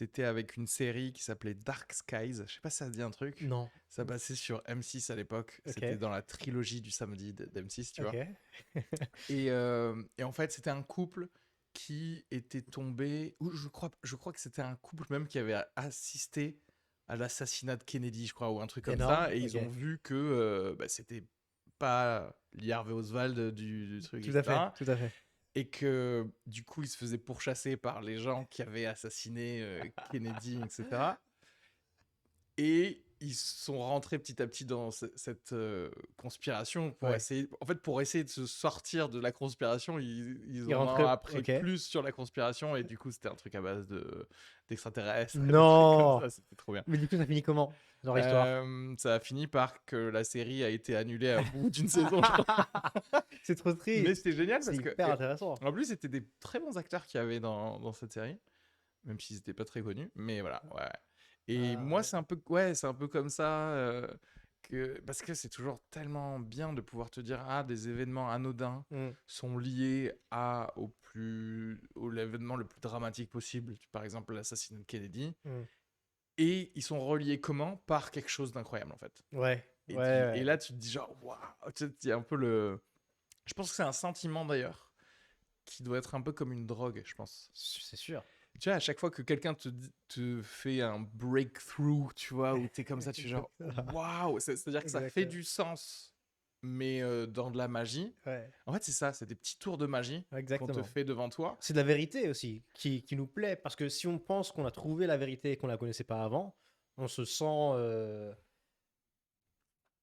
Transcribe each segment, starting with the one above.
c'était avec une série qui s'appelait Dark Skies. Je sais pas si ça te dit un truc. Non. Ça passait sur M6 à l'époque. Ok. C'était dans la trilogie du samedi d'M6, tu vois. Ok. Et en fait, c'était un couple qui était tombé. Ou je crois que c'était un couple même qui avait assisté à l'assassinat de Kennedy, je crois, ou un truc comme Énorme. ça. Et ils Ok. ont vu que c'était pas Lee Harvey Oswald du truc, Tout à fait. etc. Tout à fait. Et que du coup, ils se faisaient pourchasser par les gens qui avaient assassiné Kennedy, etc. Et ils sont rentrés petit à petit dans cette conspiration pour Ouais. essayer... En fait, pour essayer de se sortir de la conspiration, ils Il en ont rentrait. appris Ok. plus sur la conspiration. Et du coup, c'était un truc à base d'extraterrestres, des trucs comme Non. ça. C'était trop bien. Mais du coup, ça finit comment, leur histoire? Ça a fini par que la série a été annulée au bout d'une saison, je crois. C'est trop Mais triste. c'était génial C'est parce que... hyper intéressant. En plus, c'était des très bons acteurs qu'il y avait dans cette série. Même s'ils n'étaient pas très connus. Mais voilà, ouais. Et Ah, moi, ouais. c'est un peu, ouais, c'est un peu comme ça. Parce que c'est toujours tellement bien de pouvoir te dire, ah, des événements anodins Mm. sont liés au l'événement le plus dramatique possible. Par exemple, l'assassinat de Kennedy. Mm. Et ils sont reliés comment? Par quelque chose d'incroyable, en fait. Ouais. Et, Ouais. et Ouais. là, tu te dis genre, waouh, tu sais, il y a un peu le... Je pense que c'est un sentiment, d'ailleurs, qui doit être un peu comme une drogue, je pense. C'est sûr. Tu vois, à chaque fois que quelqu'un te fait un breakthrough, tu vois, où t'es comme ça, tu es genre, Exactement. waouh, c'est-à-dire que ça fait Exactement. du sens, mais dans de la magie. Ouais. En fait, c'est ça, c'est des petits tours de magie qu'on te Exactement. fait devant toi. C'est de la vérité aussi qui nous plaît. Parce que si on pense qu'on a trouvé la vérité et qu'on la connaissait pas avant, on se sent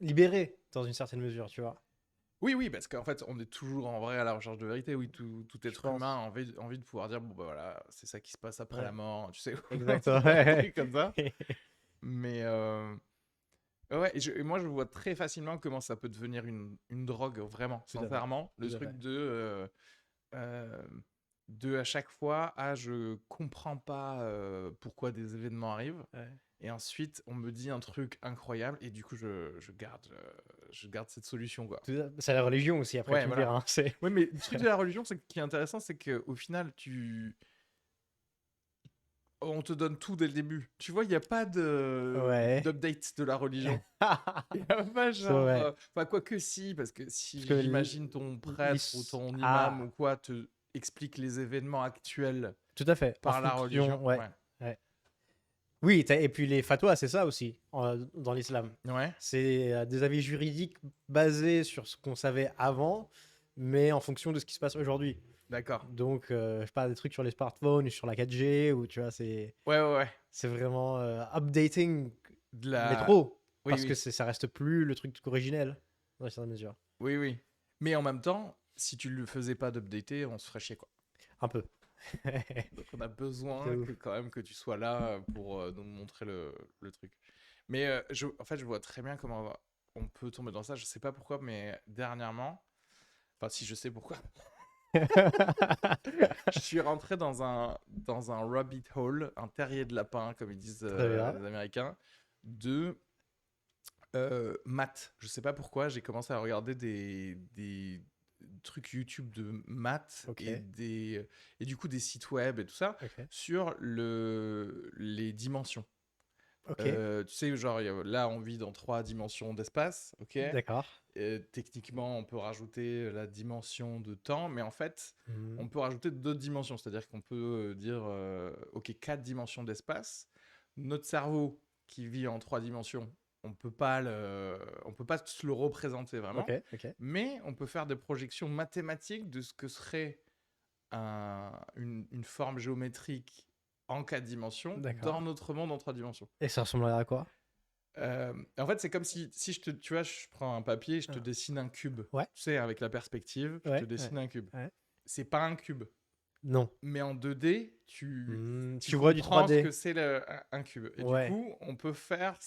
libéré dans une certaine mesure, tu vois. Oui, oui, parce qu'en fait, on est toujours en vrai à la recherche de vérité. Oui, tout Je être humain a pense. envie de pouvoir dire, bon, bah voilà, c'est ça qui se passe après la Ouais. mort, tu sais, Exactement. un Ouais. truc comme ça. Mais ouais, et moi, je vois très facilement comment ça peut devenir une drogue, vraiment, Tout à fait. sincèrement. Le Tout à truc fait. euh, de à chaque fois, ah, je comprends pas pourquoi des événements arrivent. Ouais. Et ensuite, on me dit un truc incroyable, et du coup, je garde cette solution, quoi. C'est la religion aussi, après, Ouais, tu me voilà. diras. Hein, c'est... Ouais, mais le truc de la religion, qui est intéressant, c'est qu'au final, on te donne tout dès le début. Tu vois, il n'y a pas Ouais. d'update de la religion. Il n'y a pas C'est genre... vrai. Enfin, quoi que si, parce que Parce si que j'imagine ton prêtre ou ton imam ou Ah, quoi te explique les événements actuels tout à fait. En par la religion, fonction, ouais. ouais. Ouais. Oui, et puis les fatwas, c'est ça aussi, dans l'islam. Ouais, C'est des avis juridiques basés sur ce qu'on savait avant, mais en fonction de ce qui se passe aujourd'hui. d'accord. Donc, je sais pas, des trucs sur les smartphones, sur la 4G, ou tu vois, Ouais, ouais, ouais. c'est vraiment updating, De mais la... trop, Oui, parce que oui. ça reste plus le truc originel, dans une certaine mesure. Oui, oui. Mais en même temps, si tu le faisais pas d'updater, on se ferait chier, quoi. Un peu. Donc on a De besoin ouf. quand même que tu sois là pour nous montrer le truc. Mais en fait, je vois très bien comment on peut tomber dans ça. Je sais pas pourquoi, mais dernièrement, enfin si je sais pourquoi, je suis rentré dans un rabbit hole, un terrier de lapin, comme ils disent Très bien. les Américains, de maths. Je sais pas pourquoi, j'ai commencé à regarder des trucs YouTube de maths Ok. et du coup des sites web et tout ça Ok. sur les dimensions. Ok. Tu sais, genre là on vit dans 3 dimensions d'espace, ok. D'accord. Techniquement, on peut rajouter la dimension de temps, mais en fait, Mhm. on peut rajouter d'autres dimensions. C'est-à-dire qu'on peut dire, ok, 4 dimensions d'espace. Notre cerveau, qui vit en 3 dimensions, on peut pas se le représenter Ok. vraiment, Ok. mais on peut faire des projections mathématiques de ce que serait une forme géométrique en 4 dimensions D'accord. dans notre monde en 3 dimensions. Et ça ressemblerait à quoi? En fait, c'est comme si tu vois, je prends un papier et je te Ah. dessine un cube. Ouais. Tu sais, avec la perspective, je te Ouais. Ouais. dessine un cube. Ouais. C'est pas un cube. Non. Mais en 2D, tu Tu vois du comprends ce 3D. que c'est un cube. Et du Ouais. coup, on peut faire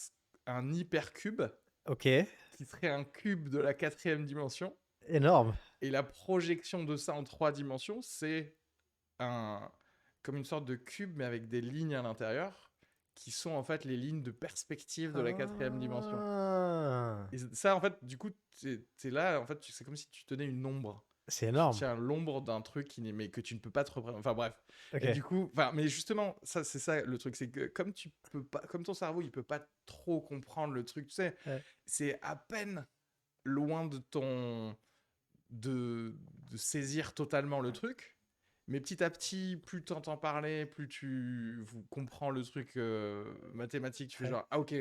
un hypercube Ok. qui serait un cube de la 4e dimension. Énorme. Et la projection de ça en 3 dimensions, c'est comme une sorte de cube, mais avec des lignes à l'intérieur, qui sont en fait les lignes de perspective de la 4e dimension. Ah. Et ça, en fait, du coup, t'es là, en fait, c'est comme si tu tenais une ombre. C'est tu énorme. tiens l'ombre d'un truc mais que tu ne peux pas te représenter. Enfin bref. Ok. Et du coup, enfin, mais justement, ça, c'est ça le truc, c'est que comme tu peux pas, comme ton cerveau, il peut pas trop comprendre le truc, tu sais, Ouais. c'est à peine loin de, de saisir totalement le truc. Mais petit à petit, plus tu entends parler, plus vous comprends le truc mathématique, tu fais Ouais. genre, ah ok,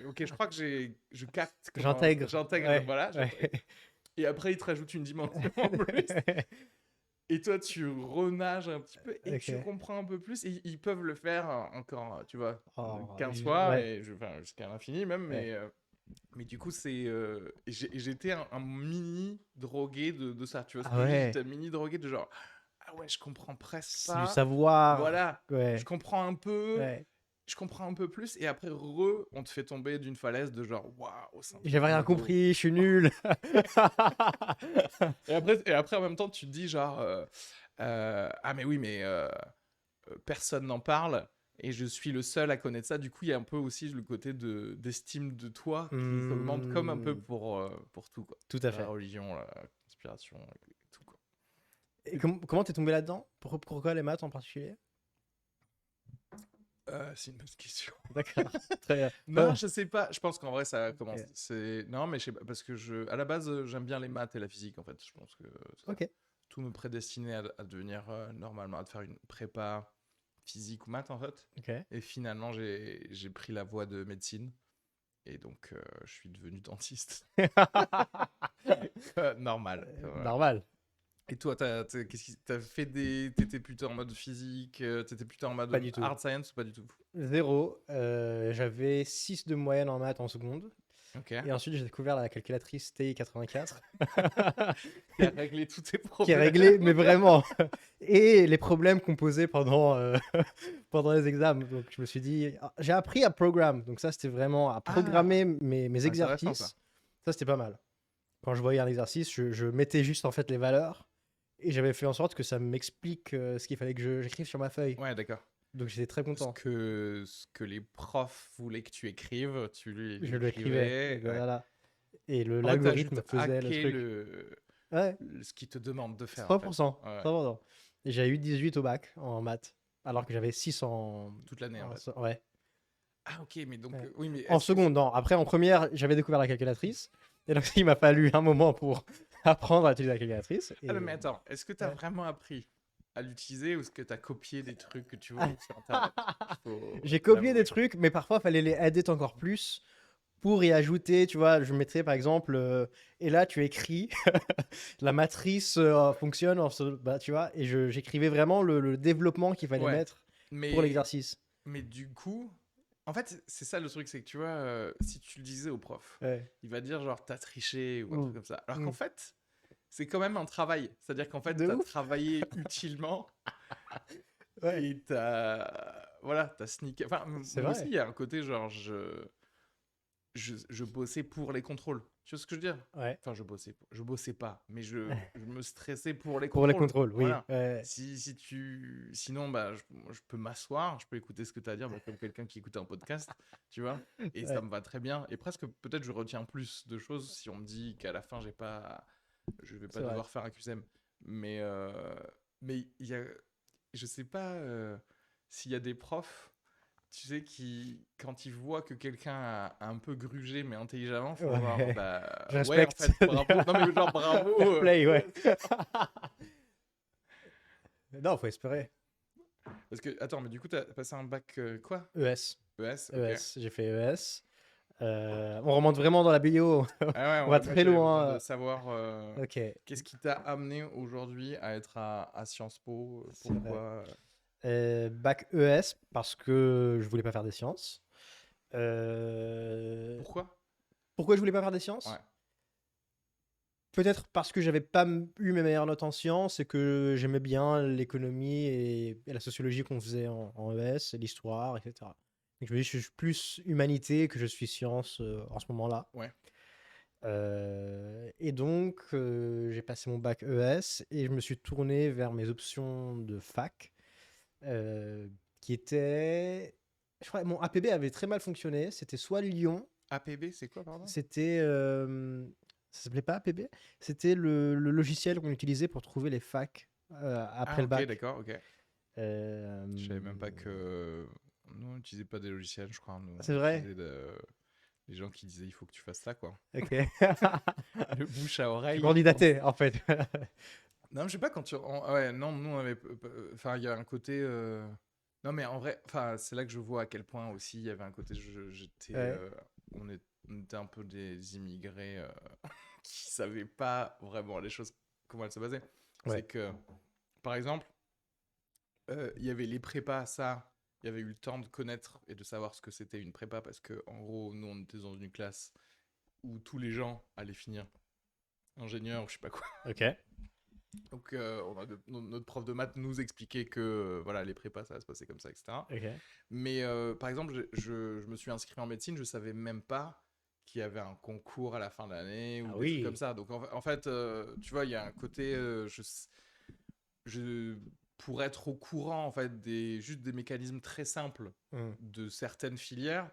ok, je crois que je capte comment, J'intègre. j'intègre, Ouais. voilà, Ouais. j'intègre. Et après, il te rajoute une dimension en plus. Et toi, tu renages un petit peu et tu Ok. comprends un peu plus. Et ils peuvent le faire encore, tu vois, Oh, 15 fois, ouais. et enfin, jusqu'à l'infini même. Ouais. Mais du coup, c'est. J'étais un mini drogué de ça. Tu vois ce Ah que je veux dire? ouais. J'étais un mini drogué de genre, ah ouais, je comprends presque C'est du pas. savoir. Voilà, je Ouais. comprends un peu, Ouais. je comprends un peu plus. Et après, on te fait tomber d'une falaise de genre, waouh, c'est un truc J'avais rien nouveau. compris, je suis nul. Et après, en même temps, tu te dis genre, ah mais oui, mais personne n'en parle et je suis le seul à connaître ça. Du coup, il y a un peu aussi le côté d'estime de toi qui augmente comme un peu Hmm, pour tout, quoi. tout à La fait. religion, la conspiration, et tout, quoi. Et comment t'es tombé là-dedans? Pourquoi les maths en particulier? C'est une bonne question. D'accord. Très bien. Non, je sais pas. Je pense qu'en vrai, ça commence. Ok. Non, mais je sais pas, parce que à la base, j'aime bien les maths et la physique, en fait. Je pense que Ok. tout me prédestinait à devenir normalement, à faire une prépa physique ou maths, en fait. Ok. Et finalement, j'ai pris la voie de médecine. Et donc, je suis devenu dentiste. Normal. Voilà. Normal. Et toi, qu'est-ce t'as fait t'étais plutôt en mode physique, t'étais plutôt en Pas mode du tout. hard science ou pas du tout? Zéro. J'avais 6 de moyenne en maths en seconde. Ok. Et ensuite, j'ai découvert la calculatrice TI-84 Qui a réglé tous tes qui est problèmes. réglée, mais vraiment. Et les problèmes qu'on posait pendant les examens. Donc, je me suis dit, j'ai appris à programme. Donc, ça, c'était vraiment à Ah, programmer mes c'est intéressant ça. exercices. Ça, c'était pas mal. Quand je voyais un exercice, je mettais juste en fait les valeurs. Et j'avais fait en sorte que ça m'explique ce qu'il fallait que j'écrive sur ma feuille. Ouais, d'accord. Donc, j'étais très content. Ce que les profs voulaient que tu écrives, tu Je l'écrivais. l'écrivais. Ouais. Voilà. Et En fait, t'as l'algorithme juste faisait le hacké truc. Ouais, ce qu'ils te demandent de faire, en fait. 100%. Ouais, 100%. Et j'ai eu 18 au bac en maths, alors que j'avais 6 en. toute l'année, en fait. Ouais. Ah, ok, mais donc, Ouais. oui, mais En est-ce que. seconde, non. Après, en première, j'avais découvert la calculatrice. Et donc, il m'a fallu un moment pour apprendre à utiliser la calculatrice. Ah, Et... non, mais attends, est-ce que t'as ouais. vraiment appris à l'utiliser ou est-ce que t'as copié des trucs que tu voyais sur Internet? Il faut J'ai copié des l'avouer. trucs, mais parfois, il fallait les edit encore plus pour y ajouter. Tu vois, je mettrais par exemple, et là, tu écris, la matrice fonctionne, bah, tu vois, et j'écrivais vraiment le développement qu'il fallait Ouais, mettre pour mais, l'exercice. mais du coup, en fait, c'est ça le truc, c'est que tu vois, si tu le disais au prof, Ouais. il va dire genre t'as triché ou un truc Mm. comme ça. Alors qu'en Mm. fait, c'est quand même un travail. C'est-à-dire qu'en fait, De t'as ouf. travaillé utilement Ouais, et t'as sneaké. Enfin, c'est moi aussi, vrai. il y a un côté genre je bossais pour les contrôles. Tu vois ce que je veux dire? Ouais. Enfin, je bossais pas, mais je me stressais pour les Pour les contrôles. contrôles, oui. Voilà. Ouais. Sinon, bah, je peux m'asseoir, je peux écouter ce que tu as à dire, bah, comme quelqu'un qui écoute un podcast, tu vois, et ça Ouais. me va très bien. Et presque, peut-être, je retiens plus de choses si on me dit qu'à la fin, je vais pas C'est vrai. devoir faire un QCM. Mais il y a, je sais pas s'il y a des profs, tu sais, qui, quand ils voient que quelqu'un a un peu grugé, mais intelligemment, font genre, Ouais. bah, Je ouais, en respecte. fait, bravo. Non, mais genre, bravo. Fair play, ouais. Ouais, c'est ça. Non, faut espérer. Parce que, attends, mais du coup, t'as passé un bac quoi? ES. ES, ok. ES. J'ai fait ES. On remonte vraiment dans la bio. Ah On va ouais, moi très j'avais besoin de loin. savoir Ok. qu'est-ce qui t'a amené aujourd'hui à être à Sciences Po, C'est vrai. pourquoi? Bac ES parce que je voulais pas faire des sciences. Euh, Pourquoi? Pourquoi je voulais pas faire des Ouais, sciences? Peut-être parce que j'avais pas eu mes meilleures notes en sciences et que j'aimais bien l'économie et la sociologie qu'on faisait en ES, et l'histoire, etc. Donc je me dis que je suis plus humanité que je suis sciences en ce moment-là. ouais. Et donc j'ai passé mon bac ES et je me suis tourné vers mes options de fac euh, qui étaient... Je crois que mon APB avait très mal fonctionné. C'était soit Lyon, APB, c'est quoi, pardon? c'était Ça s'appelait pas APB? C'était le logiciel qu'on utilisait pour trouver les facs après Ah, le ok, bac. d'accord, ok. Euh, Je savais même pas que. Nous, on n'utilisait pas des logiciels, je crois. Nous, C'est on vrai? utilisait les gens qui disaient il faut que tu fasses ça, quoi. Ok. Le bouche à Tu oreille. candidatais, en fait. Non, je sais pas quand tu. Ouais, non, nous, on avait. Enfin, il y a un côté. Non, mais en vrai, enfin, c'est là que je vois à quel point aussi il y avait un côté. J'étais. Ouais. On était un peu des immigrés qui savaient pas vraiment les choses, comment elles se passaient. Ouais. C'est que, par exemple, il y avait les prépas, ça. Il y avait eu le temps de connaître et de savoir ce que c'était une prépa parce que, en gros, nous, on était dans une classe où tous les gens allaient finir ingénieur ou je sais pas quoi. Ok. Donc, notre prof de maths nous expliquait que voilà, les prépas, ça va se passer comme ça, etc. Ok. Mais par exemple, je me suis inscrit en médecine, je savais même pas qu'il y avait un concours à la fin de l'année ou Ah des trucs comme oui. ça. Donc, en fait, tu vois, il y a un côté. Pour être au courant, en fait, juste des mécanismes très simples Hmm. de certaines filières,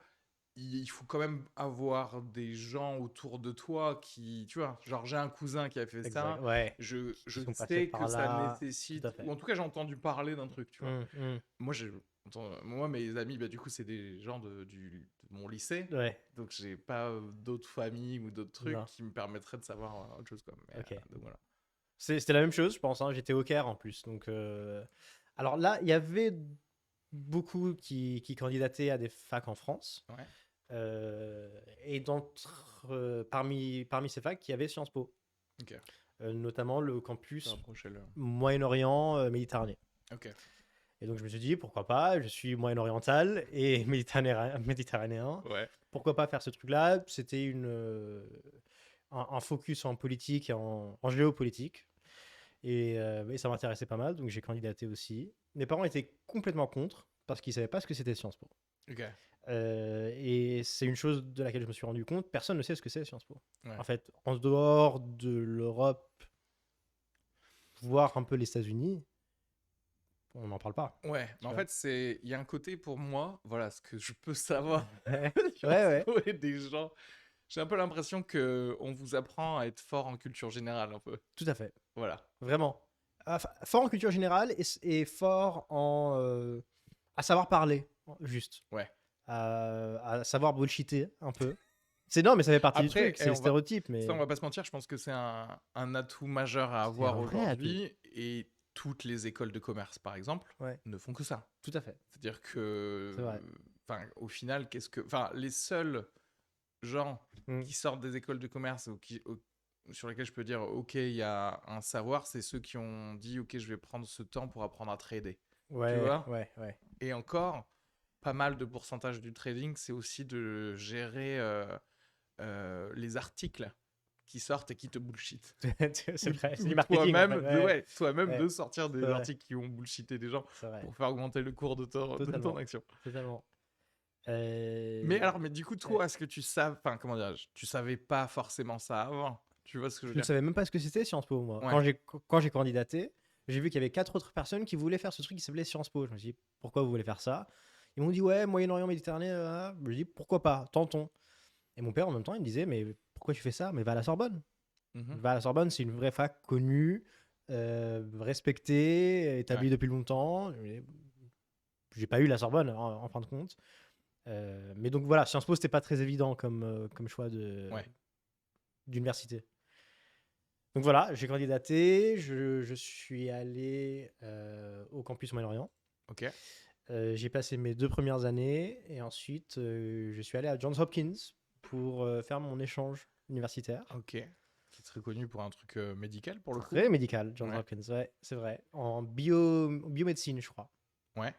il faut quand même avoir des gens autour de toi qui, tu vois, genre j'ai un cousin qui a fait Exact. ça, Ouais. je Ils sont passés sais que par ça là. Tout à nécessite, ou fait. en tout cas j'ai entendu parler d'un truc, tu vois. Hmm, hmm. Moi mes amis, bah, du coup c'est des gens de mon lycée, Ouais. donc j'ai pas d'autres familles ou d'autres trucs Non. qui me permettraient de savoir autre chose, quoi. Mais, Ok. donc voilà. C'était la même chose, je pense, hein. J'étais au Caire en plus. Donc, alors là, il y avait beaucoup qui candidataient à des facs en France. Ouais, Et parmi ces facs, il y avait Sciences Po, ok. notamment le Ça campus rapprochait le. Moyen-Orient Méditerranée. Ok. Et donc je me suis dit, pourquoi pas, je suis moyen-oriental et méditerranéen. Ouais. Pourquoi pas faire ce truc-là? C'était un focus en politique et en géopolitique. Et ça m'intéressait pas mal, donc j'ai candidaté aussi. Mes parents étaient complètement contre parce qu'ils savaient pas ce que c'était Sciences Po. Ok. Et c'est une chose de laquelle je me suis rendu compte, personne ne sait ce que c'est Sciences Po. Ouais. En fait, en dehors de l'Europe, voire un peu les États-Unis, on n'en parle pas. Ouais, Tu mais en vois. fait, il y a un côté pour moi, voilà, ce que je peux savoir Ouais, sur ouais, Spo et des gens. J'ai un peu l'impression que on vous apprend à être fort en culture générale, un peu. tout à fait. Voilà. Vraiment. Fort en culture générale et fort à savoir parler, juste. Ouais. À savoir bullshiter un peu. Non, mais ça fait partie du Après, truc, c'est le stéréotype, ça, on mais va pas se mentir, je pense que c'est un atout majeur à c'est avoir un vrai atout. aujourd'hui. Et toutes les écoles de commerce, par exemple, Ouais, ne font que ça. tout à fait. C'est-à-dire que, C'est vrai. enfin, au final, enfin, les seuls gens Mm. qui sortent des écoles de commerce sur lesquels je peux dire, ok, il y a un savoir, c'est ceux qui ont dit, ok, je vais prendre ce temps pour apprendre à trader. Tu Ouais, vois. ouais, ouais. Et encore, pas mal de pourcentage du trading, c'est aussi de gérer les articles qui sortent et qui te bullshit. C'est vrai, c'est Ou du marketing en fait. toi-même Ouais, toi-même ouais, de sortir c'est des vrai, articles qui ont bullshité des gens c'est vrai. pour faire augmenter le cours de ton Totalement, action. totalement. Mais alors, du coup, Ouais. toi, est-ce que tu savais, enfin, comment dire, tu savais pas forcément ça avant? Tu vois ce que je veux Je ne dire? savais même pas ce que c'était Sciences Po, moi. Ouais. Quand j'ai candidaté, j'ai vu qu'il y avait 4 autres personnes qui voulaient faire ce truc qui s'appelait Sciences Po. Je me suis dit, pourquoi vous voulez faire ça? Ils m'ont dit, ouais, Moyen-Orient, Méditerranée. Je me suis dit, pourquoi pas, tentons. Et mon père, en même temps, il me disait, mais pourquoi tu fais ça? Mais va à la Sorbonne. Mhm. Va à la Sorbonne, c'est une vraie fac connue, respectée, Ouais. établie depuis longtemps. J'ai pas eu la Sorbonne, en fin de compte. Mais donc voilà, Sciences Po, c'était pas très évident comme choix Ouais. d'université. Donc voilà, j'ai candidaté, je suis allé au campus Moyen-Orient. Ok. J'ai passé mes 2 premières années et ensuite je suis allé à Johns Hopkins pour faire mon échange universitaire. Ok. Qui serait connu pour un truc médical pour le coup. Très médical, Johns Ouais. Hopkins, ouais, c'est vrai. En biomédecine, je crois. Ouais.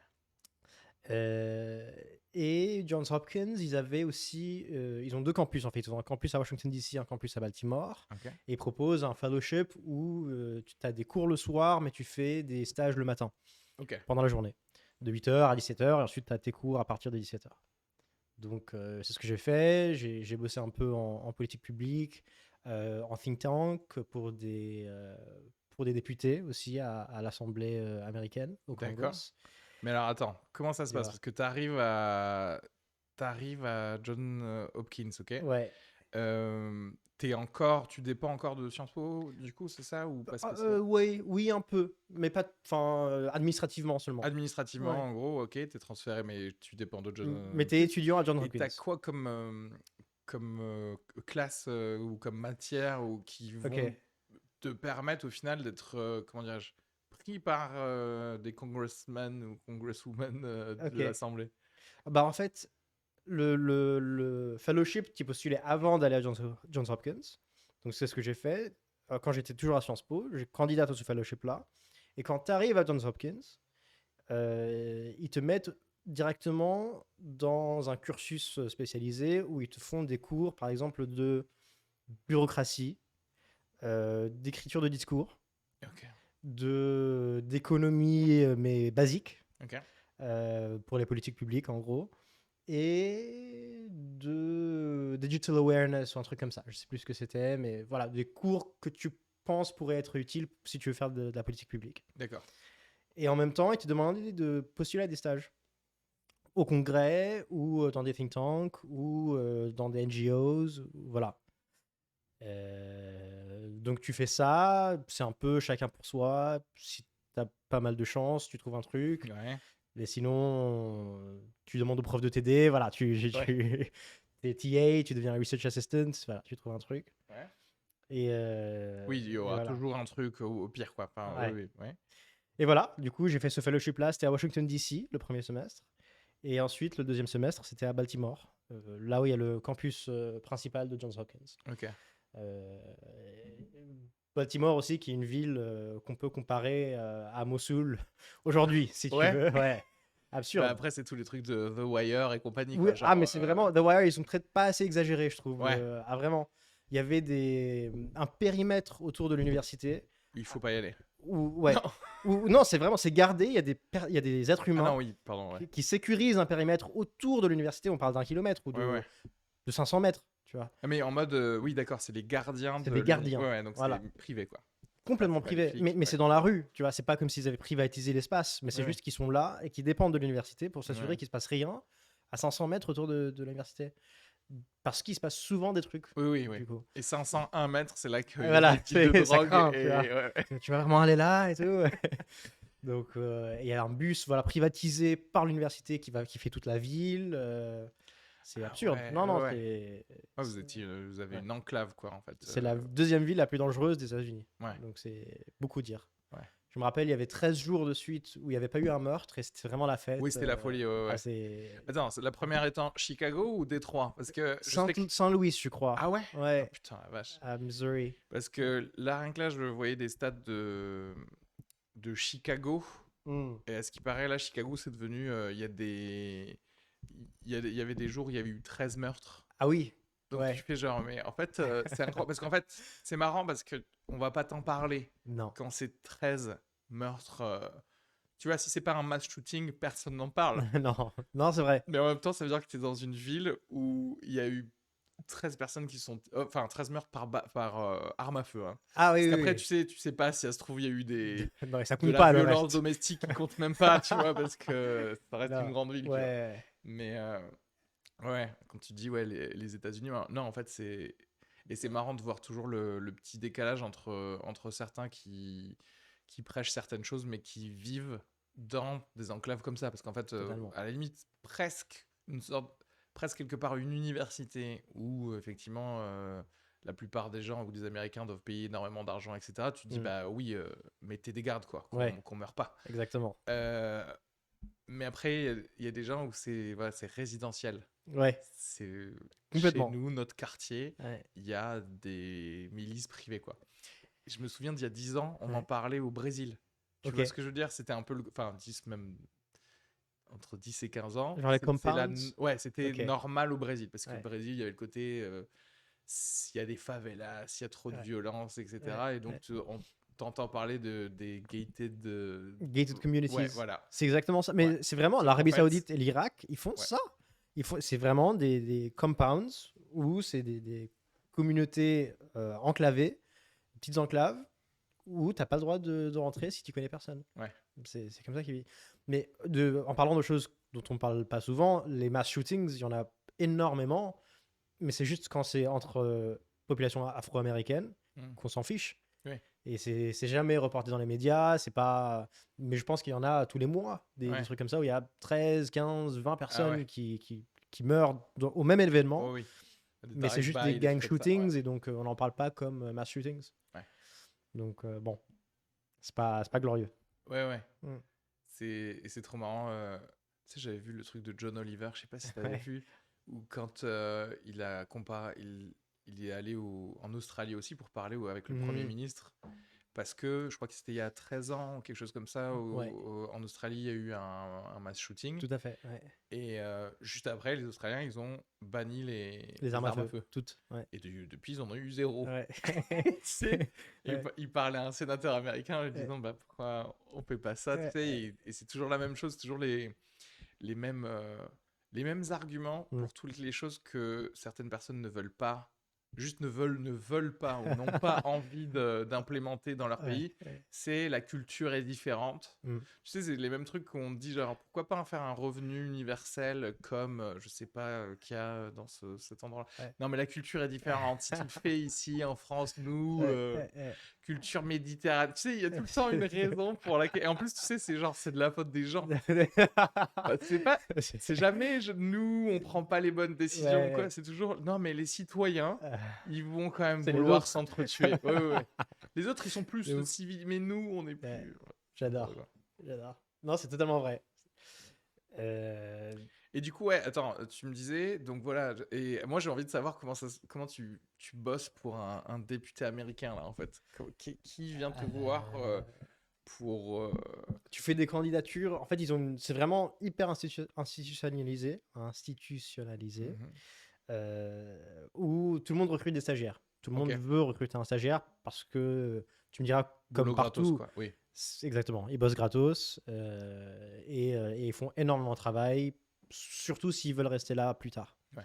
Et Johns Hopkins, ils avaient aussi, ils ont 2 campus en fait. Ils ont un campus à Washington DC, un campus à Baltimore. Ok. Et ils proposent un fellowship où tu as des cours le soir, mais tu fais des stages le matin, Ok. pendant la journée, de 8h à 17h, et ensuite tu as tes cours à partir de 17h. Donc c'est ce que j'ai fait. J'ai bossé un peu en politique publique, en think tank pour des députés aussi à l'Assemblée américaine, au D'accord. Congress. Mais alors attends, comment ça se passe? Dis-moi. Parce que t'arrives à John Hopkins, ok? Ouais. tu dépends encore de Sciences Po, du coup, c'est ça ou pas spécialement? Oui, un peu, mais pas, enfin, administrativement seulement. Administrativement, Ouais. en gros, ok, t'es transféré, mais tu dépends de John Mais t'es Hopkins. étudiant à Johns Et t'as Hopkins. quoi comme classe ou comme matière ou qui vont Ok. te permettre au final d'être, comment dirais-je, pris par des congressmen ou congresswomen de Ok. l'Assemblée? Bah en fait, le fellowship, tu postulais avant d'aller à Johns Hopkins. Donc c'est ce que j'ai fait. Quand j'étais toujours à Sciences Po, j'ai candidaté à ce fellowship-là. Et quand tu arrives à Johns Hopkins, ils te mettent directement dans un cursus spécialisé où ils te font des cours, par exemple, de bureaucratie, d'écriture de discours, Ok, d'économie, mais basique, ok. pour les politiques publiques, en gros, et de digital awareness ou un truc comme ça. Je sais plus ce que c'était, mais voilà, des cours que tu penses pourraient être utiles si tu veux faire de la politique publique. D'accord. Et en même temps, ils te demandaient de postuler à des stages au congrès ou dans des think tanks ou dans des NGOs, voilà. Donc tu fais ça, c'est un peu chacun pour soi. Si t'as pas mal de chance, tu trouves un truc. Ouais. Mais sinon, tu demandes au prof de t'aider. Voilà, t'es TA, tu deviens research assistant. Voilà, tu trouves un truc. Ouais. Et, Oui, il y et aura voilà. toujours un truc au pire, quoi. Enfin, Ouais. oui, oui, ouais. Et voilà, du coup, j'ai fait ce fellowship-là. C'était à Washington, D.C. le premier semestre. Et ensuite, le deuxième semestre, c'était à Baltimore, là où il y a le campus principal de Johns Hopkins. Ok. Euh, Baltimore aussi, qui est une ville qu'on peut comparer à Mossoul aujourd'hui, si tu Ouais. veux. Ouais, Bah absurde. après, c'est tous les trucs de The Wire et compagnie, Oui, quoi. ah, Genre, mais c'est vraiment. The Wire, ils sont peut-être pas assez exagérés, je trouve. ouais, Ah, vraiment. Il y avait un périmètre autour de l'université il faut pas y aller. où, Non. ouais, non, c'est vraiment, c'est gardé. Il y a des êtres Ah non, humains oui, pardon, ouais. qui sécurisent un périmètre autour de l'université. On parle d'1 kilomètre ou Ouais, ouais. de 500 mètres, tu vois. Ah, mais en mode, oui, d'accord, c'est les gardiens C'est de des Ouais, gardiens. ouais, donc c'est Voilà. privé, quoi. Complètement C'est pas les privé. flics, Mais ouais. c'est dans la rue, tu vois. C'est pas comme s'ils avaient privatisé l'espace, mais c'est Ouais, ouais. juste qu'ils sont là et qu'ils dépendent de l'université pour s'assurer Ouais. qu'il se passe rien à 500 mètres autour de l'université. Parce qu'il se passe souvent des trucs, Oui, oui, oui. du coup. Et 501 mètres, c'est là qu'il Et y a des voilà, deals de ça drogue craint, tu vois. et... Ouais, ouais. Tu vas vraiment aller là et tout. Donc, il y a un bus voilà, privatisé par l'université qui fait toute la ville. C'est Ah absurde. ouais, Non, ouais, non, ouais. Ah, vous avez ouais. une enclave, quoi, en fait. C'est la deuxième ville la plus dangereuse des États-Unis. Ouais, Donc, c'est beaucoup dire. ouais. Je me rappelle, il y avait 13 jours de suite où il n'y avait pas eu un meurtre et c'était vraiment la Oui, fête. c'était la folie, ouais, ouais. C'est Attends, la première étant Chicago ou Détroit? Parce que je sais que... Saint-Louis, je crois. Ah ouais? Oh Ouais, putain, la vache. à Missouri. Parce que là, rien que là, je voyais des stats de Chicago. Hmm. Et à ce qui paraît, là, Chicago, c'est devenu... Il y a des... Il y avait des jours où il y avait eu 13 meurtres. Ah oui, Donc tu ouais. fais genre, mais en fait, c'est incroyable. Parce qu'en fait, c'est marrant parce que on va pas t'en parler Non. quand c'est 13 meurtres. Tu vois, si c'est pas un mass shooting, personne n'en parle. Non, non, c'est vrai. Mais en même temps, ça veut dire que tu es dans une ville où il y a eu 13 personnes qui sont... Enfin, 13 meurtres par arme à feu. Hein. Ah Parce oui, qu'après, oui, tu sais pas si ça se trouve, il y a eu oui. Non, et ça de compte la pas le violence reste. domestique qui compte même pas, tu vois, parce que ça reste une Non. grande ville, tu vois. Ouais, Mais ouais, quand tu dis, ouais, les États-Unis, non, en fait, c'est... Et c'est marrant de voir toujours le petit décalage entre certains qui prêchent certaines choses, mais qui vivent dans des enclaves comme ça. Parce qu'en fait, totalement. à la limite, presque quelque part une université où, effectivement, la plupart des gens ou des Américains doivent payer énormément d'argent, etc. Tu te dis, Hmm. bah oui, mettez des gardes, quoi, Ouais, qu'on meure pas. exactement. Euh, mais après, il y a des gens où c'est voilà, résidentiel. Ouais, C'est chez complètement. nous, notre quartier, Ouais, il y a des milices privées, quoi. Je me souviens d'il y a 10 ans, on en ouais. parlait au Brésil. Tu vois ce Ok. que je veux dire? C'était un peu enfin 10 même entre 10 et 15 ans, Genre les compounds. ouais, c'était Ok. normal au Brésil parce que le Ouais, Brésil, il y avait le côté s'il y a des favelas, s'il y a trop de ouais, violence, ouais, etc. Et donc ouais. on t'entend parler des gated Gated ouais, communities. voilà. C'est exactement ça. Ouais. Mais c'est vraiment Sauf qu'en l'Arabie fait, Saoudite et l'Irak, ils font ouais. ça. C'est vraiment des compounds où c'est des communautés enclavées, petites enclaves, où tu n'as pas le droit de rentrer si tu connais personne. Ouais. C'est comme ça qu'ils vivent. Mais en parlant de choses dont on ne parle pas souvent, les mass shootings, il y en a énormément, mais c'est juste quand c'est entre population afro-américaine, Mm. qu'on s'en fiche. Oui. Et c'est jamais reporté dans les médias, c'est pas... Mais je pense qu'il y en a tous les mois, des Ouais. trucs comme ça, où il y a 13, 15, 20 personnes ouais. qui meurent au même événement, Oh oui. Des mais c'est juste des drive-by, gang trucs comme ça, shootings, et donc on n'en parle pas comme mass shootings. Ouais. Donc bon, c'est pas glorieux. Ouais. Mm. Et c'est trop marrant. Tu sais, j'avais vu le truc de John Oliver, je sais pas si t'avais Ouais. vu, où quand il a comparé, il est allé en Australie aussi pour parler avec le Premier Mhm. ministre. Parce que je crois que c'était il y a 13 ans ou quelque chose comme ça, où Ouais. en Australie, il y a eu un mass shooting. Tout à fait, ouais. Et juste après, les Australiens, ils ont banni Les armes à feu, toutes. Ouais. Et depuis, ils en ont eu 0. Ouais. Tu sais, Ouais. il parlait à un sénateur américain en lui disant bah, pourquoi on fait pas ça, tu Ouais, sais, et c'est toujours la même chose, toujours les mêmes arguments Mm. pour toutes les choses que certaines personnes ne veulent pas, juste ne veulent pas ou n'ont pas envie d'implémenter dans leur Ouais, pays. ouais. C'est la culture est différente. Mm. Tu sais, c'est les mêmes trucs qu'on dit, genre pourquoi pas en faire un revenu universel comme, je sais pas, qu'il y a dans cet endroit-là. Ouais. Non, mais la culture est différente. Si tu le fais ici en France, nous, Ouais. culture méditerranéenne, tu sais, il y a tout le temps une raison pour laquelle. Et en plus, tu sais, c'est de la faute des gens. Bah, c'est jamais nous, on prend pas les bonnes décisions ou quoi. C'est toujours non, mais les citoyens, ils vont quand même C'est les vouloir autres. s'entretuer. Ouais. Les autres, ils sont plus De ouf. civils, mais nous, on est plus. Ouais. J'adore. Non, c'est totalement vrai. Et du coup, ouais, attends, tu me disais, donc voilà, et moi j'ai envie de savoir comment tu bosses pour un député américain, là, en fait. Qui vient te voir pour. Tu fais des candidatures. En fait, c'est vraiment hyper institutionnalisé. Mhm. Où tout le monde recrute des stagiaires. Tout le monde Ok. veut recruter un stagiaire parce que tu me diras, comme Boulot gratos, partout, quoi. Oui. exactement, ils bossent gratos et ils font énormément de travail, surtout s'ils veulent rester là plus tard. Ouais.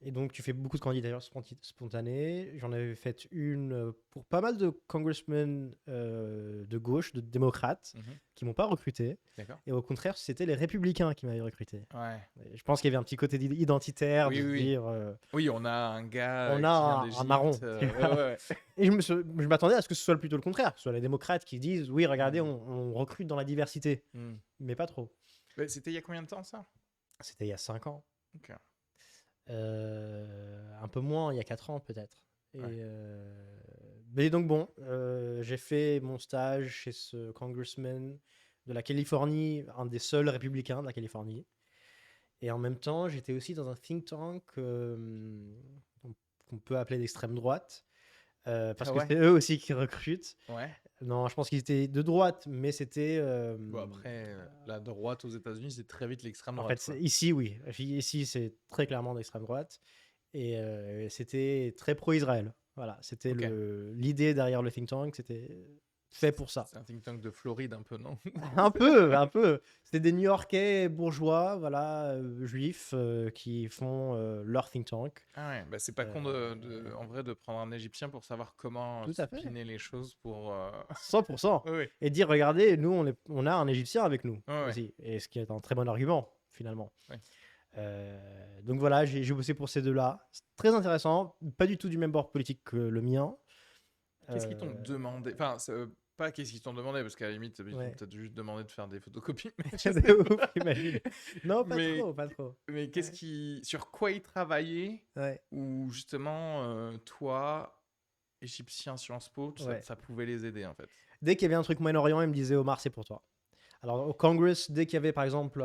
Et donc, tu fais beaucoup de candidatures spontanées. J'en avais fait une pour pas mal de congressmen de gauche, de démocrates, Mhm. qui m'ont pas recruté. D'accord. Et au contraire, c'était les républicains qui m'avaient recruté. Ouais. Et je pense qu'il y avait un petit côté identitaire Oui, de se oui. dire... Oui, on a un gars on qui a vient un d'Égypte. marron. Ouais. Et je m'attendais à ce que ce soit plutôt le contraire, que ce soit les démocrates qui disent oui, regardez, on recrute dans la diversité, Hmm. mais pas trop. Mais c'était il y a combien de temps, ça? C'était il y a 5 ans. Ok. Un peu moins, il y a 4 ans peut-être. Ouais. Mais donc bon, j'ai fait mon stage chez ce congressman de la Californie, un des seuls républicains de la Californie. Et en même temps, j'étais aussi dans un think tank qu'on peut appeler d'extrême droite. Parce que c'est eux aussi qui recrutent. Ouais. Non, je pense qu'ils étaient de droite, mais c'était... Bon, après, la droite aux États-Unis, c'est très vite l'extrême En droite. fait, ici, oui. Ici, c'est très clairement d'extrême droite. Et c'était très pro-Israël. Voilà, c'était Ok. l'idée derrière le think tank, c'était fait pour ça. C'est un think tank de Floride, un peu, non? Un peu. C'était des New-Yorkais bourgeois, voilà, juifs, qui font leur think tank. Ah ouais, bah c'est pas con en vrai de prendre un Égyptien pour savoir comment Tout à fait. spinner les choses pour... 100%. Oui. Et dire, regardez, nous, on a un Égyptien avec nous Ouais. aussi. Et ce qui est un très bon argument, finalement. Ouais. Donc voilà, j'ai bossé pour ces deux-là. C'est très intéressant. Pas du tout du même bord politique que le mien. Qu'est-ce qu'ils t'ont demandé? Enfin, pas qu'est-ce qu'ils t'ont demandé, parce qu'à la limite, ils t'ont peut-être juste demandé de faire des photocopies. C'est ouf, imagine. Non, pas trop. Mais sur quoi ils travaillaient? Ouais. Ou justement, toi, Égyptien Sciences Po, ça pouvait les aider, en fait. Dès qu'il y avait un truc Moyen-Orient, ils me disaient, Omar, c'est pour toi. Alors, au Congress, dès qu'il y avait, par exemple,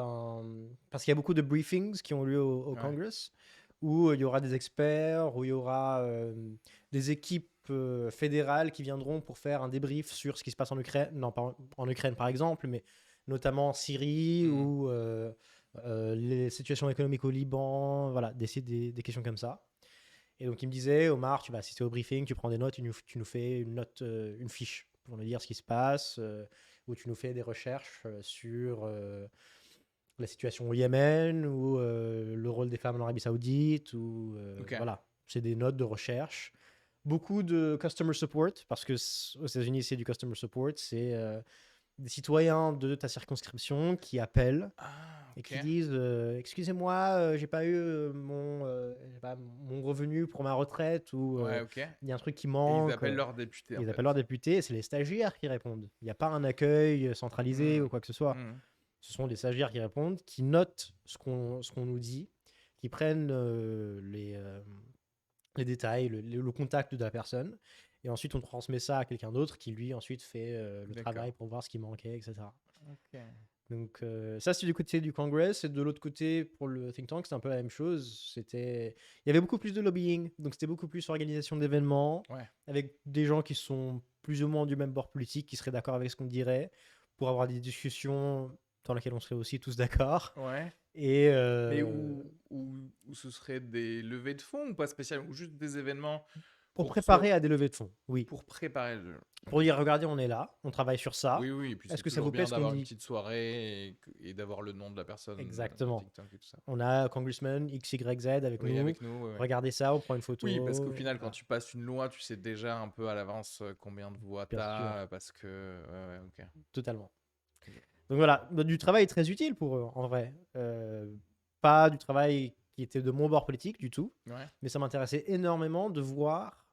parce qu'il y a beaucoup de briefings qui ont lieu au Congress, où il y aura des experts, où il y aura des équipes fédérales qui viendront pour faire un débrief sur ce qui se passe en Ukraine. Non, pas en Ukraine, par exemple, mais notamment en Syrie ou les situations économiques au Liban, voilà, des questions comme ça. Et donc, il me disait, Omar, tu vas assister au briefing, tu prends des notes, tu nous fais une fiche pour nous dire ce qui se passe, où tu nous fais des recherches sur la situation au Yémen ou le rôle des femmes en Arabie Saoudite. Voilà, c'est des notes de recherche. Beaucoup de customer support, parce que aux États-Unis, c'est du customer support. C'est des citoyens de ta circonscription qui appellent et qui Ok. disent excusez-moi, j'ai pas eu je sais pas, mon revenu pour ma retraite ou Ouais, ok. il y a un truc qui Et ils manque. appellent leurs députés, en Ils fait. appellent leurs députés et c'est les stagiaires qui répondent. Il n'y a pas un accueil centralisé Hmm. ou quoi que ce soit. Hmm. Ce sont des stagiaires qui répondent, qui notent ce qu'on nous dit, qui prennent les détails, le contact de la personne. Et ensuite, on transmet ça à quelqu'un d'autre qui, lui, ensuite fait le D'accord. travail pour voir ce qui manquait, etc. Ok. Donc, ça, c'est du côté du Congress. Et de l'autre côté, pour le think tank, c'est un peu la même chose. Il y avait beaucoup plus de lobbying. Donc, c'était beaucoup plus organisation d'événements Ouais. avec des gens qui sont plus ou moins du même bord politique, qui seraient d'accord avec ce qu'on dirait, pour avoir des discussions dans lesquelles on serait aussi tous d'accord. Ouais. Et Mais où ce serait des levées de fonds ou pas spécialement, ou juste des événements pour pour préparer à des levées de fonds, oui. pour préparer le. Pour dire, regardez, on est là, on travaille sur ça. Oui, oui, et puis Est-ce c'est que ça toujours vous plaît bien ce qu'on d'avoir une dit? petite soirée et d'avoir le nom de la personne, Exactement. think tank et tout ça. On a Congressman XYZ avec Oui, nous. avec nous. Ouais, ouais. Regardez ça, on prend une photo. Oui, parce qu'au final, quand Voilà. tu passes une loi, tu sais déjà un peu à l'avance combien de voix Bien t'as, sûr. parce que. Ouais, ouais, ok. Totalement. Ok. Donc voilà, du travail très utile pour eux, en vrai. Pas du travail qui était de mon bord politique du tout, Ouais. mais ça m'intéressait énormément de voir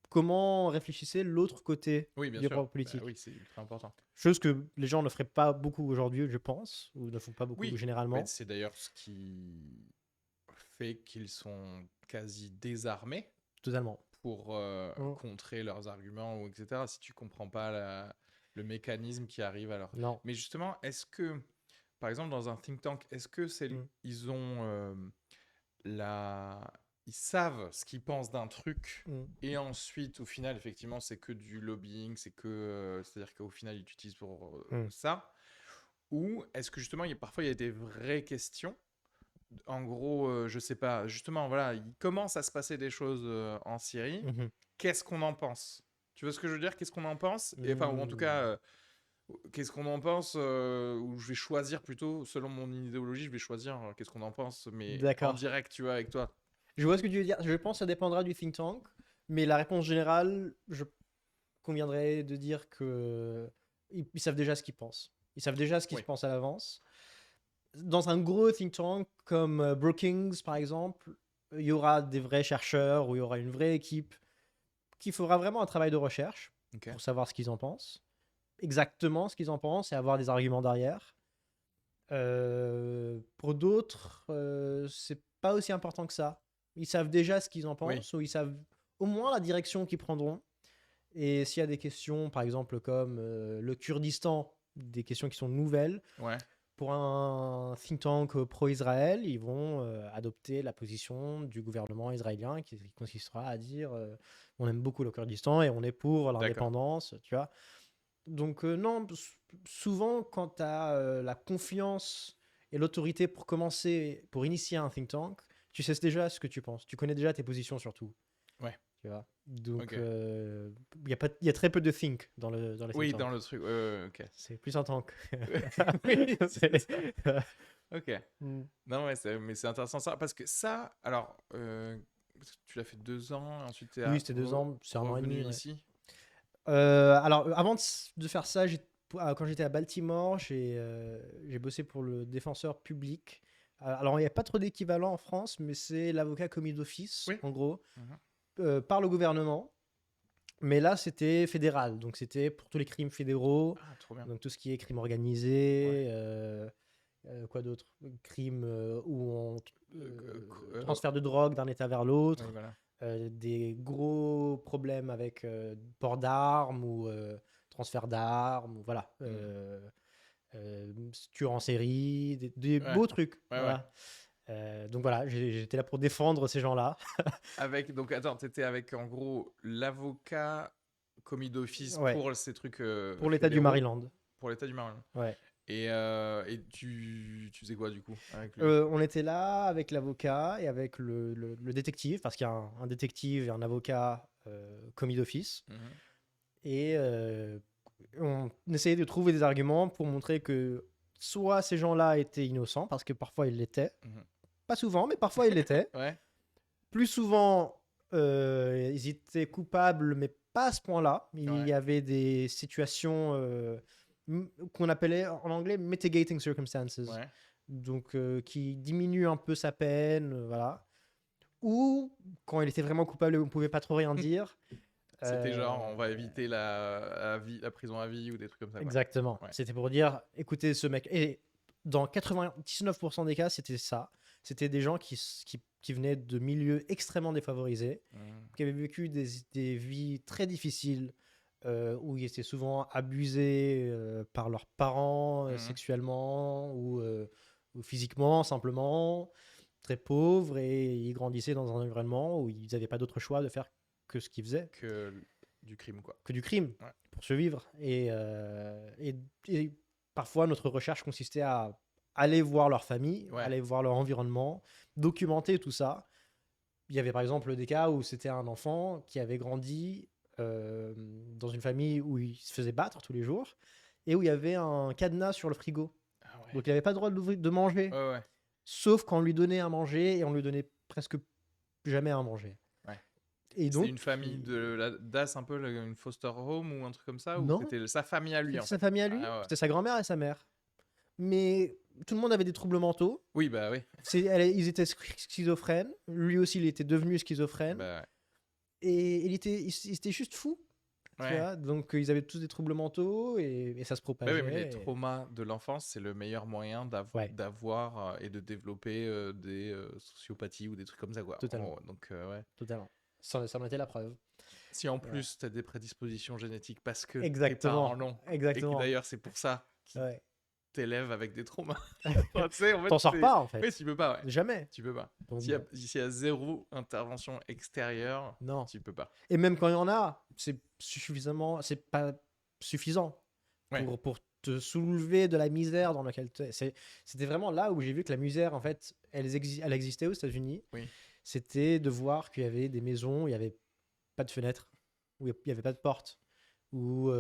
comment réfléchissait l'autre côté Oui, bien du sûr. bord Bah politique. oui, c'est ultra important. Chose que les gens ne feraient pas beaucoup aujourd'hui, je pense, ou ne font pas beaucoup Oui, généralement. c'est d'ailleurs ce qui fait qu'ils sont quasi désarmés Totalement. pour Mm. contrer leurs arguments, ou etc. Si tu comprends pas le mécanisme qui arrive alors. Non. Mais justement, est-ce que, par exemple, dans un think tank, est-ce que Mm. ils ont ils savent ce qu'ils pensent d'un truc, Mm. et ensuite, au final, effectivement, c'est que du lobbying, c'est-à-dire qu'au final, ils t'utilisent pour ça. Ou est-ce que justement, parfois, il y a des vraies questions. En gros, je sais pas, justement, voilà, il commence à se passer des choses en Syrie. Mhm. Qu'est-ce qu'on en pense? Tu vois ce que je veux dire? Qu'est-ce qu'on en pense? Et, enfin, ou en tout Mm. cas, qu'est-ce qu'on en pense? Ou je vais choisir plutôt, selon mon idéologie, je vais choisir qu'est-ce qu'on en pense, mais en D'accord. direct, tu vois, avec toi. Je vois ce que tu veux dire. Je pense que ça dépendra du think tank, mais la réponse générale, je conviendrait de dire que ils savent déjà ce qu'ils pensent. Ils savent déjà ce qui Oui. se pense à l'avance. Dans un gros think tank comme Brookings, par exemple, il y aura des vrais chercheurs ou il y aura une vraie équipe qui fera vraiment un travail de recherche Ok. pour savoir ce qu'ils en pensent, exactement ce qu'ils en pensent et avoir des arguments derrière. Pour d'autres, c'est pas aussi important que ça. Ils savent déjà ce qu'ils en pensent, ou ils savent au moins la direction qu'ils prendront. Et s'il y a des questions, par exemple, comme le Kurdistan, des questions qui sont nouvelles, Ouais. pour un think tank pro-Israël, ils vont adopter la position du gouvernement israélien qui consistera à dire on aime beaucoup le Kurdistan et on est pour l'indépendance, tu vois. Donc non, souvent quand tu as la confiance et l'autorité pour commencer, pour initier un think tank, tu sais déjà ce que tu penses. Tu connais déjà tes positions surtout. Ouais. Tu vois. Donc Ok. il y a très peu de think dans le think Oui, tank. dans le truc. Ok. C'est plus un tank. Oui, c'est ça. C'est- Ok. Mm. Non, ouais, mais c'est intéressant ça. Parce que ça, alors, parce que tu l'as fait 2 ans, ensuite tu es Oui, c'était 2 ans, c'est un an et revenu demi. Ouais. ici. Alors, avant de faire ça, quand j'étais à Baltimore, j'ai bossé pour le défenseur public. Alors, il n'y a pas trop d'équivalent en France, mais c'est l'avocat commis d'office, Oui. en gros, Mhm. par le gouvernement. Mais là, c'était fédéral, donc c'était pour tous les crimes fédéraux, Ah, trop bien. donc tout ce qui est crime organisé, Ouais. quoi d'autre? Crimes où on Euh, transfert de drogue d'un état vers l'autre. Oui, voilà. Des gros problèmes avec port d'armes ou transfert d'armes, ou voilà, tueur en série, des Ouais. beaux trucs. Ouais, ouais. Voilà. Donc voilà, j'étais là pour défendre ces gens-là. Donc, attends, t'étais avec, en gros, l'avocat commis d'office Ouais, pour ces trucs pour l'État du fédéraux, Maryland. pour l'État du Maryland. Ouais. Et tu faisais quoi, du coup, avec lui? On était là avec l'avocat et avec le détective, parce qu'il y a un détective et un avocat commis d'office. Mhm. Et on essayait de trouver des arguments pour montrer que soit ces gens-là étaient innocents, parce que parfois ils l'étaient. Mhm. Pas souvent, mais parfois ils l'étaient. Ouais. Plus souvent, ils étaient coupables, mais pas à ce point-là. Il Ouais. y avait des situations qu'on appelait en anglais mitigating circumstances. Ouais. donc qui diminue un peu sa peine, voilà. Ou quand il était vraiment coupable et on pouvait pas trop rien dire. C'était genre, on va euh, éviter la prison à vie ou des trucs comme ça, quoi. Exactement. Ouais. C'était pour dire, écoutez, ce mec. Et dans 99% des cas, c'était ça. C'était des gens qui venaient de milieux extrêmement défavorisés, Mmh. qui avaient vécu des vies très difficiles, où ils étaient souvent abusés par leurs parents Mhm. sexuellement ou physiquement, simplement, très pauvres, et ils grandissaient dans un environnement où ils n'avaient pas d'autre choix de faire que ce qu'ils faisaient, Que du crime, quoi. que du crime, Ouais. pour survivre. Et parfois, notre recherche consistait à aller voir leur famille, Ouais. aller voir leur environnement, documenter tout ça. Il y avait par exemple des cas où c'était un enfant qui avait grandi dans une famille où il se faisait battre tous les jours et où il y avait un cadenas sur le frigo. Ah ouais. Donc il n'avait pas le droit de manger, Ouais, ouais. sauf quand on lui donnait à manger, et on lui donnait presque jamais à manger. Ouais. Et C'était donc, une famille d'As, un peu une foster home ou un truc comme ça, ou non, c'était sa famille à lui, c'était en sa fait? famille à lui, Ah ouais. c'était sa grand-mère et sa mère. Mais tout le monde avait des troubles mentaux. Oui, bah oui. Ils étaient schizophrènes. Lui aussi, il était devenu schizophrène. Bah Et il était juste fou. Tu ouais. vois, donc ils avaient tous des troubles mentaux et ça se Bah propageait. oui, mais les et- traumas de l'enfance, c'est le meilleur moyen Ouais. d'avoir et de développer des sociopathies ou des trucs comme ça, quoi. Totalement. Donc, ouais. Totalement. Ça en était la preuve. Si en plus tu as des prédispositions génétiques parce que tes Exactement. parents l'ont, et que Exactement. d'ailleurs c'est pour ça qu'ils Ouais. t'élèvent avec des traumas. Enfin, tu sais, en fait, T'en sors pas, en fait. Oui, tu peux pas, ouais. Jamais. Tu peux pas. Donc, S'il y a, bon, s'il y a zéro intervention extérieure, non. tu peux pas. Et même quand il y en a, c'est pas suffisant Ouais. pour te soulever de la misère dans laquelle c'était vraiment là où j'ai vu que la misère, en fait, elle existait aux États-Unis. Oui. C'était de voir qu'il y avait des maisons où il n'y avait pas de fenêtres, où il n'y avait pas de porte, où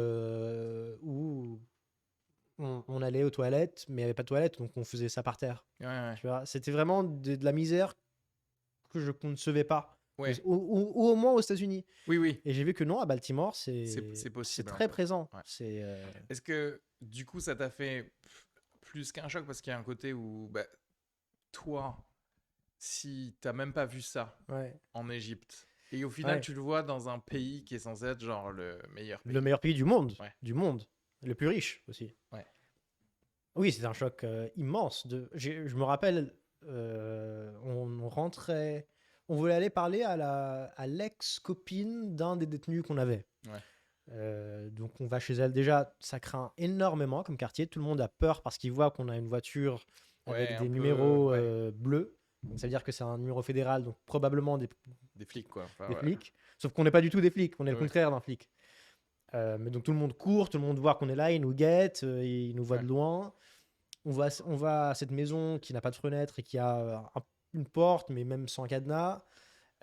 on allait aux toilettes, mais il n'y avait pas de toilettes, donc on faisait ça par terre. Ouais, ouais. Tu vois, c'était vraiment de la misère que je concevais pas. Ouais. Ou au moins aux États-Unis. Oui, oui. Et j'ai vu que non, à Baltimore, C'est possible, c'est en très fait. présent. Ouais. C'est Est-ce que du coup ça t'a fait plus qu'un choc parce qu'il y a un côté où bah, toi, si t'as même pas vu ça ouais. en Égypte et au final Ouais. tu le vois dans un pays qui est censé être genre le meilleur pays. Le meilleur pays du monde. Ouais. Du monde. Le plus riche aussi. Ouais. Oui, c'est un choc immense. Je me rappelle, on rentrait. On voulait aller parler à l'ex-copine d'un des détenus qu'on avait. Ouais. Donc on va chez elle. Déjà, ça craint énormément comme quartier. Tout le monde a peur parce qu'il voit qu'on a une voiture avec Ouais, un des peu, numéros ouais. bleus. Donc ça veut dire que c'est un numéro fédéral, donc probablement des Des flics, quoi. Enfin, des ouais. flics. Sauf qu'on n'est pas du tout des flics, on est le Ouais. contraire d'un flic. Mais donc tout le monde court, tout le monde voit qu'on est là, il nous guette, il nous voit Ouais. de loin. On va à cette maison qui n'a pas de fenêtre et qui a une porte, mais même sans cadenas.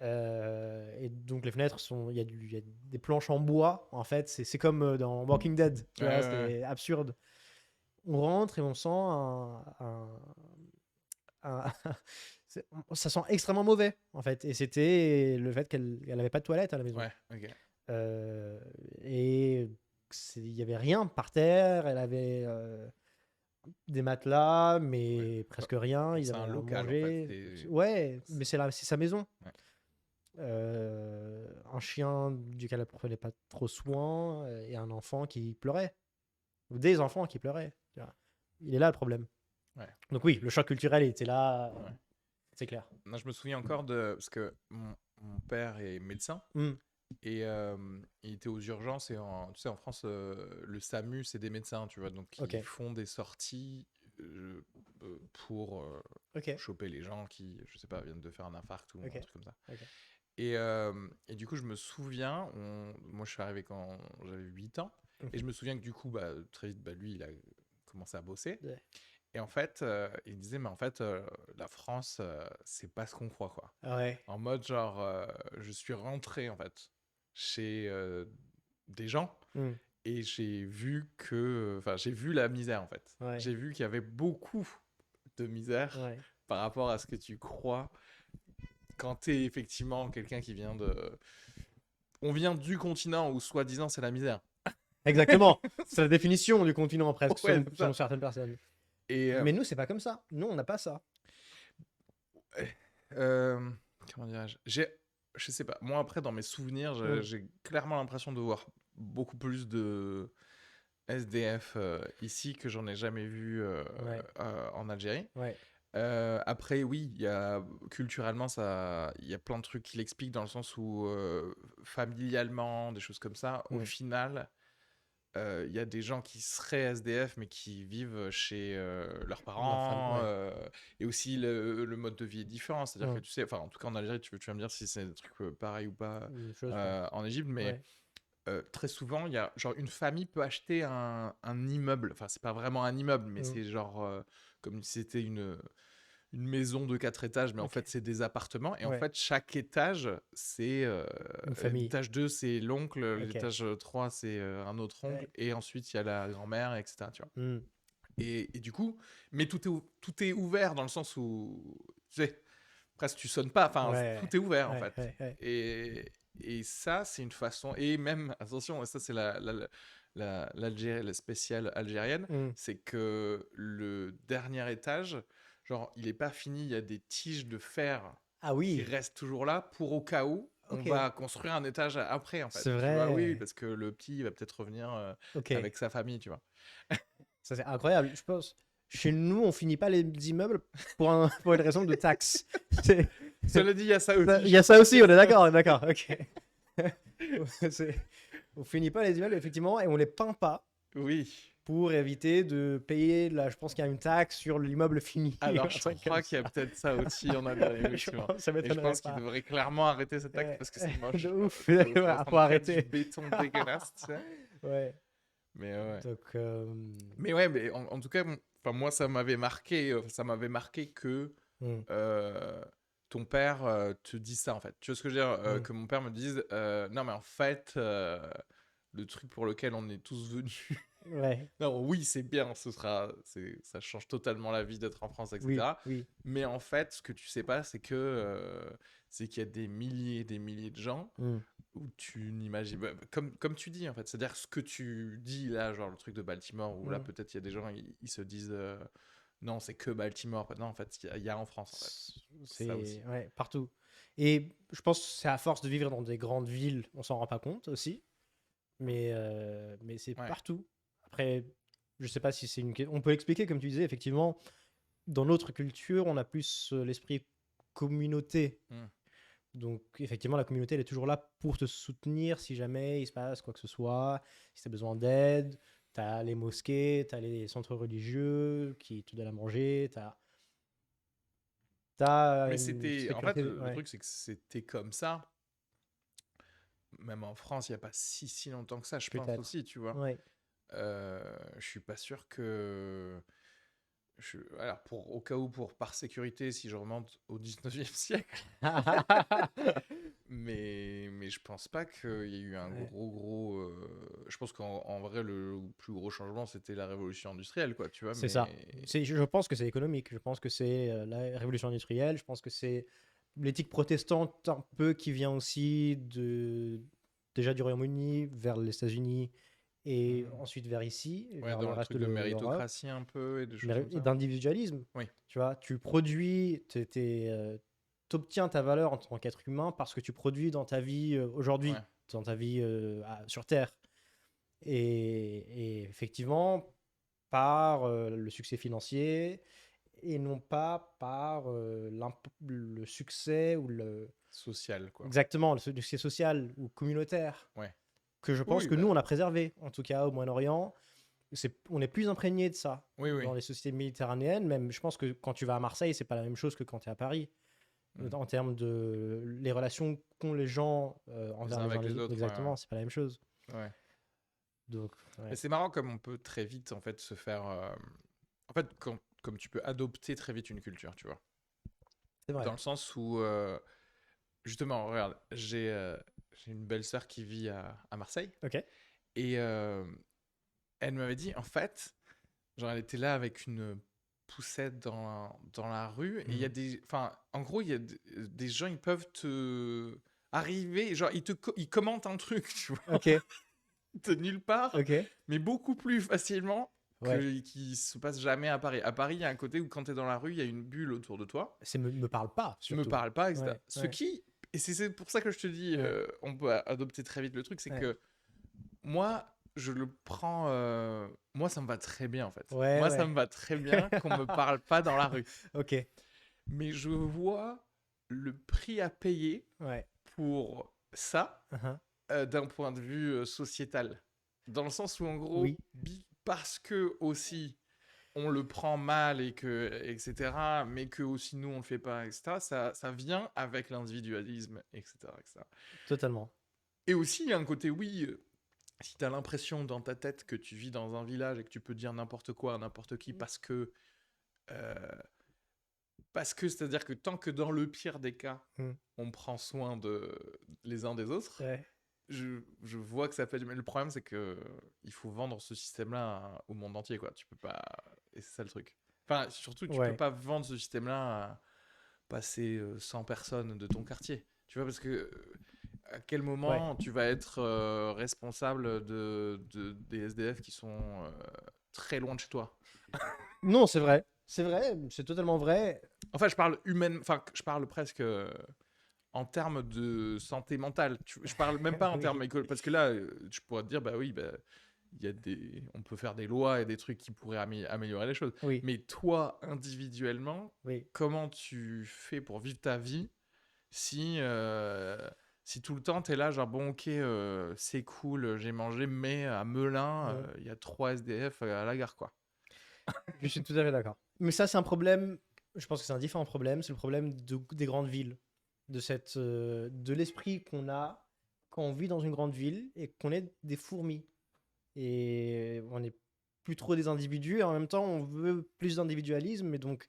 Et donc les fenêtres il y a des planches en bois. En fait, c'est comme dans Walking Dead. Tu Ouais, vois, ouais, c'est absurde. On rentre et on sent ça sent extrêmement mauvais en fait. Et c'était le fait qu'elle n'avait pas de toilette à la maison. Ouais, ok. Et il y avait rien par terre. Elle avait des matelas, mais Ouais. presque rien. Bon, Ils c'est avaient un rien à local, en manger. fait. Ouais, mais c'est sa maison. Ouais. Un chien duquel elle ne prenait pas trop soin et un enfant qui pleurait. Ou des enfants qui pleuraient. Tu vois. Il est là le problème. Ouais. Donc oui, le choc culturel était là. Ouais. C'est clair. Non, je me souviens encore parce que mon père est médecin. Mm. Et il était aux urgences et tu sais, en France, le SAMU, c'est des médecins, tu vois, donc Ok. ils font des sorties pour Ok. choper les gens qui, je sais pas, viennent de faire un infarct ou Ok. un truc comme ça. Ok. Et du coup, je me souviens, moi je suis arrivé quand j'avais 8 ans, Mhm. et je me souviens que du coup, bah, très vite, bah, lui, il a commencé à bosser. Ouais. Et en fait, il me disait, mais en fait, la France, c'est pas ce qu'on croit, quoi. Ouais. En mode, genre, je suis rentré, en fait, chez des gens Mm. et j'ai vu j'ai vu la misère, en fait. Ouais. J'ai vu qu'il y avait beaucoup de misère Ouais. par rapport à ce que tu crois quand t'es effectivement quelqu'un qui vient de... On vient du continent où, soi-disant, c'est la misère. Exactement. C'est la définition du continent presque, Ouais, selon, c'est ça. selon certaines personnes. Et Mais nous, c'est pas comme ça. Nous, on n'a pas ça. euh, comment dirais-je? Je sais pas. Moi, après, dans mes souvenirs, j'ai clairement l'impression de voir beaucoup plus de SDF ici que j'en ai jamais vu Ouais. en Algérie. Ouais. Après, oui, culturellement, il y a plein de trucs qui l'expliquent dans le sens où familialement, des choses comme ça, au final, il y a des gens qui seraient SDF mais qui vivent chez leurs Leur parents. ouais. Et aussi, le mode de vie est différent. C'est-à-dire que tu sais, enfin, en tout cas en Algérie, tu vas me dire si c'est des trucs pareils ou pas Une chose, quoi. en Égypte, mais Ouais. très souvent, il y a genre une famille peut acheter un immeuble. Enfin, c'est pas vraiment un immeuble, mais c'est genre comme si c'était une maison de 4 étages, mais en Ok. fait, c'est des appartements. Et en Ouais. fait, chaque étage, c'est Une famille. l'étage 2, c'est l'oncle, Ok. l'étage 3, c'est un autre oncle, Ouais. et ensuite, il y a la grand-mère, etc. Tu vois. Hmm. Et du coup, mais tout est ouvert dans le sens où, tu sais, presque tu sonnes pas, enfin, Ouais. tout est ouvert en Ouais. fait. Ouais. Ouais. Et ça, c'est une façon, et même, attention, ça c'est la spéciale algérienne, Hmm. c'est que le dernier étage, genre, il est pas fini, il y a des tiges de fer Ah qui oui. restent toujours là pour au cas où on Ok. va construire un étage après en fait. C'est Tu vois, oui, vrai. parce que le petit il va peut-être revenir Ok. avec sa famille, tu vois. Ça, c'est incroyable. Je pense. Chez nous, on finit pas les immeubles pour une raison de taxe. C'est- Cela dit, il y a ça Il aussi. y a ça aussi, on est d'accord, ok. On finit pas les immeubles, effectivement, et on les peint pas Oui. pour éviter de payer, là, je pense qu'il y a une taxe sur l'immeuble fini. Alors, un je truc crois comme qu'il y a ça. peut-être ça aussi en Algérie, Je effectivement. pense, ça Et je m'étonnerait pense qu'ils pas. devraient clairement arrêter cet acte parce que c'est moche. De ouf, Ça faut ressemble qu'à du arrêter. béton dégueulasse, tu sais. Ouais. Mais ouais. Donc, Mais ouais, mais en tout cas, enfin, moi, ça m'avait marqué. Ça m'avait marqué que hmm, euh, ton père te dise ça, en fait. Tu vois ce que je veux dire? hmm, Que mon père me dise, non, mais en fait, le truc pour lequel on est tous venus. ouais, Non, oui, c'est bien, ça change totalement la vie d'être en France, oui, etc. oui. Mais en fait, ce que tu sais pas, c'est qu'il y a des milliers et des milliers de gens Hmm, où tu n'imagines, comme tu dis en fait, c'est-à-dire ce que tu dis là, genre le truc de Baltimore, où là hmm. peut-être il y a des gens, ils se disent non, c'est que Baltimore. Non, en fait, il y a en France en fait, ça aussi. C'est ouais, partout. Et je pense que c'est à force de vivre dans des grandes villes, on s'en rend pas compte aussi. Mais c'est Ouais. partout. Après, je sais pas si c'est une. On peut l'expliquer, comme tu disais, effectivement, dans notre culture, on a plus l'esprit communauté. Mm. Donc, effectivement, la communauté, elle est toujours là pour te soutenir si jamais il se passe quoi que ce soit, si tu as besoin d'aide. Tu as les mosquées, tu as les centres religieux qui te donnent à manger, tu as Mais une c'était, en fait, sécurité. le Ouais, truc c'est que c'était comme ça, même en France, il y a pas si longtemps que ça, je pense peut-être. aussi, tu vois. Ouais. Je suis pas sûr que alors, au cas où, par sécurité, si je remonte au 19e siècle, mais je pense pas qu'il y ait eu un Ouais. gros. Je pense qu'en vrai, le plus gros changement, c'était la révolution industrielle, quoi, tu vois, C'est ça. Je pense que c'est économique. Je pense que c'est la révolution industrielle. Je pense que c'est l'éthique protestante un peu qui vient aussi déjà du Royaume-Uni vers les États-Unis et Mhm. ensuite vers ici, Ouais, vers le dans le reste truc de de l'Europe. méritocratie un peu et des choses comme Et ça. d'individualisme. Oui. Tu vois, tu produis, t'obtiens ta valeur en tant qu'être humain parce que tu produis dans ta vie Ouais. aujourd'hui, dans ta vie sur Terre. Et effectivement, par le succès financier et non pas par le succès ou le Social, quoi. exactement le succès social ou communautaire Ouais. que je pense Oui, que nous bah, on a préservé en tout cas au Moyen-Orient. On est plus imprégné de ça oui, oui. dans les sociétés méditerranéennes. Même je pense que quand tu vas à Marseille, c'est pas la même chose que quand tu es à Paris Mm. en termes de les relations qu'ont les gens Les envers uns les uns avec les les autres. autres, Exactement, c'est pas la même chose. ouais. Donc Mais ouais, c'est marrant comme on peut très vite, en fait, se faire. En fait, comme tu peux adopter très vite une culture, tu vois. c'est Dans vrai. le sens où, justement, regarde, j'ai une belle sœur qui vit à Marseille. Ok. Et elle m'avait dit, en fait, genre, elle était là avec une poussette dans la rue. Et il y a Mhm. des. Enfin, en gros, il y a des gens, ils peuvent te. Arriver, genre, ils commentent un truc, tu vois, Ok. de nulle part, Ok. mais beaucoup plus facilement Ouais. qui se passe jamais à Paris. À Paris, il y a un côté où quand tu es dans la rue, il y a une bulle autour de toi. Me parle pas, Tu me surtout. parles pas, etc. Ouais, Ce ouais, qui, et c'est pour ça que je te dis, ouais, on peut adopter très vite le truc, c'est ouais. que moi, je le prends. Moi, ça me va très bien, en fait. Ouais, Moi, ça ouais. me va très bien qu'on me parle pas dans la rue. Ok. Mais je vois le prix à payer Ouais. pour ça Uhum. d'un point de vue sociétal. Dans le sens où, en gros, Oui. parce que aussi on le prend mal et que, etc., mais que aussi nous on le fait pas, etc., ça vient avec l'individualisme, etc., etc. Totalement. Et aussi, il y a un côté, oui, si tu as l'impression dans ta tête que tu vis dans un village et que tu peux dire n'importe quoi à n'importe qui euh, parce que c'est-à-dire que tant que dans le pire des cas, Mm. on prend soin les uns des autres, Ouais. je vois que ça fait du mal. Le problème, c'est que il faut vendre ce système-là au monde entier, quoi. Tu peux pas. Et c'est ça le truc. Enfin, surtout, tu peux Ouais. pas vendre ce système-là à passer 100 personnes de ton quartier. Tu vois, parce que à quel Ouais. moment tu vas être responsable des SDF qui sont très loin de chez toi? Non, c'est vrai. C'est vrai, c'est totalement vrai. Enfin, je parle humaine. Enfin, je parle presque. En termes de santé mentale. Je parle même pas en termes Oui. écologiques, parce que là, je pourrais te dire, bah oui, bah, on peut faire des lois et des trucs qui pourraient améliorer les choses. Oui. Mais toi, individuellement, Oui. comment tu fais pour vivre ta vie si tout le temps, tu es là, genre, bon, ok, c'est cool, j'ai mangé, mais à Melun, Mm. il y a 3 SDF à la gare, quoi. Je suis tout à fait d'accord. Mais ça, c'est un problème. Je pense que c'est un différent problème. C'est le problème des grandes villes, de l'esprit qu'on a quand on vit dans une grande ville et qu'on est des fourmis. Et on n'est plus trop des individus. Et en même temps, on veut plus d'individualisme. Et donc,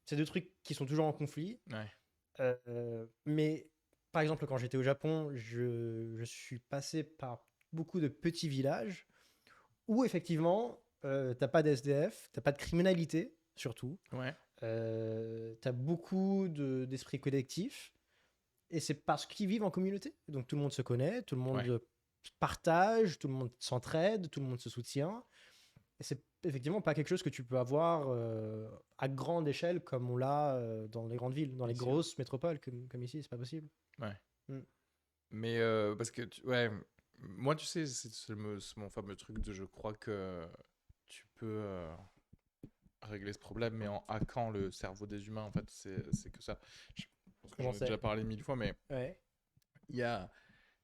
c'est deux trucs qui sont toujours en conflit. Ouais, Mais par exemple, quand j'étais au Japon, je suis passé par beaucoup de petits villages où effectivement, t'as pas d'SDF, t'as pas de criminalité, surtout. ouais, T'as beaucoup d'esprit collectif. Et c'est parce qu'ils vivent en communauté. Donc tout le monde se connaît, tout le monde ouais. partage, tout le monde s'entraide, tout le monde se soutient. Et c'est effectivement pas quelque chose que tu peux avoir à grande échelle comme on l'a dans les grandes villes, dans les Ici, ouais. grosses métropoles comme ici, c'est pas possible. Ouais. Mm. Mais parce que, ouais, moi, tu sais, c'est mon fameux truc de je crois que tu peux régler ce problème, mais en hackant le cerveau des humains, en fait, c'est que ça. Je pense que Comment j'en ai déjà c'est? parlé 1000 fois, mais Ouais, il y a,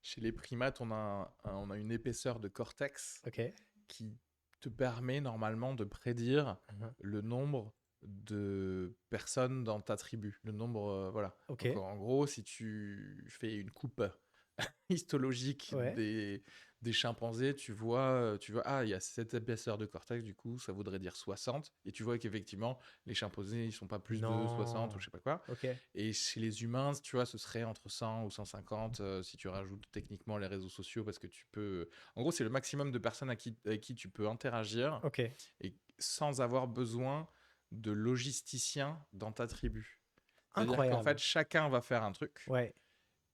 chez les primates, on a une épaisseur de cortex ok. qui te permet normalement de prédire Mhm. le nombre de personnes dans ta tribu. Le nombre, voilà. Ok, Donc en gros, si tu fais une coupe histologique ouais. des chimpanzés, tu vois, ah, il y a cette épaisseur de cortex, du coup, ça voudrait dire 60. Et tu vois qu'effectivement, les chimpanzés, ils sont pas plus de 60 ou Non. je sais pas quoi. Ok, Et chez les humains, tu vois, ce serait entre 100 ou 150 si tu rajoutes techniquement les réseaux sociaux, parce que tu peux. En gros, c'est le maximum de personnes avec qui tu peux interagir ok. et sans avoir besoin de logisticiens dans ta tribu. C'est-à-dire qu'en fait, Incroyable. chacun va faire un truc. Ouais,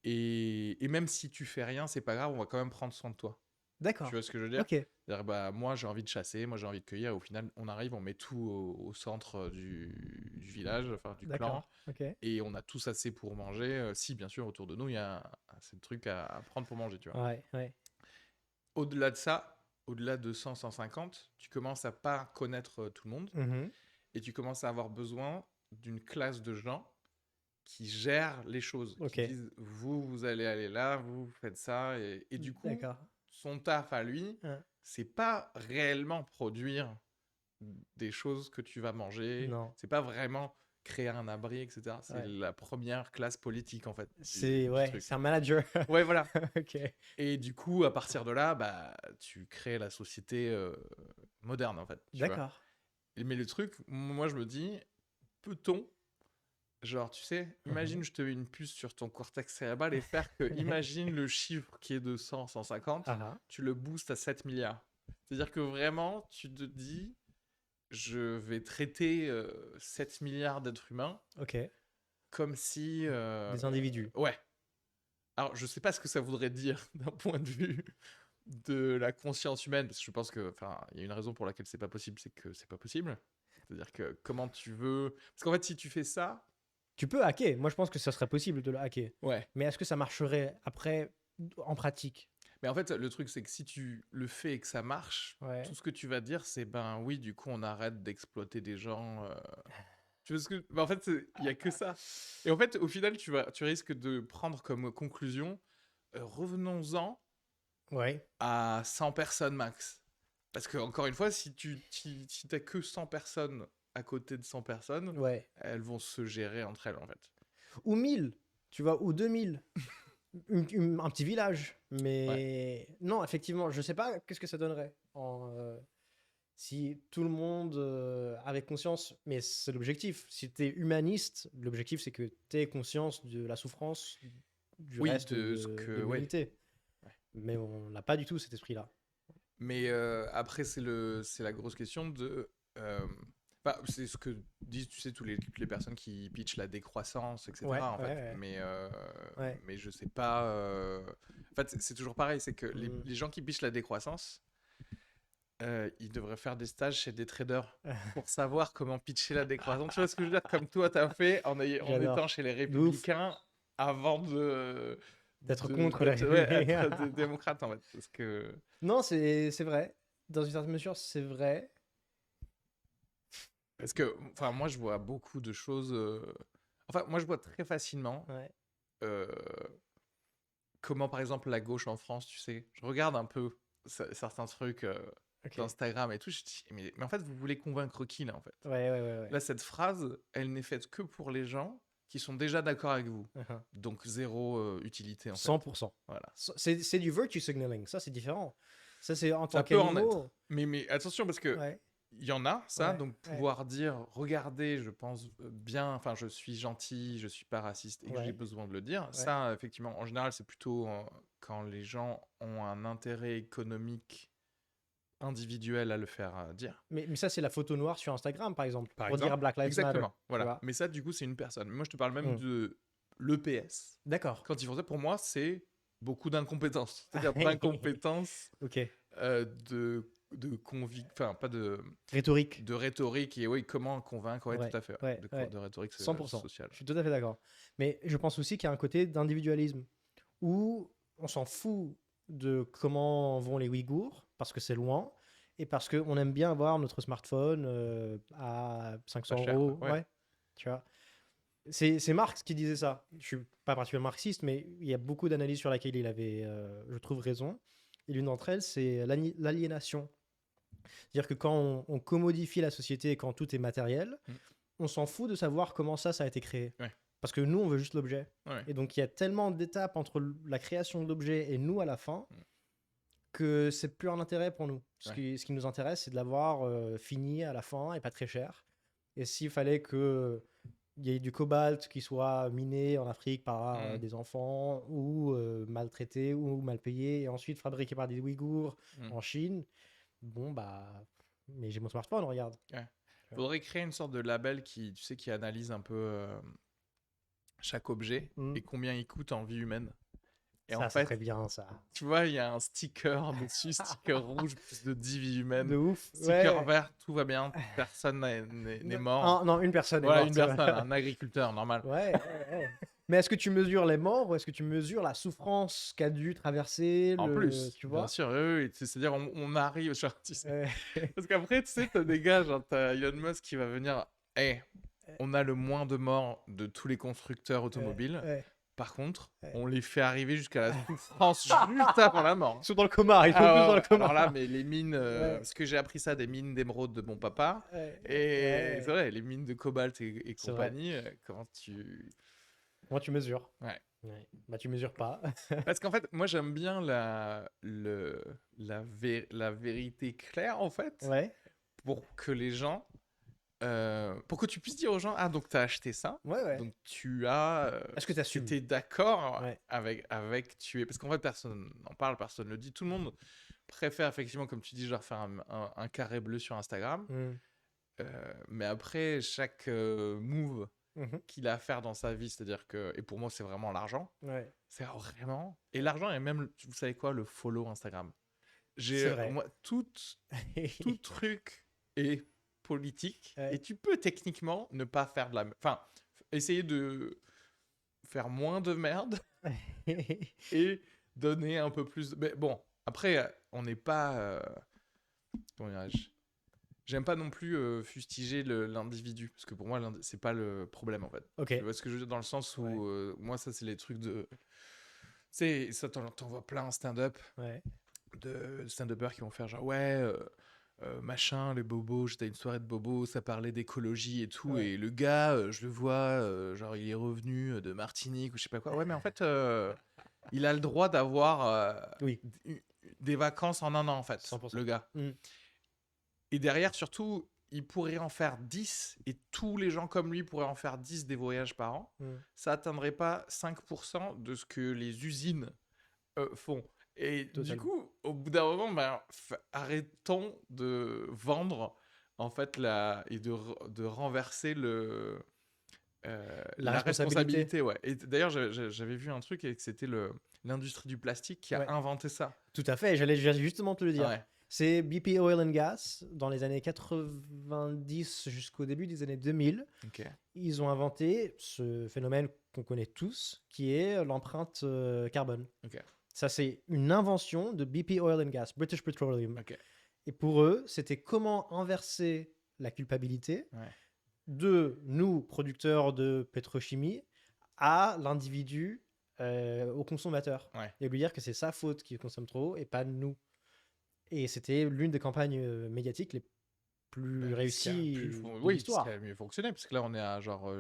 Et même si tu fais rien, c'est pas grave, on va quand même prendre soin de toi. Tu d'accord. vois ce que je veux dire? Ok, C'est-à-dire, bah, moi j'ai envie de chasser, moi j'ai envie de cueillir. Au final, on arrive, on met tout au centre du village, enfin du clan, d'accord. Ok. et on a tous assez pour manger. Si, bien sûr, autour de nous, il y a assez de trucs à prendre pour manger, tu vois. Ouais, ouais. Au-delà de ça, au-delà de 100, 150, tu commences à pas connaître tout le monde, Mhm. et tu commences à avoir besoin d'une classe de gens qui gèrent les choses, qui Ok, disent vous allez aller là, vous faites ça, et du coup, d'accord. son taf à lui, Hein. c'est pas réellement produire des choses que tu vas manger, Non. c'est pas vraiment créer un abri, etc. C'est Ouais. la première classe politique en fait C'est du ouais, truc. c'est un manager. Ouais, voilà. Ok. Et du coup, à partir de là, bah, tu crées la société moderne en fait, tu vois. D'accord. Mais le truc, moi je me dis, peut-on genre, tu sais, Mhm. imagine, je te mets une puce sur ton cortex cérébral et faire que, imagine le chiffre qui est de 100, 150, Ah ah. tu le boostes à 7 milliards. C'est-à-dire que vraiment, tu te dis, je vais traiter 7 milliards d'êtres humains Ok. comme si... Des individus. ouais. Alors, je sais pas ce que ça voudrait dire d'un point de vue de la conscience humaine, parce que je pense que, enfin, il y a une raison pour laquelle c'est pas possible, c'est que c'est pas possible. C'est-à-dire que comment tu veux... Parce qu'en fait, si tu fais ça, Tu peux hacker. Moi, je pense que ça serait possible de le hacker. ouais. Mais est-ce que ça marcherait après en pratique? Mais en fait, le truc, c'est que si tu le fais et que ça marche, Ouais. tout ce que tu vas dire, c'est ben oui, du coup, on arrête d'exploiter des gens. Tu vois ce que... ben, en fait, il y a que ça. Et en fait, au final, tu risques de prendre comme conclusion, revenons-en Ouais. à 100 personnes max. Parce que, encore une fois, si t'as que 100 personnes à côté de 100 personnes, Ouais. elles vont se gérer entre elles, en fait. Ou 1000, tu vois, ou 2000. Un petit village. Ouais. Mais non, effectivement, je sais pas qu'est-ce que ça donnerait si tout le monde avait conscience. Mais c'est l'objectif. Si tu es humaniste, l'objectif c'est que tu aies conscience de la souffrance du Oui, reste de ce de que... Ouais. l'humanité. Ouais. Mais on n'a pas du tout cet esprit-là. Mais après, c'est la grosse question de... bah, c'est ce que disent, tu sais, toutes les personnes qui pitchent la décroissance, etc. Ouais, en fait. ouais. Ouais. Mais je sais pas... En fait, c'est toujours pareil, c'est que Mm. les gens qui pitchent la décroissance, ils devraient faire des stages chez des traders pour savoir comment pitcher la décroissance. Tu vois ce que je veux dire? Comme toi, t'as fait en J'adore. étant chez les De ouf. républicains avant de... D'être contre les ouais, républicains. être démocrate, en fait. Parce que... Non, c'est vrai. Dans une certaine mesure, c'est vrai. Parce que, enfin, moi, je vois beaucoup de choses. Enfin, moi, je vois très facilement Ouais. euh, comment, par exemple, la gauche en France, tu sais, je regarde un peu certains trucs Ok. d'Instagram et tout, je dis, mais en fait, vous voulez convaincre qui, là, en fait? Ouais. Là, cette phrase, elle n'est faite que pour les gens qui sont déjà d'accord avec vous. Uh-huh. Donc, zéro utilité, en fait. 100%. Voilà. C'est du virtue signaling. Ça, c'est différent. Ça, c'est en tant Ça peut en qu'animaux. être. Mais attention, parce que Ouais. il y en a, ça, Ouais, donc ouais. pouvoir dire, regardez, je pense bien, enfin, je suis gentil, je suis pas raciste et que j'ai Ouais. besoin de le dire. Ouais. Ça, effectivement, en général, c'est plutôt quand les gens ont un intérêt économique individuel à le faire dire. Mais ça, c'est la photo noire sur Instagram, par exemple. Par Pour dire exemple, Black Lives Matter. exactement, Tu voilà. vois. Mais ça, du coup, c'est une personne. Mais moi, je te parle même Mm. de l'EPS. D'accord. Quand ils font ça, pour moi, c'est beaucoup d'incompétence. C'est-à-dire d'incompétence Ok. enfin, pas de Rhétorique. de rhétorique et oui, comment convaincre, ouais, Ouais, tout à fait. ouais, ouais. De rhétorique 100%. sociale. Je suis tout à fait d'accord. Mais je pense aussi qu'il y a un côté d'individualisme où on s'en fout de comment vont les Ouïghours parce que c'est loin et parce qu'on aime bien avoir notre smartphone à 500 Pas cher, euros. quoi. Ouais. Tu vois. C'est Marx qui disait ça. Je suis pas particulièrement marxiste, mais il y a beaucoup d'analyses sur laquelle il avait, je trouve, raison. Et l'une d'entre elles, c'est l'aliénation. C'est-à-dire que quand on commodifie la société et quand tout est matériel, on s'en fout de savoir comment ça a été créé. Ouais. Parce que nous, on veut juste l'objet. Ouais. Et donc, il y a tellement d'étapes entre la création de l'objet et nous à la fin que c'est plus un intérêt pour nous. Ce qui nous intéresse, c'est de l'avoir fini à la fin et pas très cher. Et s'il fallait que il y ait du cobalt qui soit miné en Afrique par des enfants ou maltraité ou mal payé et ensuite fabriqué par des Ouïghours en Chine, bon bah, mais j'ai mon smartphone, regarde. Ouais. Faudrait créer une sorte de label qui, tu sais, qui analyse un peu chaque objet et combien il coûte en vie humaine. Et ça, en c'est fait, très bien ça. Tu vois, il y a un sticker dessus, sticker rouge, plus de 10 vies humaines. De ouf. Sticker vert, tout va bien, personne n'est mort. Non, une personne est Voilà, morte. une personne, un agriculteur, normal. Ouais. Mais est-ce que tu mesures les morts ou est-ce que tu mesures la souffrance qu'a dû traverser En plus, tu vois? bien sûr, oui. C'est-à-dire, on arrive, genre, tu sais. Parce qu'après, tu sais, t'as des gars, genre, t'as Elon Musk qui va venir, on a le moins de morts de tous les constructeurs automobiles. Par contre, on les fait arriver jusqu'à la souffrance juste avant la mort. Ils sont dans le coma, ils sont tous dans le coma. Alors là, mais les mines, parce que j'ai appris ça des mines d'émeraude de mon papa, et c'est vrai, les mines de cobalt et compagnie, comment tu mesures? Ouais. Bah tu mesures pas. Parce qu'en fait, moi j'aime bien la vérité claire en fait, pour que les gens, pour que tu puisses dire aux gens, ah donc t'as acheté ça, donc tu as, est-ce que t'assumes? tu es d'accord avec parce qu'en fait personne n'en parle, personne ne le dit, tout le monde préfère effectivement, comme tu dis, genre faire un carré bleu sur Instagram, mais après chaque move qu'il a à faire dans sa vie, c'est-à-dire que, et pour moi c'est vraiment l'argent, c'est vraiment, et l'argent est même, vous savez quoi, le follow Instagram. C'est vrai. Moi, tout truc est politique Ouais. et tu peux techniquement ne pas faire de la... Enfin, essayer de faire moins de merde et donner un peu plus... Mais bon, après, on n'est pas... comment dirais-je? J'aime pas non plus fustiger l'individu, parce que pour moi, c'est pas le problème, en fait. Ok. Tu vois ce que je veux dire dans le sens où, moi, ça, c'est les trucs de... Tu sais, ça, t'en vois plein en stand-up, Ouais. de stand-uppers qui vont faire genre, ouais, machin, les bobos, j'étais à une soirée de bobos, ça parlait d'écologie et tout, Ouais. et le gars, je le vois, genre, il est revenu de Martinique ou je sais pas quoi. Ouais, mais en fait, il a le droit d'avoir Oui. des vacances en un an, en fait, 100%. le gars. Et derrière, surtout, il pourrait en faire 10 et tous les gens comme lui pourraient en faire 10 des voyages par an. Ça atteindrait pas 5% de ce que les usines font. Et du Totalement. coup, au bout d'un moment, ben, arrêtons de vendre en fait et de renverser La la responsabilité. responsabilité. Ouais. Et d'ailleurs, j'avais vu un truc et que c'était l'industrie du plastique qui a Ouais. inventé ça. Tout à fait, j'allais justement te le dire. Ouais. C'est BP Oil and Gas, dans les années 90 jusqu'au début des années 2000. Ok. Ils ont inventé ce phénomène qu'on connaît tous, qui est l'empreinte carbone. Ok. Ça, c'est une invention de BP Oil and Gas, British Petroleum. Ok. Et pour eux, c'était comment inverser la culpabilité de nous, producteurs de pétrochimie, à l'individu, au consommateur. Et lui dire que c'est sa faute qu'il consomme trop et pas nous. Et c'était l'une des campagnes médiatiques les plus réussies de l'histoire. Ce qui a mieux fonctionné, parce que là, on est à genre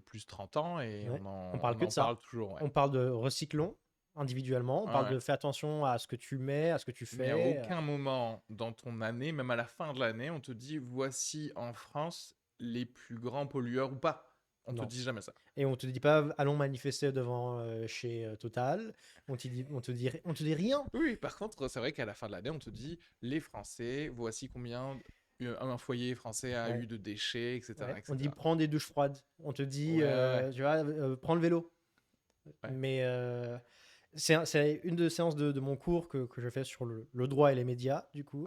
plus 30 ans et on parle que de ça. parle toujours. On parle de recyclons individuellement, on parle de fais attention à ce que tu mets, à ce que tu fais. Mais à aucun moment dans ton année, même à la fin de l'année, on te dit voici en France les plus grands pollueurs ou pas. On te dit jamais ça. Et on te dit pas allons manifester devant chez Total. On te dit rien. Oui, par contre, c'est vrai qu'à la fin de l'année, on te dit les Français, voici combien un foyer français a eu de déchets, etc., etc. On dit prends des douches froides. On te dit tu vois, prends le vélo. Mais c'est une des séances de mon cours que je fais sur le droit et les médias, du coup,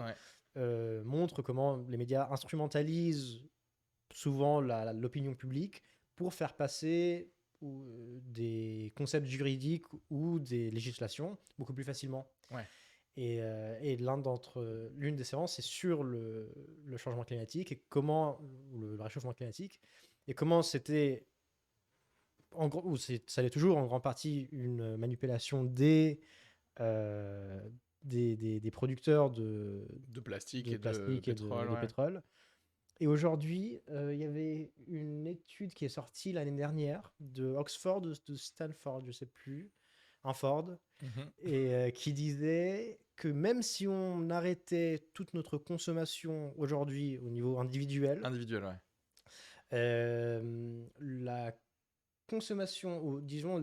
montre comment les médias instrumentalisent souvent l'opinion publique pour faire passer des concepts juridiques ou des législations beaucoup plus facilement. Et l'une des séances, c'est sur le changement climatique et comment le réchauffement climatique et comment c'était ça l'est toujours en grande partie une manipulation des producteurs de plastique et de pétrole. Et aujourd'hui, il y avait une étude qui est sortie l'année dernière de Oxford, de Stanford, je ne sais plus, un Ford, et qui disait que même si on arrêtait toute notre consommation aujourd'hui au niveau individuel, la consommation, ou disons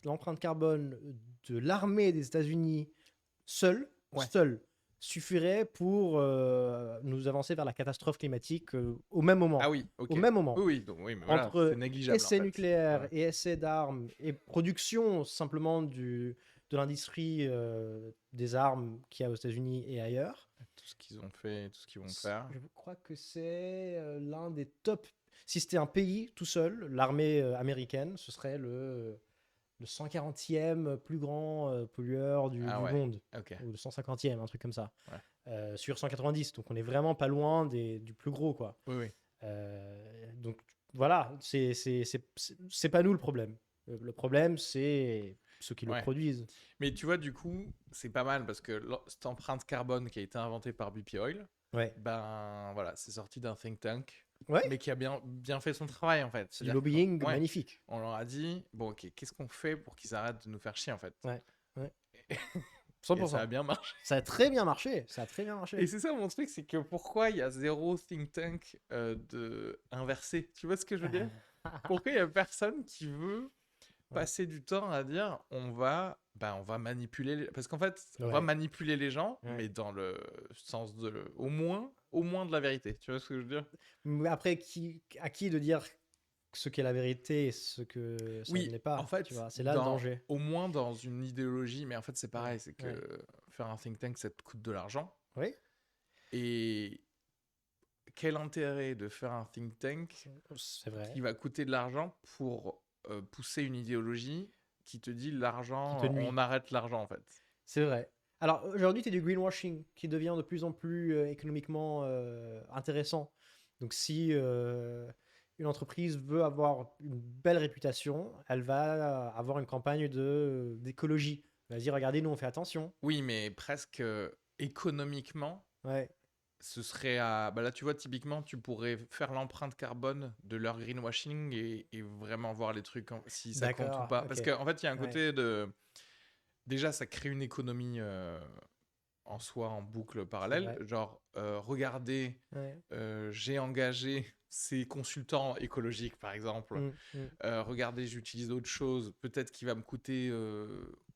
l'empreinte carbone de l'armée des États-Unis seule suffirait pour nous avancer vers la catastrophe climatique au même moment. Ah oui, ok. Au même moment. Oui, mais voilà, entre c'est négligeable, essais en fait. nucléaires et essais d'armes et production simplement de l'industrie des armes qu'il y a aux États-Unis et ailleurs. Tout ce qu'ils ont fait, tout ce qu'ils vont faire. Je crois que c'est l'un des top. Si c'était un pays tout seul, l'armée américaine, ce serait le 140e plus grand pollueur du monde. Ou le 150e, un truc comme ça. Sur 190. Donc on est vraiment pas loin du plus gros, quoi. Donc voilà, c'est pas nous le problème. Le problème, c'est ceux qui le produisent. Mais tu vois, du coup, c'est pas mal parce que cette empreinte carbone qui a été inventée par BP Oil, ben voilà, c'est sorti d'un think tank, mais qui a bien fait son travail en fait. C'est du lobbying magnifique. On leur a dit, bon ok, qu'est-ce qu'on fait pour qu'ils arrêtent de nous faire chier en fait. 100%. Et ça a bien marché. Ça a très bien marché. Et c'est ça mon truc, c'est que pourquoi il y a zéro think tank inversé. Tu vois ce que je veux dire? Pourquoi il y a personne qui veut passer du temps à dire on va manipuler parce qu'en fait on va manipuler les gens mais dans le sens au moins de la vérité, tu vois ce que je veux dire? Mais après à qui de dire ce qu'est la vérité et ce que ça ne l'est pas, en fait, tu vois, c'est là le danger. Au moins dans une idéologie, mais en fait c'est pareil, c'est que faire un think tank, ça te coûte de l'argent. Oui, Et quel intérêt de faire un think tank c'est vrai. qui va coûter de l'argent pour pousser une idéologie qui te dit Qui te l'argent, nuit. on arrête l'argent en fait. C'est vrai. Alors aujourd'hui, tu as du greenwashing qui devient de plus en plus économiquement intéressant. Donc si une entreprise veut avoir une belle réputation, elle va avoir une campagne d'écologie. Elle va dire, regardez, nous on fait attention. Oui, mais presque économiquement, Ouais, ce serait à... Bah là, tu vois, typiquement, tu pourrais faire l'empreinte carbone de leur greenwashing et vraiment voir les trucs, si ça compte ou d'accord, pas. ok. Parce qu'en fait, il y a un Ouais, côté de... Déjà, ça crée une économie en soi, en boucle c'est parallèle. vrai. Genre, regardez, Ouais. j'ai engagé ces consultants écologiques, par exemple. Mm, mm. Regardez, j'utilise autre chose. Peut-être qu'il va me coûter...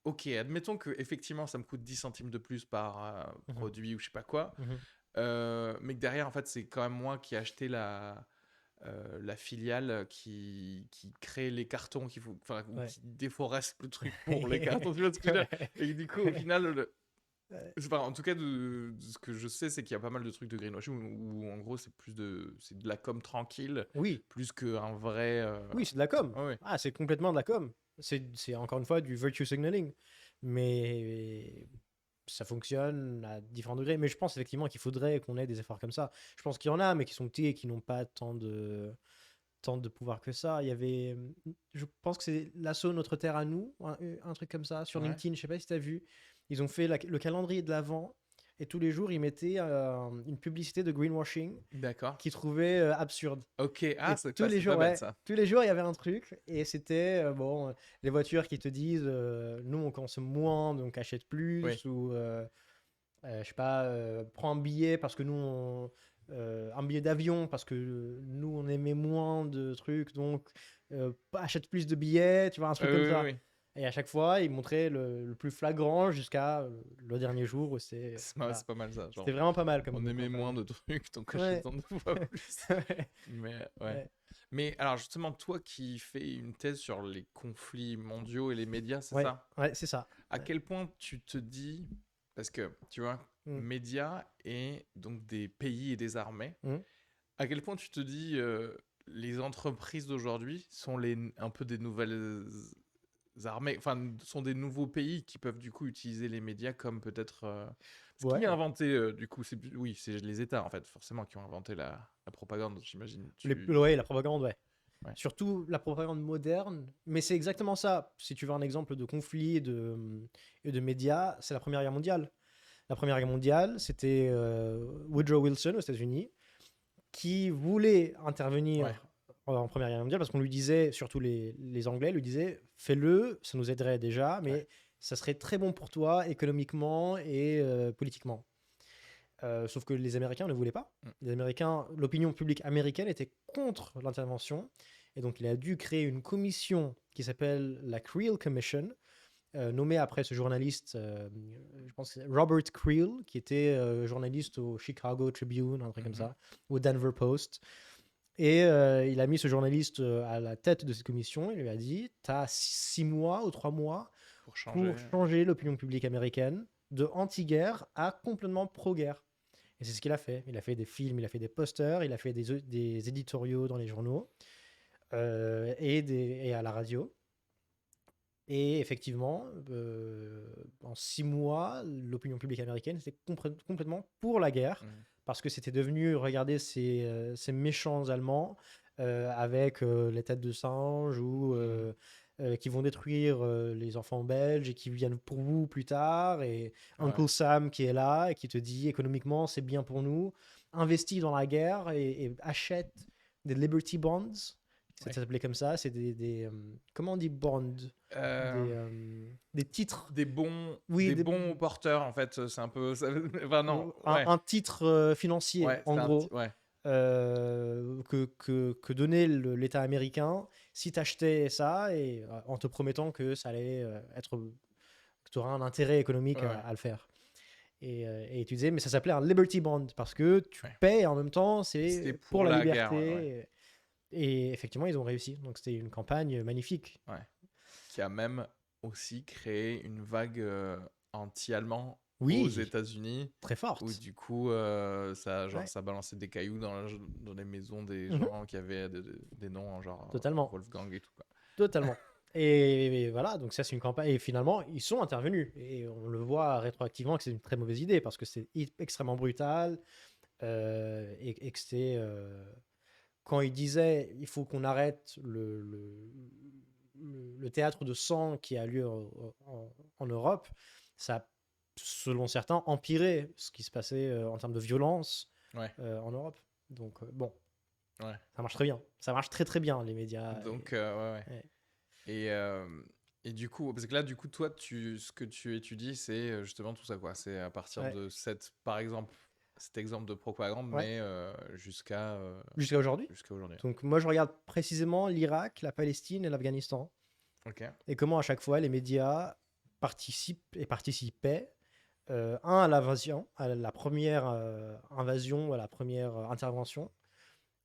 Ok, admettons que effectivement ça me coûte 10 centimes de plus par Mhm, produit ou je sais pas quoi. mhm. Mais que derrière, en fait, c'est quand même moi qui ai acheté la filiale qui crée les cartons, ou Ouais. qui déforeste le truc pour les cartons. Tu vois ce que je veux dire. Ouais. Et du coup, au final, Ouais. enfin, en tout cas, de ce que je sais, c'est qu'il y a pas mal de trucs de greenwashing où en gros, c'est de la com tranquille, Oui, plus qu'un vrai. oui, c'est de la com. Ouais, ouais. Ah, c'est complètement de la com. C'est encore une fois du virtue signaling. Mais ça fonctionne à différents degrés. Mais je pense effectivement qu'il faudrait qu'on ait des efforts comme ça. Je pense qu'il y en a, mais qui sont petits et qui n'ont pas tant de pouvoir que ça. Il y avait, je pense que c'est l'assaut Notre Terre à nous, un truc comme ça, sur Ouais. LinkedIn, je sais pas si tu as vu. Ils ont fait le calendrier de l'Avent et tous les jours, ils mettaient une publicité de greenwashing D'accord. qu'ils trouvaient absurde. Ok. Et Ah, c'est tous pas, les c'est pas jours, bête ouais, ça. tous les jours, il y avait un truc. Et c'était, bon, les voitures qui te disent, nous, on consomme moins, donc achète Oui. plus. Ou, je sais pas, prends un billet parce que nous, un billet d'avion parce que nous, on aimait moins de trucs, donc achète plus de billets, tu vois, un truc comme Oui, oui, ça. oui. Et à chaque fois, ils montraient le plus flagrant jusqu'à le dernier jour où voilà. C'est pas mal ça. C'était Genre, vraiment pas mal on comme aimait moins campagne. de trucs, donc Ouais. achète-en 2 fois plus. Ouais. Mais ouais. Ouais. Mais alors justement, toi qui fais une thèse sur les conflits mondiaux et les médias, c'est Ouais, ça? ouais, c'est ça. À Ouais. quel point tu te dis, parce que tu vois, Mm, médias et donc des pays et des armées, mm. à quel point tu te dis les entreprises d'aujourd'hui sont un peu des nouvelles armées, enfin sont des nouveaux pays qui peuvent du coup utiliser les médias comme peut-être... Qui a Ouais. inventé du coup, oui, c'est les États en fait, forcément, qui ont inventé la propagande, j'imagine. Ouais, la propagande, ouais. Ouais. Surtout la propagande moderne, mais c'est exactement ça. Si tu veux un exemple de conflit et de médias, c'est la Première Guerre mondiale. La Première Guerre mondiale, c'était Woodrow Wilson aux États-Unis qui voulait intervenir Ouais. en Première Guerre mondiale parce qu'on lui disait, surtout les Anglais, lui disaient fais-le, ça nous aiderait déjà, Ouais. mais ça serait très bon pour toi économiquement et politiquement. Sauf que les Américains ne voulaient pas. Mm. Les Américains, l'opinion publique américaine était contre l'intervention. Et donc, il a dû créer une commission qui s'appelle la Creel Commission, nommée après ce journaliste, je pense que c'est Robert Creel, qui était journaliste au Chicago Tribune, un truc comme ça, au Denver Post. Et il a mis ce journaliste à la tête de cette commission. Il lui a dit tu as 6 mois ou 3 mois Pour changer. pour changer l'opinion publique américaine de anti-guerre à complètement pro-guerre. Et c'est ce qu'il a fait. Il a fait des films, il a fait des posters, il a fait des éditoriaux dans les journaux et à la radio. Et effectivement, en 6 mois, l'opinion publique américaine était complètement pour la guerre, parce que c'était devenu, regardez, ces méchants Allemands avec les têtes de singe ou qui vont détruire les enfants belges et qui viennent pour vous plus tard, et Uncle Sam qui est là et qui te dit économiquement c'est bien pour nous, investis dans la guerre et achète des Liberty Bonds. Ça s'appelait comme ça, c'est comment on dit bond, des titres, des bons, oui, des bons porteurs en fait, c'est un peu, enfin non, un titre financier ouais, en gros. Ouais. Que donnait l'État américain si tu achetais ça et en te promettant que ça allait que tu auras un intérêt économique à le faire. Et tu disais, mais ça s'appelait un Liberty Bond parce que tu payes en même temps, c'est pour la liberté. Guerre, et effectivement, ils ont réussi. Donc c'était une campagne magnifique. Qui a même aussi créé une vague anti-allemand aux Oui, États-Unis, très où forte. du coup, Ouais. ça balançait des cailloux dans les maisons des Mhm. gens qui avaient des noms en genre Totalement. Wolfgang et tout, quoi. Totalement. Et voilà, donc ça c'est une campagne. Et finalement, ils sont intervenus. Et on le voit rétroactivement que c'est une très mauvaise idée parce que c'est extrêmement brutal. Et que c'est. Quand ils disaient il faut qu'on arrête le théâtre de sang qui a lieu en Europe, ça a, selon certains, empiré ce qui se passait en termes de violence Ouais, en Europe. Donc, bon, ouais. ça marche très bien. Ça marche très très bien, les médias. Donc, ouais, ouais. Ouais. Et, euh, et du coup, parce que là, du coup, toi, ce que tu étudies, c'est justement tout ça, quoi. C'est à partir Ouais. de par exemple, cet exemple de propagande, Ouais. mais Jusqu'à aujourd'hui. jusqu'à aujourd'hui. Donc, moi, je regarde précisément l'Irak, la Palestine et l'Afghanistan. Ok. Et comment, à chaque fois, les médias participaient à l'invasion, à la première invasion, à la première intervention,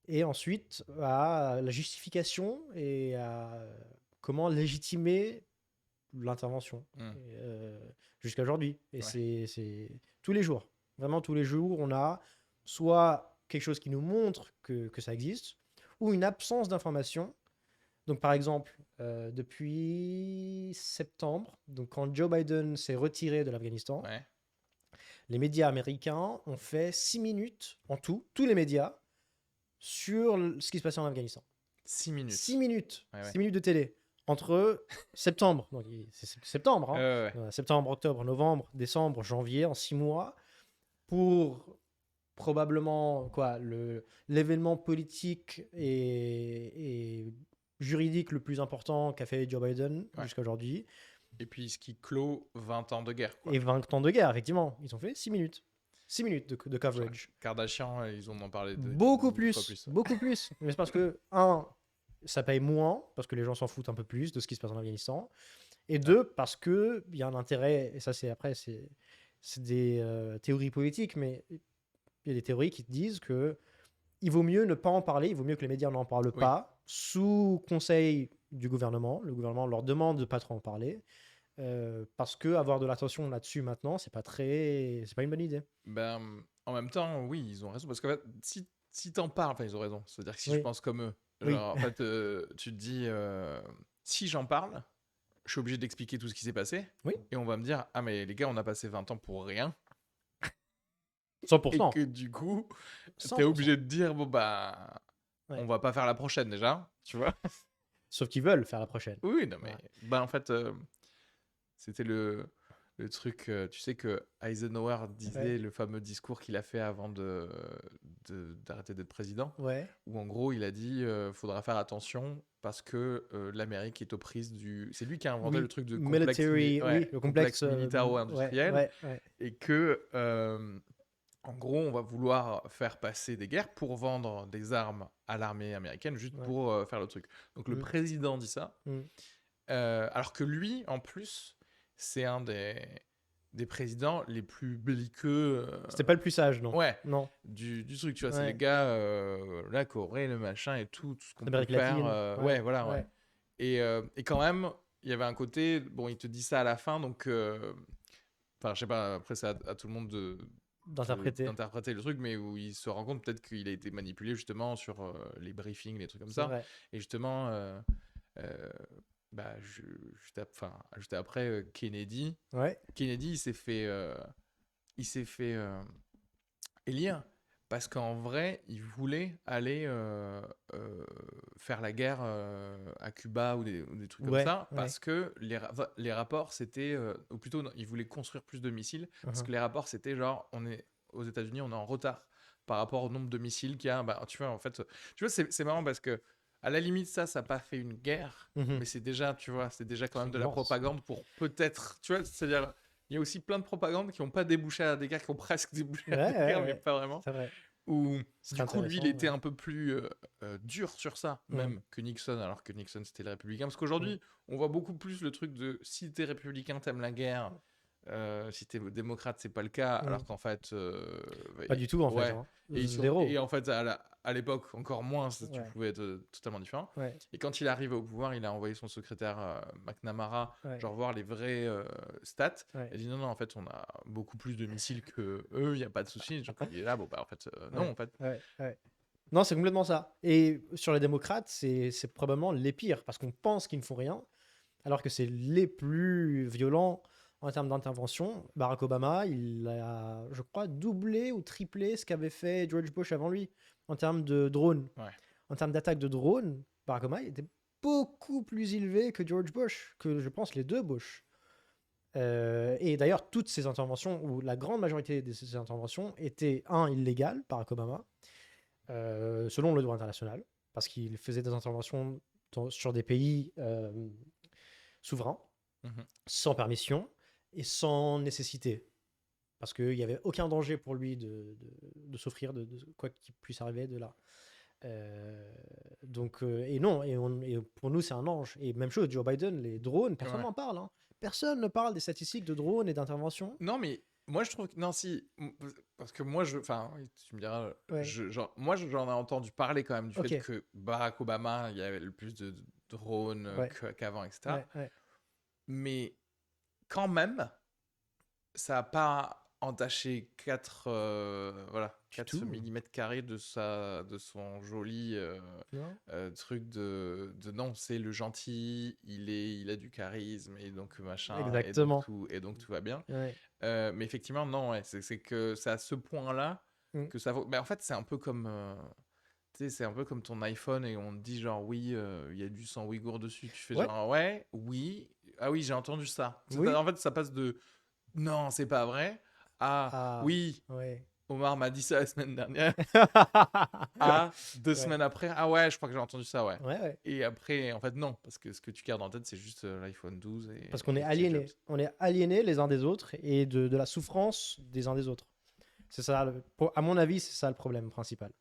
et ensuite à la justification et à comment légitimer l'intervention Hmm. jusqu'à aujourd'hui. Et Ouais. c'est tous les jours, vraiment tous les jours, on a soit quelque chose qui nous montre que ça existe, ou une absence d'information. Donc par exemple, depuis septembre, donc quand Joe Biden s'est retiré de l'Afghanistan, Ouais. les médias américains ont fait 6 minutes en tout, tous les médias, sur ce qui se passait en Afghanistan. 6 6 minutes. minutes. Ouais, ouais. 6 minutes de télé. Entre septembre, donc c'est septembre, hein, Ouais. septembre, octobre, novembre, décembre, janvier, en 6 mois, pour probablement quoi, l'événement politique et juridique le plus important qu'a fait Joe Biden Ouais. jusqu'à aujourd'hui. Et puis, ce qui clôt 20 ans de guerre, quoi. Et 20 ans de guerre, effectivement. Ils ont fait 6 minutes. 6 minutes de Genre, coverage. Kardashian, ils en ont parlé Beaucoup 10 fois plus. plus. Beaucoup plus. Mais c'est parce que, un, ça paye moins, parce que les gens s'en foutent un peu plus de ce qui se passe en Afghanistan. Et deux, parce qu'il y a un intérêt, et ça c'est après, c'est des théories politiques, mais il y a des théories qui te disent que il vaut mieux ne pas en parler, il vaut mieux que les médias n'en parlent Oui. pas, sous conseil du gouvernement. Le gouvernement leur demande de pas trop en parler, parce que avoir de l'attention là-dessus maintenant, c'est pas une bonne idée. Ben, en même temps, oui, ils ont raison. Parce qu'en fait, si t'en parles, enfin, ils ont raison. C'est-à-dire que si je Oui, pense comme eux, oui, genre, en fait, tu te dis, si j'en parle, je suis obligé d'expliquer tout ce qui s'est passé. oui, Et on va me dire, ah, mais les gars, on a passé 20 ans pour rien. Et 100%. que du coup, t'es 100%. obligé de dire, bon, bah, Ouais. on va pas faire la prochaine déjà, tu vois. Sauf qu'ils veulent faire la prochaine. Oui, non, mais, Voilà. bah, en fait, c'était le truc, tu sais que Eisenhower disait Ouais. le fameux discours qu'il a fait avant d'arrêter d'être président, Ouais. où en gros il a dit faudra faire attention parce que l'Amérique est aux prises du. C'est lui qui a inventé le Oui, truc de military, oui, le complexe. complexe Ouais, militaro-industriel ouais, ouais. et que en gros on va vouloir faire passer des guerres pour vendre des armes à l'armée américaine juste Ouais. pour faire le truc. Donc le Mm, président dit ça. mm. Alors que lui, en plus, c'est un des présidents les plus belliqueux. C'était pas le plus sage, non. Ouais, Non. du truc, tu vois. C'est les Ouais. gars, la Corée, le machin et tout ce qu'on peut Amérique faire. latine. Ouais, Ouais, voilà, ouais. ouais. Et quand même, il y avait un côté. Bon, il te dit ça à la fin, donc. Enfin, je sais pas, après, c'est à tout le monde D'interpréter. d'interpréter le truc, mais où il se rend compte peut-être qu'il a été manipulé justement sur les briefings, les trucs comme C'est ça. vrai. Et justement. Bah, juste après Kennedy. Ouais. Kennedy, il s'est fait élire parce qu'en vrai, il voulait aller faire la guerre à Cuba ou des trucs comme Ouais. ça Ouais. parce que les rapports c'était, ou plutôt non, il voulait construire plus de missiles parce Uh-huh. que les rapports c'était genre on est aux États-Unis, on est en retard par rapport au nombre de missiles qu'il y a. Bah, tu vois, en fait, tu vois, c'est marrant parce que à la limite, ça n'a pas fait une guerre, Mhm. mais c'est déjà, tu vois, c'est déjà quand C'est même de la immense. propagande pour peut-être, tu vois, c'est-à-dire, il y a aussi plein de propagandes qui n'ont pas débouché à des guerres, qui ont presque débouché Ouais, à des ouais, guerres, mais ouais. pas vraiment. C'est vrai. Ou Ce serait du coup, lui, il intéressant. était Ouais. un peu plus dur sur ça, Mm, même que Nixon, alors que Nixon, c'était le républicain. Parce mm. qu'aujourd'hui, on voit beaucoup plus le truc de si t'es républicain, t'aimes la guerre. Si t'es démocrate, c'est pas le cas, Mm. alors qu'en fait, Pas du tout, en fait. ouais. Hein. Et Zéro. en fait, à l'époque, encore moins, tu Ouais. pouvais être totalement différent. Ouais. Et quand il arrive au pouvoir, il a envoyé son secrétaire McNamara, Ouais. genre voir les vrais stats. Ouais. Il a dit non, en fait, on a beaucoup plus de missiles que eux, il n'y a pas de souci. Genre, il est là, bon, bah, en fait, non, en fait. Ouais. Non, c'est complètement ça. Et sur les démocrates, c'est probablement les pires, parce qu'on pense qu'ils ne font rien, alors que c'est les plus violents en termes d'intervention. Barack Obama, il a, je crois, doublé ou triplé ce qu'avait fait George Bush avant lui en termes de drones. Ouais. En termes d'attaque de drones, Barack Obama était beaucoup plus élevé que George Bush, que je pense les deux Bush. Et d'ailleurs, toutes ces interventions, ou la grande majorité de ces interventions, étaient, illégales, Barack Obama, selon le droit international, parce qu'il faisait des interventions sur des pays souverains, Mhm. sans permission et sans nécessité. Parce qu'il n'y avait aucun danger pour lui de souffrir de quoi qu'il puisse arriver de là. Et non, et pour nous, c'est un ange. Et même chose, Joe Biden, les drones, personne Ouais. n'en parle. Hein. Personne ne parle des statistiques de drones et d'intervention. Non, mais moi, je trouve que. Non, si. Parce que moi, enfin, oui, tu me diras. Ouais. Moi, j'en ai entendu parler quand même du Ok. fait que Barack Obama, il y avait le plus de drones Ouais. qu'avant, etc. Ouais. Mais quand même, ça n'a pas entaché 4 tout. millimètres carrés de son joli Non truc de non, c'est le gentil, il a du charisme et donc machin, Exactement. et donc tout va bien. Ouais. Mais effectivement, non, ouais, c'est que c'est à ce point-là Mm. que ça vaut. Mais en fait, c'est un peu comme. Tu sais, c'est un peu comme ton iPhone et on te dit genre oui, il y a du sang ouïghour dessus. Tu fais Ouais. genre ouais, oui, ah oui, j'ai entendu ça. Oui. En fait, ça passe de non, c'est pas vrai à Ah, oui, ouais. Omar m'a dit ça la semaine dernière à 2 Ouais. semaines après, ah ouais, je crois que j'ai entendu ça, ouais. Ouais. Et après, en fait, non, parce que ce que tu gardes en tête, c'est juste l'iPhone 12 et Parce qu'on est Steve aliénés. Jobs. On est aliénés les uns des autres et de la souffrance des uns des autres. C'est ça, à mon avis, c'est ça le problème principal.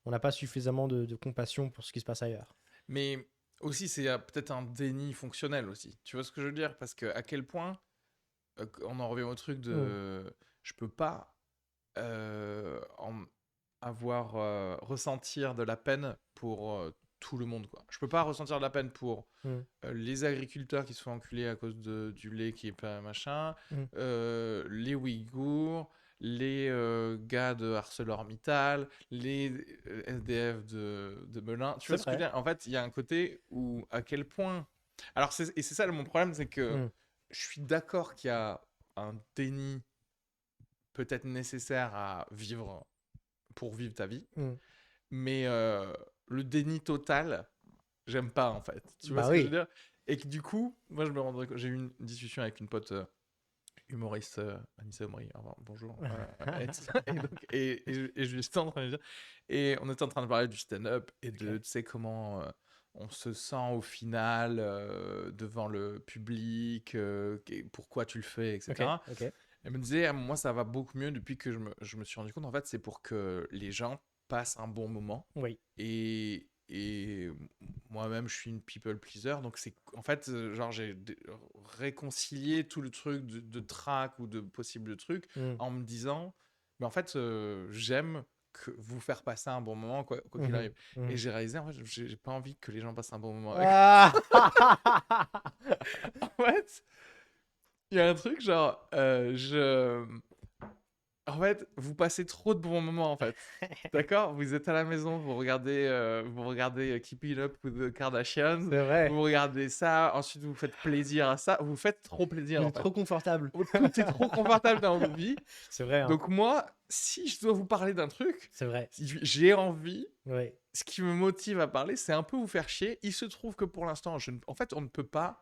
On n'a pas suffisamment de compassion pour ce qui se passe ailleurs. Mais aussi, c'est peut-être un déni fonctionnel aussi. Tu vois ce que je veux dire? Parce que à quel point, on en revient au truc de je peux pas ressentir de la peine pour tout le monde, quoi. Je peux pas ressentir de la peine pour les agriculteurs qui se font enculer à cause du lait qui est pas machin, les Ouïghours, les gars de ArcelorMittal, les SDF de Melun. Tu vois ce que je veux dire? En fait, il y a un côté où à quel point. Alors, et c'est ça mon problème, c'est que je suis d'accord qu'il y a un déni peut-être nécessaire à vivre pour vivre ta vie, mais le déni total, j'aime pas en fait. Tu vois ce que je veux dire? Et que du coup, moi je me rendrais compte, j'ai eu une discussion avec une pote humoriste, Anissa Omri, bonjour. Et je suis en train de dire, et on était en train de parler du stand-up et de, tu sais, comment on se sent au final devant le public, pourquoi tu le fais, etc. Elle me disait, moi ça va beaucoup mieux depuis que je me suis rendu compte, en fait, c'est pour que les gens passent un bon moment. Oui. Et moi-même, je suis une people pleaser, donc c'est en fait, genre, j'ai réconcilié tout le truc de track ou de possible truc en me disant, mais en fait, j'aime vous faire passer un bon moment, quoi qu'il arrive. Et j'ai réalisé, en fait, j'ai pas envie que les gens passent un bon moment avec En fait, il y a un truc, genre, en fait, vous passez trop de bons moments, en fait. D'accord? Vous êtes à la maison, vous regardez Keep It Up with the Kardashians. C'est vrai. Vous regardez ça, ensuite vous faites plaisir à ça. Vous faites trop plaisir, en fait. Trop confortable. Tout est trop confortable dans vos vies. C'est vrai. Hein. Donc moi, si je dois vous parler d'un truc, c'est vrai. J'ai envie. Oui. Ce qui me motive à parler, c'est un peu vous faire chier. Il se trouve que pour l'instant, en fait, on ne peut pas...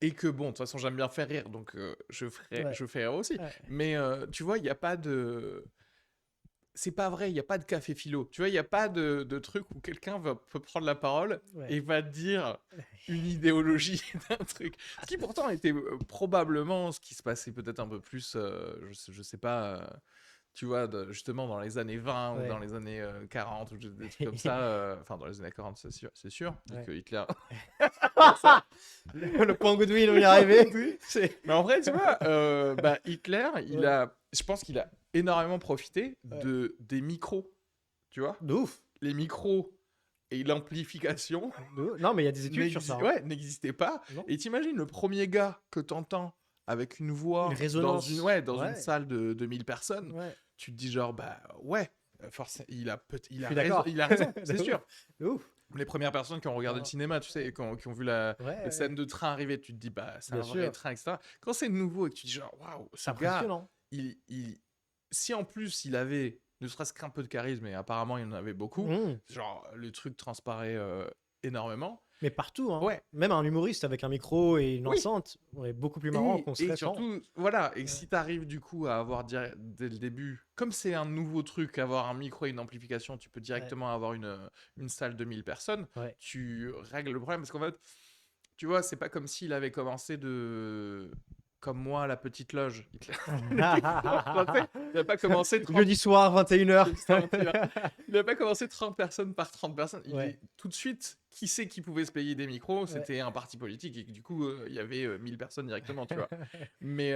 Et que bon, de toute façon, j'aime bien faire rire, donc je fais rire aussi. Ouais. Mais tu vois, il n'y a pas de... C'est pas vrai, il n'y a pas de café philo. Tu vois, il n'y a pas de truc où quelqu'un peut prendre la parole et va dire une idéologie d'un truc. Ce qui pourtant était probablement ce qui se passait peut-être un peu plus, je sais pas... tu vois, justement dans les années 20 ou dans les années 40 ou des trucs comme ça. Enfin, dans les années 40, c'est sûr. Que Hitler... le point Goodwill, on y est arrivé. Mais en vrai, tu vois, Hitler, je pense qu'il a énormément profité des micros. tu vois. De ouf. Les micros et l'amplification Non, mais il y a des études sur ça. Hein. ouais, n'existaient pas. Non. Et t'imagines le premier gars que t'entends avec une Une voix résonance. dans une Ouais. salle de 1000 personnes, Ouais. tu te dis genre, bah ouais, forcément, il a Je suis d'accord. raison, De c'est ouf. sûr. De ouf. Les premières personnes qui ont regardé le Ah. cinéma, tu sais, qui ont vu Ouais, les ouais. scènes de train arriver, tu te dis, bah, c'est Bien un vrai sûr. train, etc. Quand c'est nouveau et que tu dis, genre, waouh, C'est ce gars, impressionnant. si en plus il avait ne serait-ce qu'un peu de charisme, et apparemment il en avait beaucoup, Mmh. genre, le truc transparaît énormément. Mais partout, hein. Ouais, Même un humoriste avec un micro et une oui. enceinte, on est beaucoup plus marrant qu'on Et serait sans. surtout, voilà, et Ouais. si t'arrives du coup à avoir dès le début, comme c'est un nouveau truc, avoir un micro et une amplification, tu peux directement avoir une salle de 1000 personnes, Ouais. tu règles le problème. Parce qu'en fait, tu vois, c'est pas comme s'il avait commencé comme moi, à la petite loge. Il n'a pas commencé 30 Jeudi soir, 21h. il n'a pas commencé 30 personnes par 30 personnes. Ouais. Tout de suite, qui sait qui pouvait se payer des micros? Ouais. C'était un parti politique. Et du coup, il y avait 1000 personnes directement, tu vois. Mais,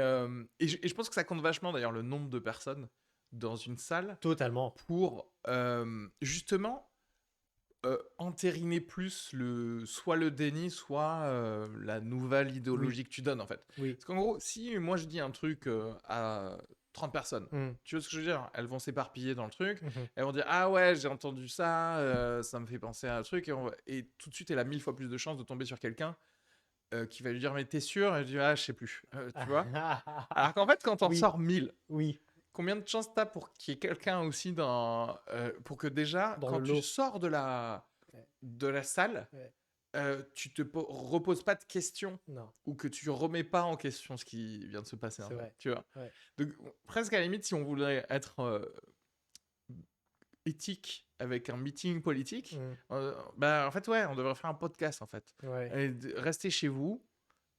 et je pense que ça compte vachement, d'ailleurs, le nombre de personnes dans une salle Totalement. pour, justement, entériner plus soit le déni, soit la nouvelle idéologie que tu donnes, en fait. Oui. Parce qu'en gros, si moi je dis un truc à 30 personnes, Mmh. tu vois ce que je veux dire? Elles vont s'éparpiller dans le truc, Mhm. elles vont dire ah ouais, j'ai entendu ça, ça me fait penser à un truc, et tout de suite elle a 1000 fois plus de chances de tomber sur quelqu'un qui va lui dire mais t'es sûr? Et je dis ah je sais plus, tu vois? Alors qu'en fait quand t'en Oui. sors 1000, Oui. combien de chances t'as pour qu'il y ait quelqu'un aussi pour que déjà, Dans quand le tu lot. sors de la salle, Ouais. tu te reposes pas de questions Non. ou que tu remets pas en question ce qui vient de se passer, en C'est fait, vrai. tu vois. Ouais. Donc, presque à la limite, si on voulait être éthique avec un meeting politique, Mmh. bah, en fait, ouais, on devrait faire un podcast, en fait. Ouais. Et rester chez vous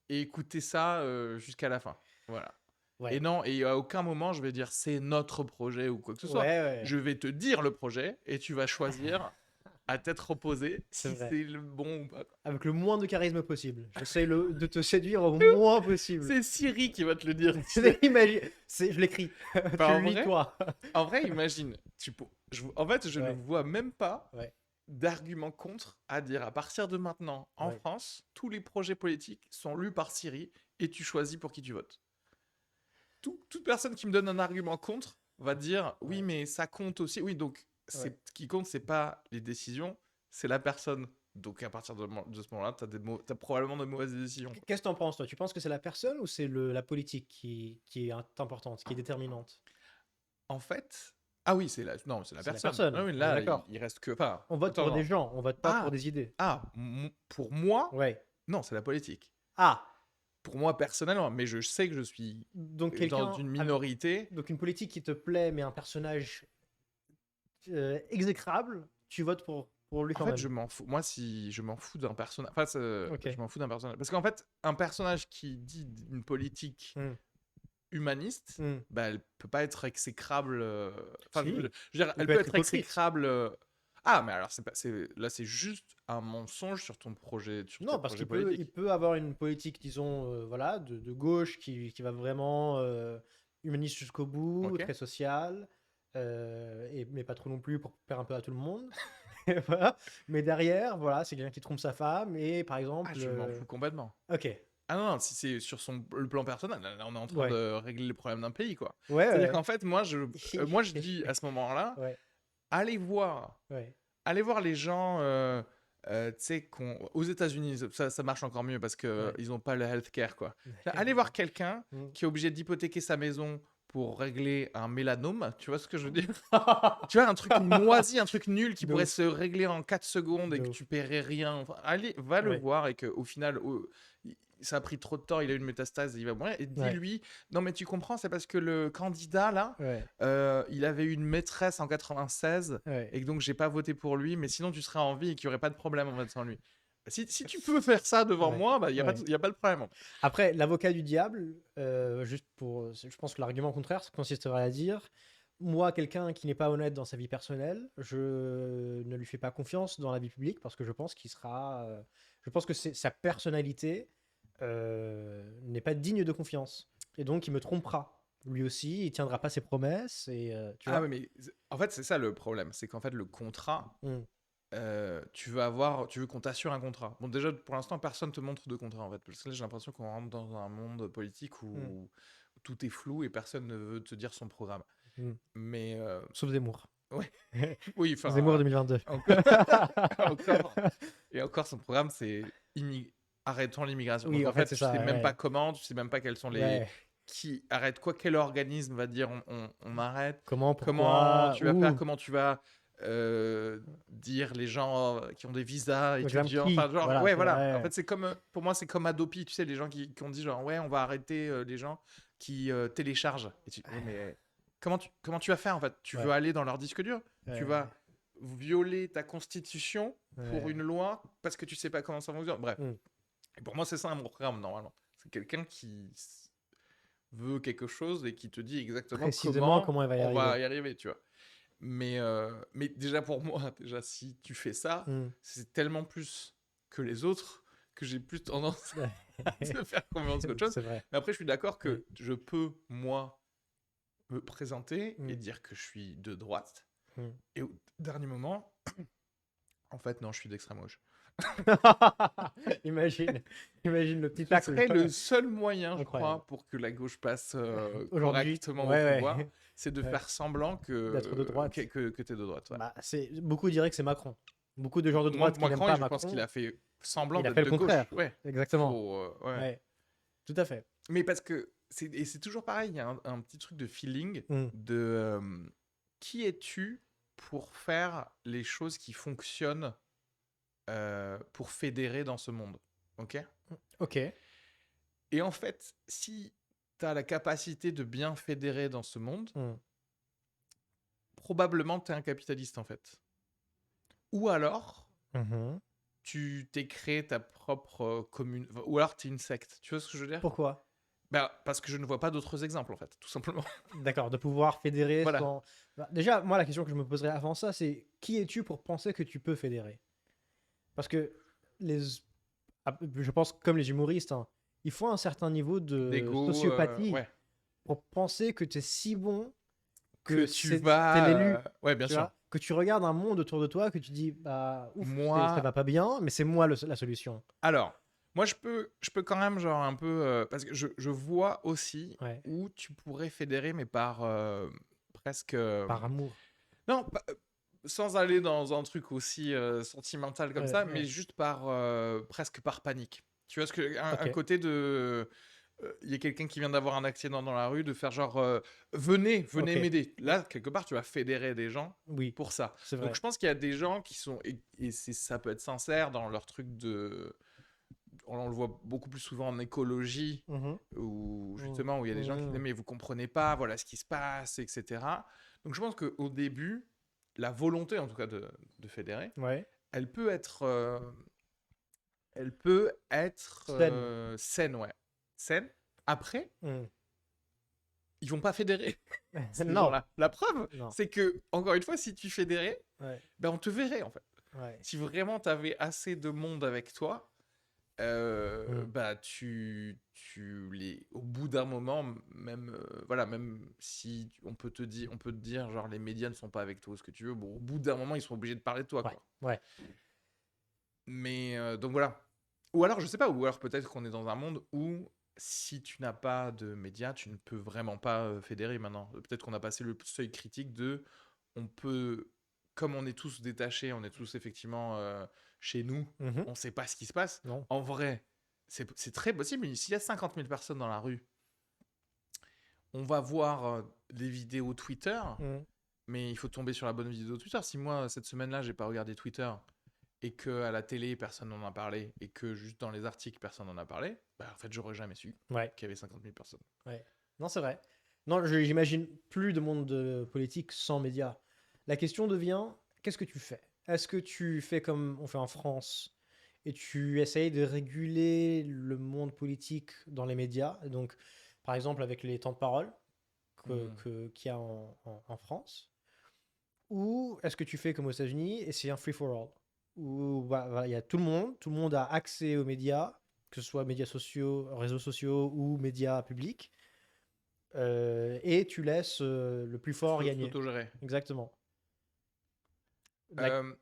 et écouter ça jusqu'à la fin. Voilà. Ouais. Et non, et à aucun moment je vais dire c'est notre projet ou quoi que ce soit. Ouais. Je vais te dire le projet et tu vas choisir à tête reposée C'est si vrai. c'est le bon ou pas. Avec le moins de charisme possible. J'essaie de te séduire au moins possible. C'est Siri qui va te le dire. Imagine, je l'écris. Enfin, Tu en le lis vrai- toi. En vrai, imagine. En fait, je ne Ouais. vois même pas Ouais. d'argument contre à dire à partir de maintenant, en Ouais. France, tous les projets politiques sont lus par Siri et tu choisis pour qui tu votes. Toute personne qui me donne un argument contre va dire oui, Ouais. mais ça compte aussi. Oui, donc Ouais. ce qui compte, c'est pas les décisions, c'est la personne. Donc à partir de ce moment-là, t'as probablement de mauvaises décisions. Qu'est-ce que t'en penses, toi? Tu penses que c'est la personne ou c'est la politique qui est importante, qui est déterminante? En fait, ah oui, c'est la C'est la personne. personne, Ah oui, on est là, d'accord. il reste que pas. On vote pour des gens, on vote pas Ah, pour des idées. pour moi, Ouais. non, c'est la politique. Ah! Pour moi personnellement, mais je sais que je suis Donc dans quelqu'un une avec- minorité. Donc une politique qui te plaît, mais un personnage exécrable, tu votes pour lui En quand fait, même. je m'en fous. Moi, si je m'en fous d'un personnage. Enfin, Ok. je m'en fous d'un personnage. Parce qu'en fait, un personnage qui dit une politique Hmm. humaniste, Hmm. bah, elle peut pas être exécrable. Enfin, Si. je veux dire, Il elle peut peut être être hypocrite. exécrable. Ah, mais alors, là, c'est juste un mensonge sur ton projet, sur tes Non, parce projets qu'il politiques. peut avoir une politique, disons, voilà, de gauche qui va vraiment humaniste jusqu'au bout, Ok. très social, mais pas trop non plus pour faire un peu à tout le monde. Et voilà. Mais derrière, voilà, c'est quelqu'un qui trompe sa femme et par exemple. Ah, je m'en fous complètement. Ok. Ah non, si c'est sur le plan personnel, là, on est en train Ouais. de régler les problèmes d'un pays, quoi. Ouais, C'est-à-dire ouais. qu'en fait, moi, je dis à ce moment-là, Ouais, allez voir ouais. les gens, tu sais, aux États-Unis, ça marche encore mieux parce qu'ils Ouais. n'ont pas le healthcare, quoi. Allez voir quelqu'un Mm. qui est obligé d'hypothéquer sa maison pour régler un mélanome, tu vois ce que je veux dire? Tu vois, un truc moisi, un truc nul qui De pourrait ouf. se régler en 4 secondes et De que ouf. tu paierais rien. Enfin, allez, va le Ouais. voir et qu'au final, ça a pris trop de temps, il a eu une métastase, il va mourir. Et Ouais. dis-lui, non mais tu comprends, c'est parce que le candidat là, Ouais. il avait eu une maîtresse en 96 Ouais. et que donc j'ai pas voté pour lui, mais sinon tu serais en vie et qu'il y aurait pas de problème en votant lui. Si tu peux faire ça devant Ouais. moi, bah, il n'y a, Ouais. y a pas de problème. Après, l'avocat du diable, juste pour. Je pense que l'argument contraire consisterait à dire moi, quelqu'un qui n'est pas honnête dans sa vie personnelle, je ne lui fais pas confiance dans la vie publique parce que je pense qu'il sera. Je pense que sa personnalité n'est pas digne de confiance. Et donc, il me trompera. lui aussi, il tiendra pas ses promesses et tu Ah vois. ouais, mais en fait, c'est ça le problème. C'est qu'en fait, le contrat, Mm. tu veux qu'on t'assure un contrat. Bon, déjà, pour l'instant, personne te montre de contrat, en fait. Parce que là, j'ai l'impression qu'on rentre dans un monde politique Mm. où tout est flou et personne ne veut te dire son programme. Mm. Mais, Sauf Zemmour. ouais, oui, Zemmour enfin, 2022. encore, encore. Et encore, son programme, c'est arrêtons l'immigration. Oui, Donc, en en fait, fait, c'est tu sais ça. même pas Ouais. comment, tu sais même pas quels sont les. Ouais. Qui arrête quoi, quel organisme va dire on arrête, Comment, comment pourquoi, tu vas faire, où, comment tu vas dire les gens qui ont des visas réclame étudiants, qui? enfin, genre, Voilà, ouais, tu vois. voilà. En Ouais. fait, c'est comme, pour moi, c'est comme Adopi, tu sais, les gens qui ont dit, genre, ouais, on va arrêter les gens qui téléchargent. Et ouais, mais comment tu vas faire, en fait? Tu veux Ouais. aller dans leur disque dur? Tu vas Ouais. violer ta constitution pour Ouais. une loi parce que tu sais pas comment ça fonctionne. Bref. Mm. Et pour moi, c'est ça un bon programme, normalement. C'est quelqu'un qui veut quelque chose et qui te dit exactement Précisément comment comment elle va y on arriver. va y arriver, tu vois. Mais déjà pour moi, déjà si tu fais ça, Mm. c'est tellement plus que les autres que j'ai plus tendance à te faire confiance qu'autre chose. C'est vrai. Mais après, je suis d'accord Ouais. que je peux, moi, me présenter et Mm. dire que je suis de droite. Mm. Et au dernier moment, en fait, non, je suis d'extrême gauche. Imagine, imagine le petit Ce tacle. serait le seul moyen, je Incroyable. crois, pour que la gauche passe Aujourd'hui, correctement au ouais, pouvoir, ouais, c'est de ouais, faire semblant d'être de droite. que tu es de droite. Ouais. Bah, beaucoup diraient que c'est Macron. Beaucoup de gens de Moi, droite qui n'aiment Macron, pas je pense qu'il Macron, a fait semblant il a d'être fait le de gauche. contraire. Ouais. Exactement. Ouais. Ouais, tout à fait. Mais parce que c'est toujours pareil, il y a un petit truc de feeling Mm. de qui es-tu pour faire les choses qui fonctionnent pour fédérer dans ce monde. Ok. Ok. Et en fait, si tu as la capacité de bien fédérer dans ce monde, Mm. probablement tu es un capitaliste en fait. Ou alors, Mhm. tu t'es créé ta propre commune. Ou alors tu es une secte. Tu vois ce que je veux dire? Pourquoi? Bah, parce que je ne vois pas d'autres exemples en fait, tout simplement. D'accord, de pouvoir fédérer Voilà. sans. Bah, déjà, moi, la question que je me poserais avant ça, c'est qui es-tu pour penser que tu peux fédérer? Parce que les, je pense comme les humoristes, hein, il faut un certain niveau de D'ego, sociopathie ouais. pour penser que tu es si bon Que que tu t'es vas. l'élu, Ouais, bien tu sûr. vois, que tu regardes un monde autour de toi, que tu dis, bah, ouf, ça Moi. va pas bien, mais c'est moi la solution. Alors, moi, je peux quand même, genre, un peu. Parce que je vois aussi Ouais, où tu pourrais fédérer, mais par presque. par amour. Non, sans aller dans un truc aussi sentimental comme Ouais, ça, mais ouais. juste par presque par panique. Tu vois ce que un Ok. côté de il y a quelqu'un qui vient d'avoir un accident dans la rue, de faire genre venez Ok. m'aider. Là, quelque part, tu vas fédérer des gens Oui, pour ça. c'est Donc, vrai. je pense qu'il y a des gens qui sont et ça peut être sincère dans leur truc de on le voit beaucoup plus souvent en écologie, Mhm. où Mhm. justement où il y a des gens qui disent Mhm. mais vous comprenez pas, voilà ce qui se passe, etc. Donc je pense qu'au début, la volonté en tout cas de fédérer, Ouais. elle peut être, elle peut être Saine. saine, ouais, saine. Après, Mhm. ils vont pas fédérer ces Non, gens-là. La preuve, non. c'est que encore une fois, si tu fédérais, Ouais, ben on te verrait en fait. ouais. Si vraiment tu avais assez de monde avec toi, Mhm. bah au bout d'un moment, même voilà, même si on peut te dire genre les médias ne sont pas avec toi, ce que tu veux, bon, au bout d'un moment ils sont obligés de parler de toi Ouais, quoi. ouais. Mais donc voilà. Ou alors je sais pas, ou alors peut-être qu'on est dans un monde où si tu n'as pas de médias, tu ne peux vraiment pas fédérer maintenant. Peut-être qu'on a passé le seuil critique de on peut, comme on est tous détachés, on est tous effectivement chez nous, Mhm. on sait pas ce qui se passe. Non. En vrai, c'est très possible. S'il y a 50 000 personnes dans la rue, on va voir des vidéos Twitter, Mhm. mais il faut tomber sur la bonne vidéo Twitter. Si moi, cette semaine-là, j'ai pas regardé Twitter et que à la télé, personne n'en a parlé et que juste dans les articles, personne n'en a parlé, bah en fait, j'aurais jamais su Ouais, qu'il y avait 50 000 personnes. ouais. Non, c'est vrai. Non, j'imagine plus de monde politique sans médias. La question devient, qu'est-ce que tu fais? Est-ce que tu fais comme on fait en France et tu essayes de réguler le monde politique dans les médias? Donc, par exemple, avec les temps de parole Hmm. qu'il y a en France. Ou est-ce que tu fais comme aux États-Unis et c'est un free-for-all? Où bah, voilà, il y a tout le monde a accès aux médias, que ce soit médias sociaux, réseaux sociaux ou médias publics. et tu laisses le plus fort gagner. S'autogérer. Exactement.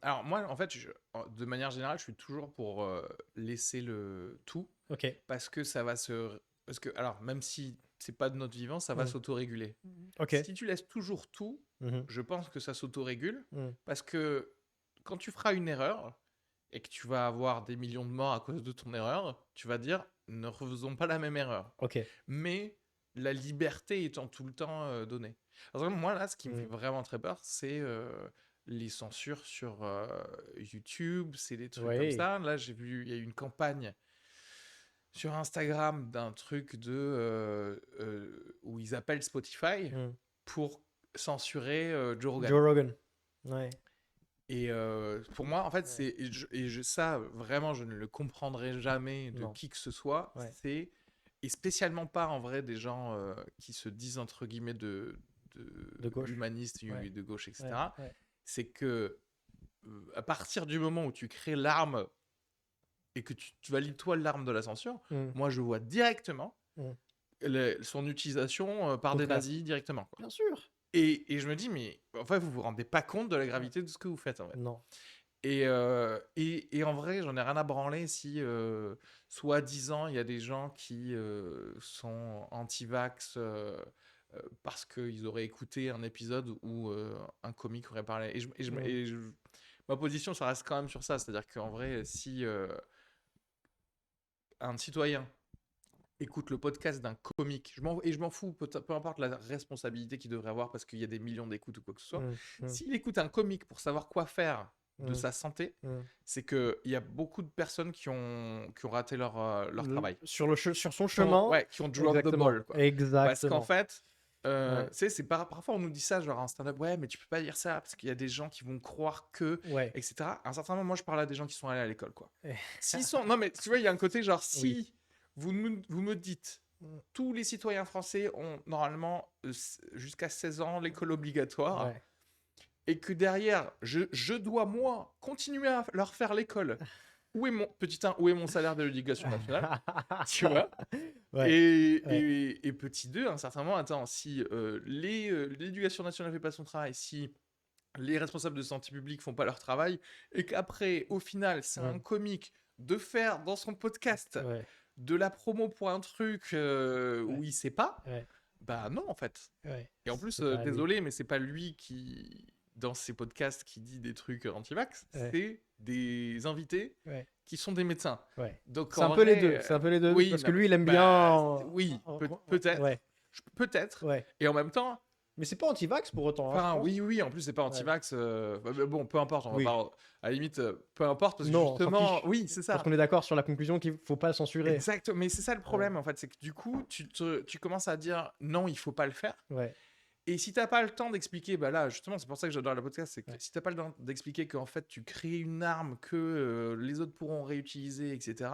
Alors moi, en fait, de manière générale, je suis toujours pour laisser le tout, Ok. parce que ça va parce que, alors, même si c'est pas de notre vivant, ça va s'autoréguler. Ok. Si tu laisses toujours tout, je pense que ça s'autorégule, Mhm. parce que quand tu feras une erreur et que tu vas avoir des millions de morts à cause de ton erreur, tu vas dire ne refaisons pas la même erreur. Ok. Mais la liberté étant tout le temps donnée. Par exemple, moi là, ce qui me fait vraiment très peur, c'est les censures sur YouTube, c'est des trucs comme Oui. ça. Là, j'ai vu, il y a eu une campagne sur Instagram d'un truc où ils appellent Spotify pour censurer Joe Rogan. Joe Rogan. Ouais. Et pour moi, en fait, Ouais. ça, vraiment, je ne le comprendrai jamais de Non. qui que ce soit. Ouais. Et spécialement pas, en vrai, des gens qui se disent, entre guillemets, de gauche. humanistes, Ouais. de gauche, etc. Ouais. C'est que à partir du moment où tu crées l'arme et que tu valides toi l'arme de la censure, moi, je vois directement son utilisation par des nazis directement, quoi. Bien sûr. Et je me dis, mais en fait, vous vous rendez pas compte de la gravité de ce que vous faites, en vrai. Non. Et en vrai, j'en ai rien à branler si, soi-disant, il y a des gens qui sont anti-vax parce qu'ils auraient écouté un épisode où un comique aurait parlé. Ma position, ça reste quand même sur ça. C'est-à-dire qu'en vrai, si un citoyen écoute le podcast d'un comique, je m'en fous, peu importe la responsabilité qu'il devrait avoir parce qu'il y a des millions d'écoutes ou quoi que ce soit, s'il écoute un comique pour savoir quoi faire de sa santé, c'est qu'il y a beaucoup de personnes qui ont raté leur travail. Sur son chemin. Qui ont drop the ball, quoi. Exactement. Parce qu'en fait, tu sais, parfois on nous dit ça, genre en stand-up, ouais, mais tu peux pas dire ça parce qu'il y a des gens qui vont croire que, etc. À un certain moment, moi, je parle à des gens qui sont allés à l'école, quoi. Non, mais tu vois, il y a un côté genre, si vous me dites, tous les citoyens français ont normalement jusqu'à 16 ans l'école obligatoire, et que derrière, je dois, moi, continuer à leur faire l'école. Où est mon salaire de l'éducation nationale? Tu vois? Et petit 2, à un certain moment, attends, si l'éducation nationale ne fait pas son travail, si les responsables de santé publique font pas leur travail, et qu'après, au final, c'est un comique de faire dans son podcast de la promo pour un truc où il sait pas, bah non, en fait. Et en plus, désolé, mais c'est pas lui qui, dans ses podcasts, qui dit des trucs anti-vax, c'est des invités qui sont des médecins. Donc, c'est un peu les deux. C'est un peu les deux. Parce que lui, il aime bien. Oui, peut-être. Peut-être. Et en même temps. Mais c'est pas anti-vax pour autant. Enfin, oui, en plus, c'est pas anti-vax. Bon, peu importe, on va pas. À la limite, peu importe, parce que justement. Oui, c'est ça. Parce qu'on est d'accord sur la conclusion qu'il faut pas censurer. Exact, mais c'est ça le problème, en fait. C'est que du coup, tu commences à dire non, il faut pas le faire. Et si t'as pas le temps d'expliquer, bah là, justement, c'est pour ça que j'adore le podcast, c'est que si t'as pas le temps d'expliquer qu'en fait, tu crées une arme que les autres pourront réutiliser, etc.,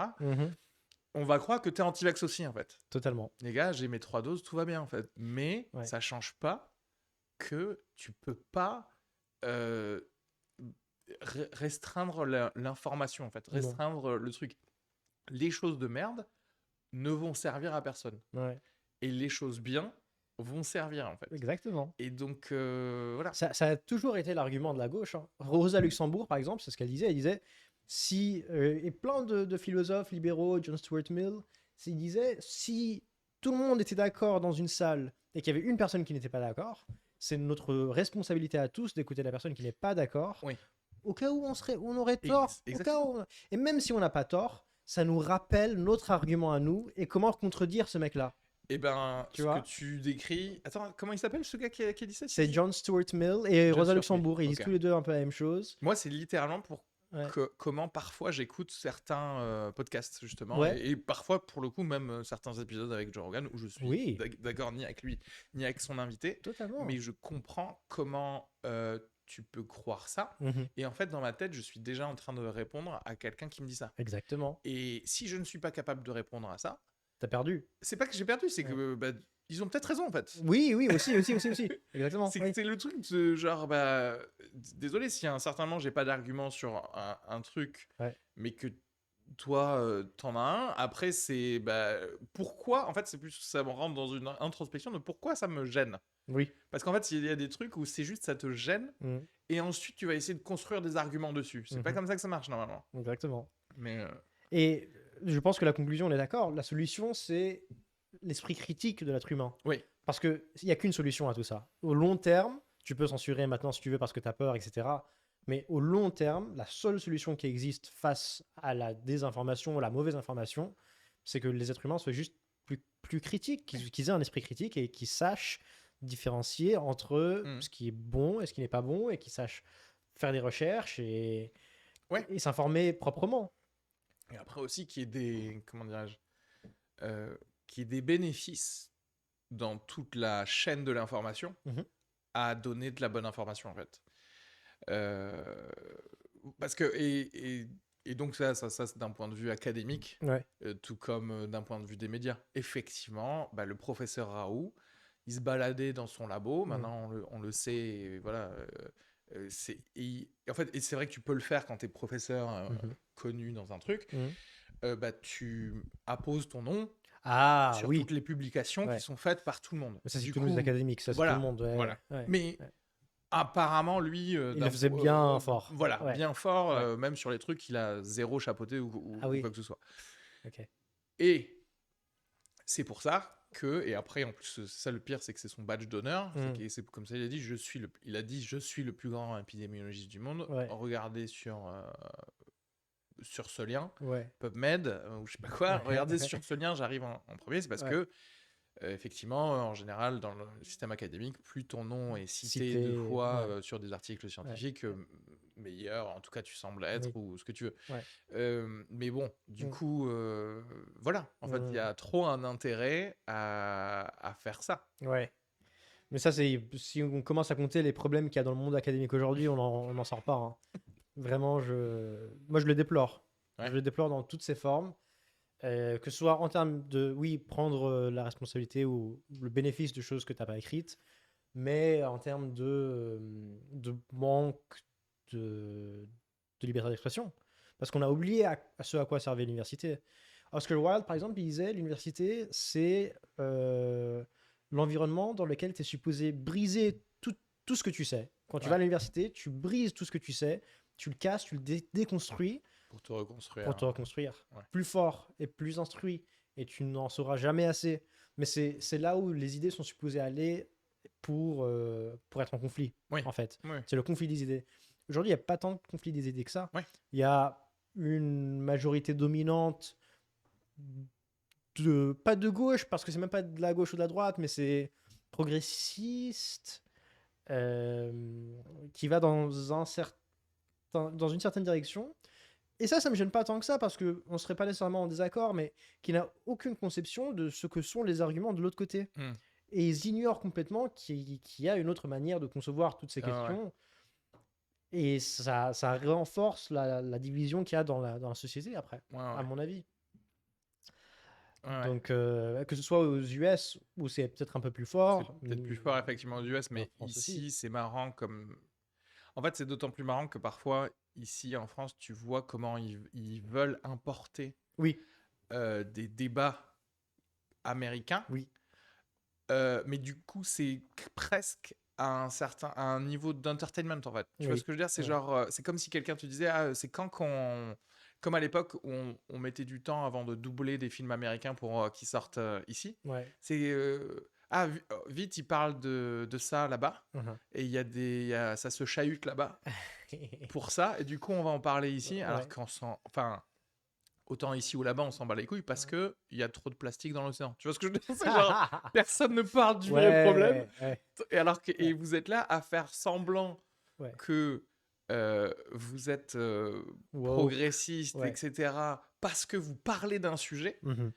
on va croire que t'es anti-vax aussi, en fait. Totalement. Les gars, j'ai mes 3 doses, tout va bien, en fait. Mais ça change pas que tu peux pas restreindre l'information, en fait. Restreindre le truc. Les choses de merde ne vont servir à personne. Et les choses bien vont servir, en fait. Exactement. Et donc, voilà. Ça a toujours été l'argument de la gauche. Rosa Luxembourg, par exemple, c'est ce qu'elle disait. Elle disait, et plein de philosophes libéraux, John Stuart Mill, il disait, si tout le monde était d'accord dans une salle et qu'il y avait une personne qui n'était pas d'accord, c'est notre responsabilité à tous d'écouter la personne qui n'est pas d'accord. Au cas où on aurait tort. Et même si on n'a pas tort, ça nous rappelle notre argument à nous et comment contredire ce mec-là. Eh ben, que tu décris... Attends, comment il s'appelle ce gars qui a dit ça? C'est John Stuart Mill et Rosa Luxembourg. Ils disent tous les deux un peu la même chose. Moi, c'est littéralement pour comment parfois j'écoute certains podcasts, justement. Et parfois, pour le coup, même certains épisodes avec Joe Rogan où je suis d'accord ni avec lui, ni avec son invité. Totalement. Mais je comprends comment tu peux croire ça. Et en fait, dans ma tête, je suis déjà en train de répondre à quelqu'un qui me dit ça. Exactement. Et si je ne suis pas capable de répondre à ça... T'as perdu. C'est pas que j'ai perdu, c'est que ils ont peut-être raison, en fait. Oui, aussi. Exactement. C'est le truc de genre, désolé si à un certain moment j'ai pas d'argument sur un truc, mais que toi, t'en as un. Après, c'est pourquoi. En fait, c'est plus ça me rentre dans une introspection de pourquoi ça me gêne. Oui. Parce qu'en fait, il y a des trucs où c'est juste ça te gêne Mhm. et ensuite tu vas essayer de construire des arguments dessus. C'est pas Mhm. comme ça que ça marche normalement. Exactement. Mais Et je pense que la conclusion, on est d'accord, la solution, c'est l'esprit critique de l'être humain. oui, Parce qu'il n'y a qu'une solution à tout ça. Au long terme, tu peux censurer maintenant si tu veux parce que tu as peur, etc. Mais au long terme, la seule solution qui existe face à la désinformation ou la mauvaise information, c'est que les êtres humains soient juste plus critiques, qu'ils aient un esprit critique et qu'ils sachent différencier entre Mhm. ce qui est bon et ce qui n'est pas bon et qu'ils sachent faire des recherches ouais. et s'informer proprement. Et après aussi qu'il y ait des comment dirais-je, qu'il y ait des bénéfices dans toute la chaîne de l'information Mhm. à donner de la bonne information en fait. Euh, Parce que et donc ça c'est d'un point de vue académique, Ouais. tout comme d'un point de vue des médias. Effectivement, le professeur Raoult, il se baladait dans son labo. Mhm. Maintenant on le sait, et voilà. En fait, et c'est vrai que tu peux le faire quand tu es professeur Mhm. connu dans un truc. Mhm. Tu apposes ton nom Ah sur toutes oui, les publications qui ouais. sont faites par tout le monde. Mais ça, c'est Du que nous les coup, académiques, ça, c'est tout le voilà, monde. Ouais, voilà. ouais, Mais ouais. apparemment, lui, Il le faisait bien fort. voilà, Ouais, bien fort, ouais. même sur les trucs, il a zéro chapeauté Ah ou quoi oui, que ce soit. ok. Et c'est pour ça que, et après, en plus, ça le pire, c'est que c'est son badge d'honneur. Hmm. C'est comme ça, il a dit, je suis le plus grand épidémiologiste du monde. Ouais, Regardez sur ce lien, ouais. PubMed, ou je sais pas quoi, regardez sur ce lien, j'arrive en premier, c'est parce Ouais. que effectivement, en général, dans le système académique, plus ton nom est cité de Cité, fois ouais, sur des articles ouais, scientifiques, ouais. meilleur, en tout cas, tu sembles être, Oui, ou ce que tu veux. ouais. Mais bon, du Hmm. coup, voilà, en fait, il y Hmm. a trop un intérêt à faire ça. Ouais. Mais ça, c'est si on commence à compter les problèmes qu'il y a dans le monde académique aujourd'hui, on n'en sort pas, hein. Vraiment, moi, je le déplore. Je Ouais. le déplore dans toutes ses formes. Que ce soit en termes de, oui, prendre la responsabilité ou le bénéfice de choses que tu n'as pas écrites, mais en termes de manque de, de liberté d'expression. Parce qu'on a oublié à ce à quoi servait l'université. Oscar Wilde, par exemple, il disait l'université, c'est l'environnement dans lequel tu es supposé briser tout ce que tu sais. Quand tu vas Ouais. à l'université, tu brises tout ce que tu sais, tu le casses, tu le déconstruis Pour te reconstruire. pour te reconstruire Ouais. plus fort et plus instruit. Et tu n'en sauras jamais assez. Mais c'est là où les idées sont supposées aller pour être en conflit, Oui. en fait. Oui. C'est le conflit des idées. Aujourd'hui, il n'y a pas tant de conflit des idées que ça. Ouais. Il y a une majorité dominante pas de gauche, parce que c'est même pas de la gauche ou de la droite, mais c'est progressiste, euh, qui va dans une certaine direction. Et ça me gêne pas tant que ça, parce qu'on ne serait pas nécessairement en désaccord, mais qui n'a aucune conception de ce que sont les arguments de l'autre côté. Hmm. Et ils ignorent complètement qu'il y a une autre manière de concevoir toutes ces Ah ouais. questions. Et ça renforce la division qu'il y a dans la société, après, Ouais, à ouais. mon avis. Ouais. Donc, que ce soit aux US, où c'est peut-être un peu plus C'est fort. peut-être plus fort, effectivement, aux US, En mais France aussi. ici, c'est marrant comme. En fait, c'est d'autant plus marrant que parfois, ici en France, tu vois comment ils veulent importer Oui, des débats américains. oui. Mais du coup, c'est presque à un niveau d'entertainment, en fait. Tu vois Oui. ce que je veux dire? C'est Ouais. genre, c'est comme si quelqu'un te disait, ah, c'est quand qu'on. Comme à l'époque où on mettait du temps avant de doubler des films américains pour qu'ils sortent ici. Ouais. C'est. Vite, il parle de ça là-bas. Mhm. Et ça se chahute là-bas pour ça. Et du coup, on va en parler ici. Alors Ouais. qu'on s'en. Enfin, autant ici ou là-bas, on s'en bat les couilles parce qu'il y a trop de plastique dans l'océan. Tu vois ce que je veux dire? C'est genre, personne ne parle du vrai problème. Ouais, ouais, Et ouais. vous êtes là à faire semblant Ouais. que vous êtes Woke. progressiste, Ouais. etc. Parce que vous parlez d'un sujet. Mhm.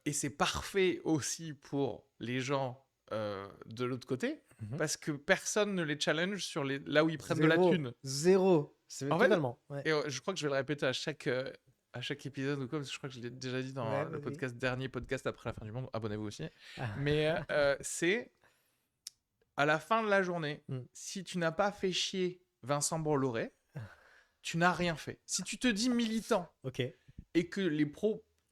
Et c'est parfait aussi pour les gens de l'autre côté, Mhm. parce que personne ne les challenge sur là où ils prennent de la Zéro. thune. Zéro. C'est En fait, totalement. Ouais. et je crois que je vais le répéter à chaque épisode ou quoi, parce que je crois que je l'ai déjà dit dans Ouais, le vas-y. dernier podcast après la fin du monde. Abonnez-vous aussi. Ah. Mais c'est à la fin de la journée, Mm. si tu n'as pas fait chier Vincent Bolloré, tu n'as rien fait. Si tu te dis militant Ok, et que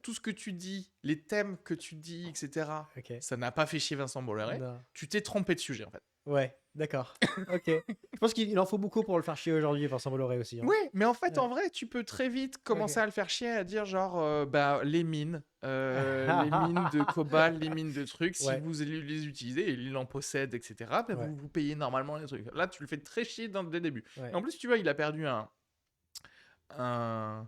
tout ce que tu dis, les thèmes que tu dis, etc., ok. ça n'a pas fait chier Vincent Bolloré, Non. tu t'es trompé de sujet en fait. Ouais, d'accord. Ok. Je pense qu'il en faut beaucoup pour le faire chier aujourd'hui, Vincent Bolloré aussi. Hein. Oui, mais en fait, Ouais. en vrai, tu peux très vite commencer Ok. à le faire chier, à dire genre, les mines de cobalt, les mines de trucs, si Ouais, vous les utilisez, et il en possède, etc., bah, ouais, vous payez normalement les trucs. Là, tu le fais très chier dès le début. Et ouais. en plus, tu vois, il a perdu un, un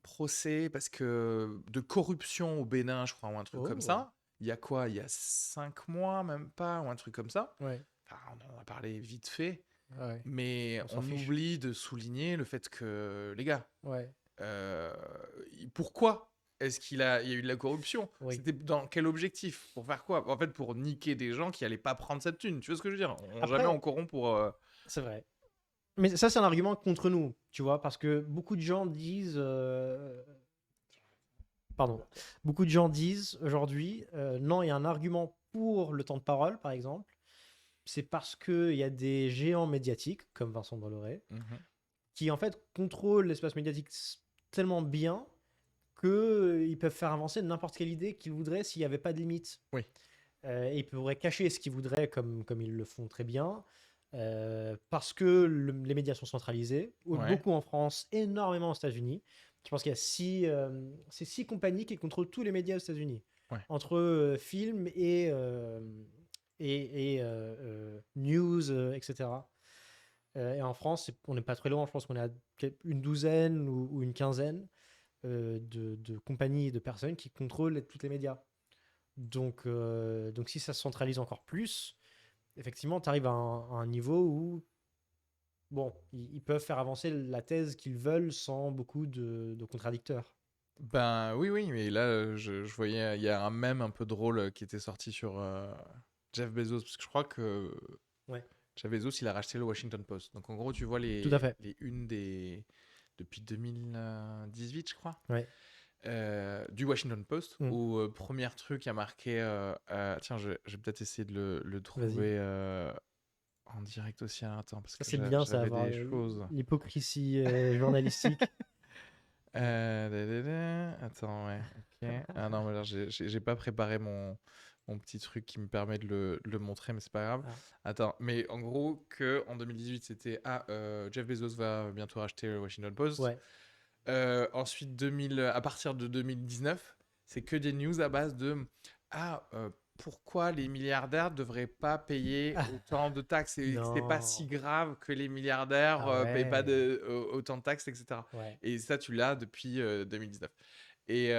procès parce que de corruption au Bénin, je crois, ou un truc comme Oh, ça. Il y a quoi? Il y a 5 mois, même pas, ou un truc comme ça. ouais, Enfin, on en a parlé vite fait. ouais. Mais On s'en on fiche. oublie de souligner le fait que, les gars, Ouais, euh, pourquoi est-ce il y a eu de la corruption? oui. C'était dans quel objectif? Pour faire quoi? En fait, pour niquer des gens qui allaient pas prendre cette thune. Tu vois ce que je veux dire? Jamais Après, on corrompt pour. c'est vrai. Mais ça, c'est un argument contre nous, tu vois, parce que beaucoup de gens disent. Pardon. Beaucoup de gens disent aujourd'hui, non, il y a un argument pour le temps de parole, par exemple. C'est parce qu'il y a des géants médiatiques, comme Vincent Bolloré, Mhm. qui en fait contrôlent l'espace médiatique tellement bien qu'ils peuvent faire avancer n'importe quelle idée qu'ils voudraient s'il n'y avait pas de limite. Oui. Et ils pourraient cacher ce qu'ils voudraient comme ils le font très bien, parce que les médias sont centralisés, Ouais. beaucoup en France, énormément aux États-Unis. Je pense qu'il y a c'est 6 compagnies qui contrôlent tous les médias aux États-Unis, Ouais. entre films et news, etc. Et en France, on n'est pas très loin, je pense qu'on est à une douzaine ou une quinzaine de compagnies et de personnes qui contrôlent tous les médias. Donc si ça se centralise encore plus, effectivement, tu arrives à un niveau où, bon, ils peuvent faire avancer la thèse qu'ils veulent sans beaucoup de contradicteurs. Ben oui, oui, mais là, je voyais, il y a un mème un peu drôle qui était sorti sur Jeff Bezos, parce que je crois que Ouais, Jeff Bezos, il a racheté le Washington Post. Donc en gros, tu vois tout à fait. les unes depuis 2018, je crois, Ouais. du Washington Post, Mm. où premier truc, il y a marqué, tiens, je vais peut-être essayer de le Vas-y. trouver en direct aussi. Alors, attends, parce Ça, que c'est bien, ça, j'avais avoir des choses. l'hypocrisie journalistique. Attends, ouais, ok. Ah non, mais alors, j'ai pas préparé mon petit truc qui me permet de le montrer, mais c'est pas grave. Ah, Attends, mais en gros, en 2018, c'était Jeff Bezos va bientôt racheter le Washington Post. ouais. Ensuite, à partir de 2019, c'est que des news à base de pourquoi les milliardaires ne devraient pas payer Ah, autant de taxes et que c'est pas si non. grave que les milliardaires Ah payent pas ouais. autant de taxes, etc. Ouais. Et ça, tu l'as depuis 2019. Et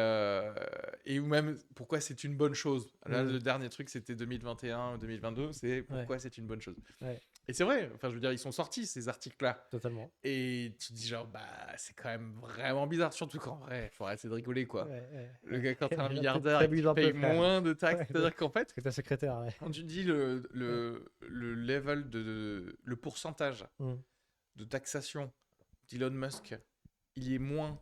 ou même pourquoi c'est une bonne chose. Là, Mm. le dernier truc, c'était 2021 ou 2022, c'est Ouais. pourquoi c'est une bonne chose. Ouais. Et c'est vrai, enfin, je veux dire, ils sont sortis ces articles-là. Totalement. Et tu te dis genre, bah, c'est quand même vraiment bizarre, surtout qu'en vrai, faut arrêter de rigoler, Ouais, quoi. ouais, Le ouais. gars, quand t'es un Là, milliardaire et que tu t'abuses un peu, payes frère. moins de taxes, Ouais, c'est-à-dire qu'en fait, parce que t'es secrétaire, ouais. quand tu dis Ouais. le level le pourcentage Mm. de taxation d'Elon Musk, il est moins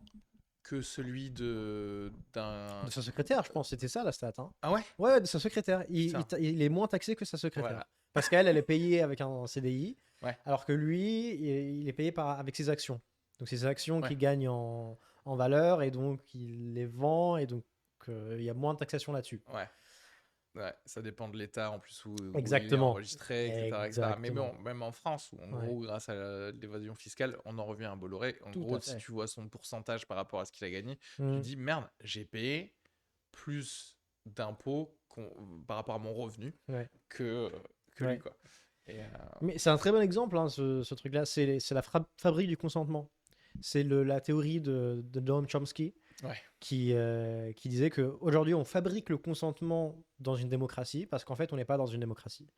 que celui d'un... De sa secrétaire, je pense, c'était ça la stat. Hein. Ah ouais? Ouais, ouais, de sa secrétaire. Putain, Il est moins taxé que sa secrétaire. voilà. Parce qu'elle, elle est payée avec un CDI, Ouais, alors que lui, il est payé avec ses actions. Donc c'est ses actions ouais, qui gagnent en valeur, et donc il les vend, et donc il y a moins de taxation là-dessus. ouais. Ouais, ça dépend de l'État en plus où il est Exactement. enregistré, etc., etc. Mais bon, Exactement. même en France, où en Ouais, gros, grâce à l'évasion fiscale, on en revient à Bolloré. En tout à gros, si fait. tu vois son pourcentage par rapport à ce qu'il a gagné, tu te Mm. dis, merde, j'ai payé plus d'impôts par rapport à mon revenu Ouais, que, que lui, ouais. quoi. Et, Mais c'est un très bon exemple, hein, ce truc-là. C'est la fabrique du consentement. C'est la théorie de Noam Chomsky ouais, qui disait qu'aujourd'hui, on fabrique le consentement dans une démocratie parce qu'en fait, on n'est pas dans une démocratie.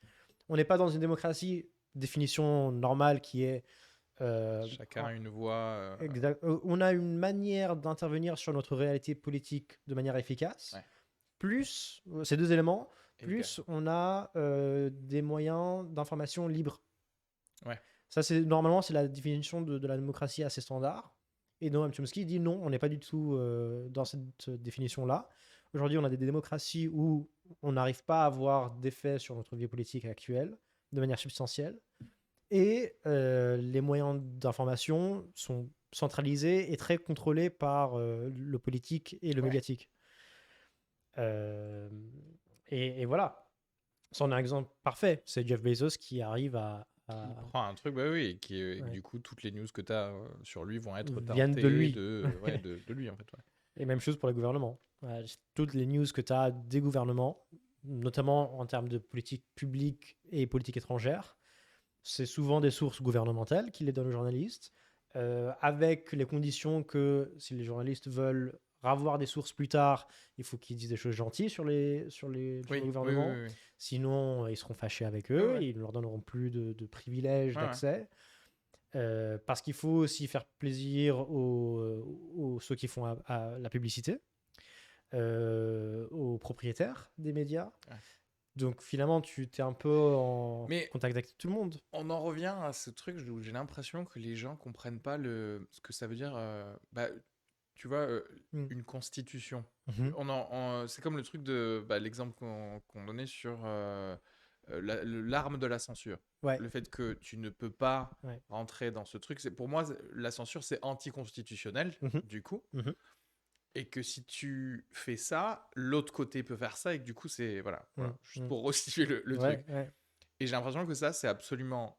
On n'est pas dans une démocratie, définition normale qui est. chacun a une voix. On a une manière d'intervenir sur notre réalité politique de manière efficace. Ouais, Plus, ces deux éléments, égal. plus on a des moyens d'information libres. Ouais, Ça, normalement, c'est la définition de la démocratie assez standard. Et Noam Chomsky dit non, on n'est pas du tout dans cette définition-là. Aujourd'hui, on a des démocraties où on n'arrive pas à avoir d'effet sur notre vie politique actuelle de manière substantielle. Et les moyens d'information sont centralisés et très contrôlés par le politique et le Ouais. médiatique. Euh, et voilà, c'en est un exemple parfait. C'est Jeff Bezos qui arrive Qui prend un truc, bah oui, et ouais, du coup, toutes les news que tu as sur lui vont être viennent de teintées lui. de, ouais, de lui, en fait. Ouais. Et même chose pour les gouvernements. Toutes les news que tu as des gouvernements, notamment en termes de politique publique et politique étrangère, c'est souvent des sources gouvernementales qui les donnent aux journalistes, avec les conditions que si les journalistes veulent avoir des sources plus tard, il faut qu'ils disent des choses gentilles sur le Oui, oui, oui, gouvernement. oui. Sinon, ils seront fâchés avec Ouais, eux, ouais. et ils ne leur donneront plus de privilèges Ouais, ouais. d'accès. Parce qu'il faut aussi faire plaisir aux ceux qui font la publicité, aux propriétaires des médias. Ouais. Donc finalement, tu es un peu en Mais contact avec tout le monde. on en revient à ce truc où j'ai l'impression que les gens comprennent pas ce que ça veut dire. Bah, tu vois, Mm. une constitution. Mhm. C'est comme le truc de l'exemple qu'on donnait sur l'arme de la censure. Ouais, Le fait que tu ne peux pas ouais. rentrer dans ce truc, pour moi, la censure, c'est anticonstitutionnel, Mhm. du coup. Mhm. Et que si tu fais ça, l'autre côté peut faire ça, et que du coup, c'est. Voilà, Mm. juste Mm. pour restituer le Ouais, truc. ouais. Et j'ai l'impression que ça, c'est absolument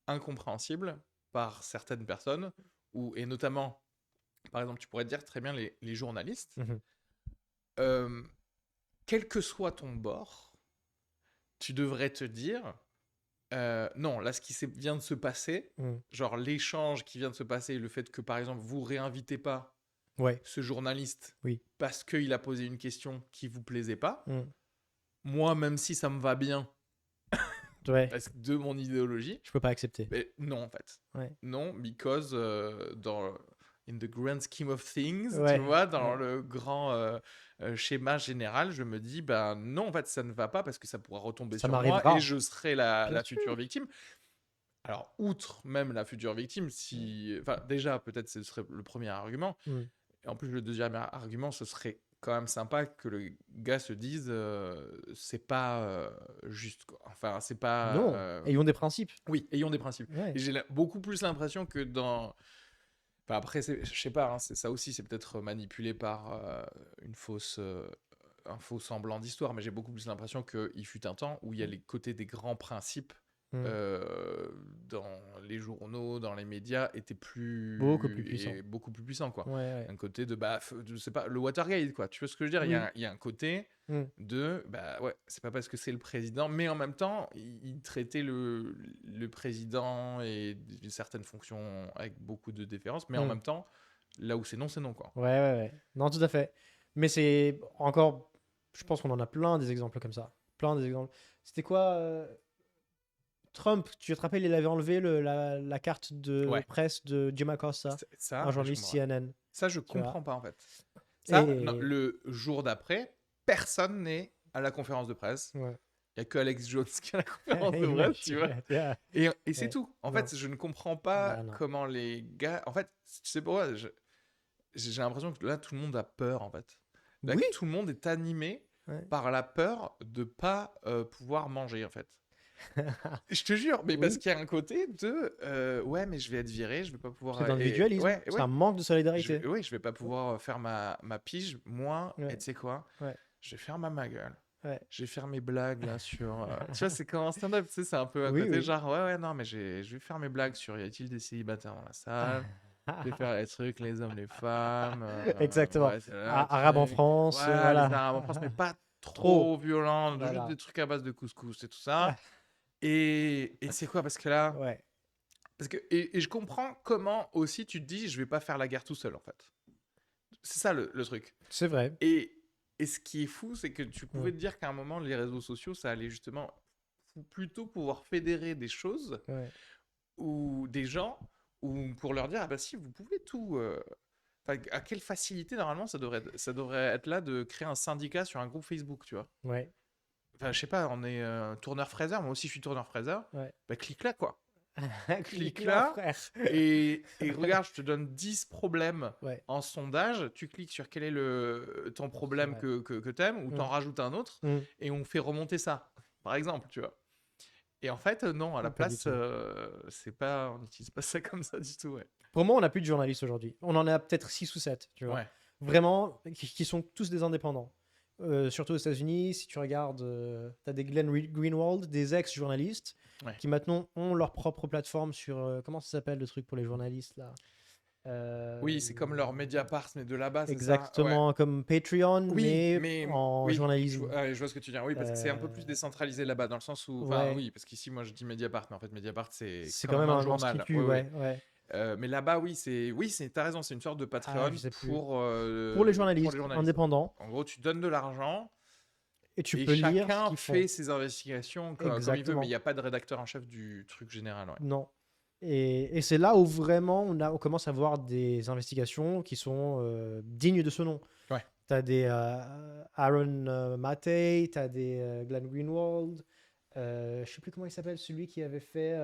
incompréhensible par certaines personnes, et notamment, par exemple, tu pourrais te dire très bien les journalistes, Mhm. euh, quel que soit ton bord, tu devrais te dire, non, là, ce qui vient de se passer, Mm. genre l'échange qui vient de se passer, le fait que, par exemple, vous réinvitez pas Ouais, ce journaliste oui. parce qu'il a posé une question qui vous plaisait pas, Mm. moi, même si ça me va bien, Ouais, parce que de mon idéologie, je peux pas accepter. mais non, en fait. Ouais, Non, because in the grand scheme of things, tu ouais, vois, dans ouais. le grand schéma général, je me dis, ben non, en fait, ça ne va pas parce que ça pourra retomber Ça sur moi et m'arrivera. je serai Bien la future sûr. victime. Alors, outre même la future victime, Mm. si. Enfin, déjà, peut-être ce serait le premier argument. Mm. Et en plus, le deuxième argument, ce serait quand même sympa que le gars se dise c'est pas juste, quoi. Enfin, c'est pas. Non, ayons des principes. Oui, ayons des principes. Et Ouais. j'ai beaucoup plus l'impression que dans. Enfin, après, je sais pas, hein, ça aussi, c'est peut-être manipulé par un faux semblant d'histoire, mais j'ai beaucoup plus l'impression qu'il fut un temps où il y a les côtés des grands principes Mm. dans les journaux, dans les médias, étaient Beaucoup plus puissant. beaucoup plus puissants, quoi. Ouais, ouais. Un côté de, je sais pas, le Watergate, quoi. Tu vois ce que je veux dire? Oui. Il y a un côté Mm. de, bah ouais, c'est pas parce que c'est le président, mais en même temps, il traitait le président et certaines fonctions avec beaucoup de déférence, mais en Mm. même temps, là où c'est non, quoi. Ouais, ouais, ouais. Non, tout à fait. Mais c'est encore. Je pense qu'on en a plein des exemples comme ça. Plein des exemples. C'était quoi Trump, tu te rappelles, il avait enlevé la carte de Ouais, presse de Jim Acosta, un ça, je journaliste comprends. CNN. Ça, je Tu vois. comprends pas, en fait. Ça, non, Et. le jour d'après, personne n'est à la conférence de presse. Ouais. Il y a que Alex Jones qui a la conférence de presse, tu vois. Yeah. Et c'est Ouais. tout. En Non. fait, je ne comprends pas Bah non. comment les gars. En fait, tu sais pourquoi j'ai l'impression que là, tout le monde a peur, en fait. Là, Oui. tout le monde est animé Ouais. par la peur de pas pouvoir manger, en fait. Je te jure, mais parce Oui. qu'il y a un côté de ouais, mais je vais être viré, je vais pas pouvoir. C'est de l'individualisme. Ouais, C'est ouais. un manque de solidarité. Oui, je vais pas pouvoir faire ma pige, moi, et Ouais. tu sais quoi? Ouais. Je vais faire ma gueule. Ouais. Je vais faire mes blagues là sur. Tu vois, c'est comme un stand-up, tu sais, c'est un peu à Oui, côté, oui. genre, ouais, ouais, non, mais je vais faire mes blagues sur y a-t-il des célibataires dans la salle? Je vais faire les trucs, les hommes, les femmes. Exactement. Ouais, c'est là, Arabe en truc. France, Ouais, les voilà. Arabes en France, mais pas Trop. trop violents, juste Voilà. des trucs à base de couscous et tout ça. Et c'est quoi? Parce que là. Ouais. Et je comprends comment aussi tu te dis, je vais pas faire la guerre tout seul, en fait. C'est ça le truc. C'est vrai. Et ce qui est fou, c'est que tu pouvais Mm. te dire qu'à un moment, les réseaux sociaux, ça allait justement plutôt pouvoir fédérer des choses Ouais. ou des gens, ou pour leur dire, ah bah si, vous pouvez tout. Enfin, à quelle facilité, normalement, ça devrait être là de créer un syndicat sur un groupe Facebook, tu vois. Ouais. Enfin, je sais pas, on est tourneur fraiseur, moi aussi je suis tourneur fraiseur. Ouais. Bah clique là, quoi. Clique Clique là, là, frère. et regarde, je te donne 10 problèmes Ouais. en sondage, tu cliques sur quel est ton C'est problème vrai. que t'aimes, ou t'en rajoutes un autre, Mm. et on fait remonter ça, par exemple, tu vois. Et en fait, non, à la Pas du place, tout. c'est pas, on n'utilise pas ça comme ça du tout, ouais. Pour moi, on n'a plus de journalistes aujourd'hui. On en a peut-être 6 ou 7, tu vois. Ouais, Vraiment, qui sont tous des indépendants. Surtout aux États-Unis, si tu regardes, tu as des Greenwald, des ex-journalistes, ouais. qui maintenant ont leur propre plateforme sur. Comment ça s'appelle le truc pour les journalistes là? Oui, c'est comme leur Mediapart, mais de là-bas, c'est ça? Ouais. Exactement comme Patreon, Oui, mais mais en oui, je, journalisme. je vois ce que tu dis. Oui, parce que c'est un peu plus Euh, décentralisé là-bas, dans le sens où, enfin, ouais, oui, parce qu'ici, moi, je dis Mediapart, mais en fait, Mediapart, c'est c'est quand quand même même un un journal. institut, Oui, oui. ouais, ouais. Mais là-bas, t'as raison, c'est une sorte de Ah, je Patreon sais plus. Pour pour les les journalistes. indépendants, En gros, tu donnes de l'argent et tu et peux lire ce chacun qu'ils fait font. ses investigations comme il veut, mais il n'y Exactement. a pas de rédacteur en chef du truc général, ouais. Non. Et c'est là où vraiment on commence à voir des investigations qui sont dignes de ce nom. Ouais. Tu as des Aaron Matei, tu as des Glenn Greenwald, je sais plus comment il s'appelle, celui qui avait fait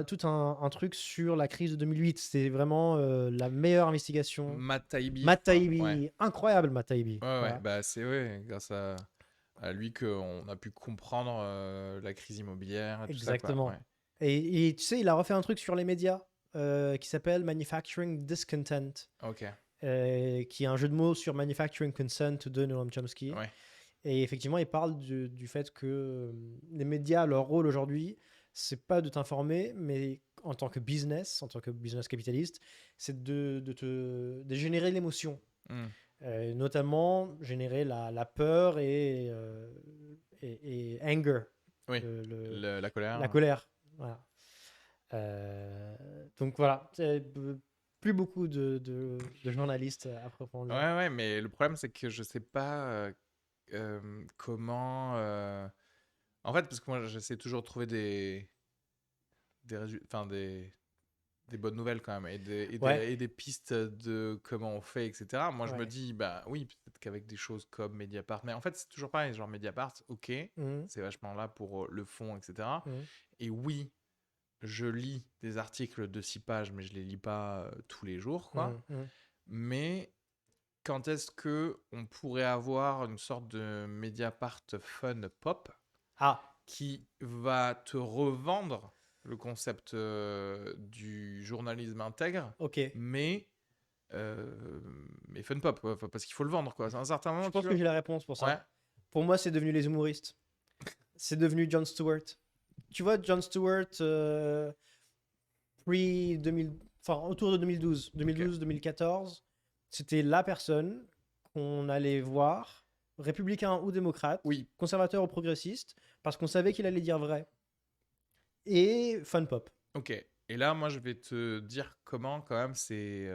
tout un truc sur la crise de 2008. C'était vraiment la meilleure investigation. Matt Taibbi, je Matt crois. Ouais. Taibbi, incroyable Matt Taibbi. Ouais, ouais. Voilà. Bah, c'est ouais, grâce à lui qu'on a pu comprendre la crise immobilière et tout ça, quoi. Ouais. Exactement. Et tu sais, il a refait un truc sur les médias qui s'appelle Manufacturing Discontent, Ok. qui est un jeu de mots sur Manufacturing Consent de Noam Chomsky. Ouais. Et effectivement, il parle du fait que les médias, leur rôle aujourd'hui, c'est pas de t'informer, mais en tant que business capitaliste, c'est de générer l'émotion. Hmm. Notamment générer la peur et anger, Oui. le- le- La la colère. colère. Voilà. Donc voilà, plus beaucoup de journalistes à proprement Ouais, dire. ouais, mais le problème, c'est que je sais pas comment. En fait, parce que moi, j'essaie toujours de trouver enfin, des bonnes nouvelles quand même Ouais, et des pistes de comment on fait, etc. Moi, je me ouais. dis, bah oui, peut-être qu'avec des choses comme Mediapart, mais en fait, c'est toujours pareil, genre Mediapart, ok, Mhm, c'est vachement là pour le fond, etc. mhm, Et oui, je lis des articles de 6 pages, mais je les lis pas tous les jours, quoi. mhm, mhm. Mais quand est-ce que on pourrait avoir une sorte de Mediapart fun pop Ah, qui va te revendre le concept du journalisme intègre, ok. mais, euh, mais fun pop, quoi. Enfin, parce qu'il faut le vendre, quoi. À un certain Je moment, tu pense que vois. j'ai la réponse pour Ouais, ça. Pour moi, c'est devenu les humoristes. C'est devenu Jon Stewart. Tu vois, Jon Stewart, pre-2000, enfin, autour de 2012, ok. 2012-2014, c'était la personne qu'on allait voir, républicain ou démocrate, Oui, conservateur ou progressiste, parce qu'on savait qu'il allait dire vrai. Et fun pop. ok. Et là, moi, je vais te dire comment, quand même, c'est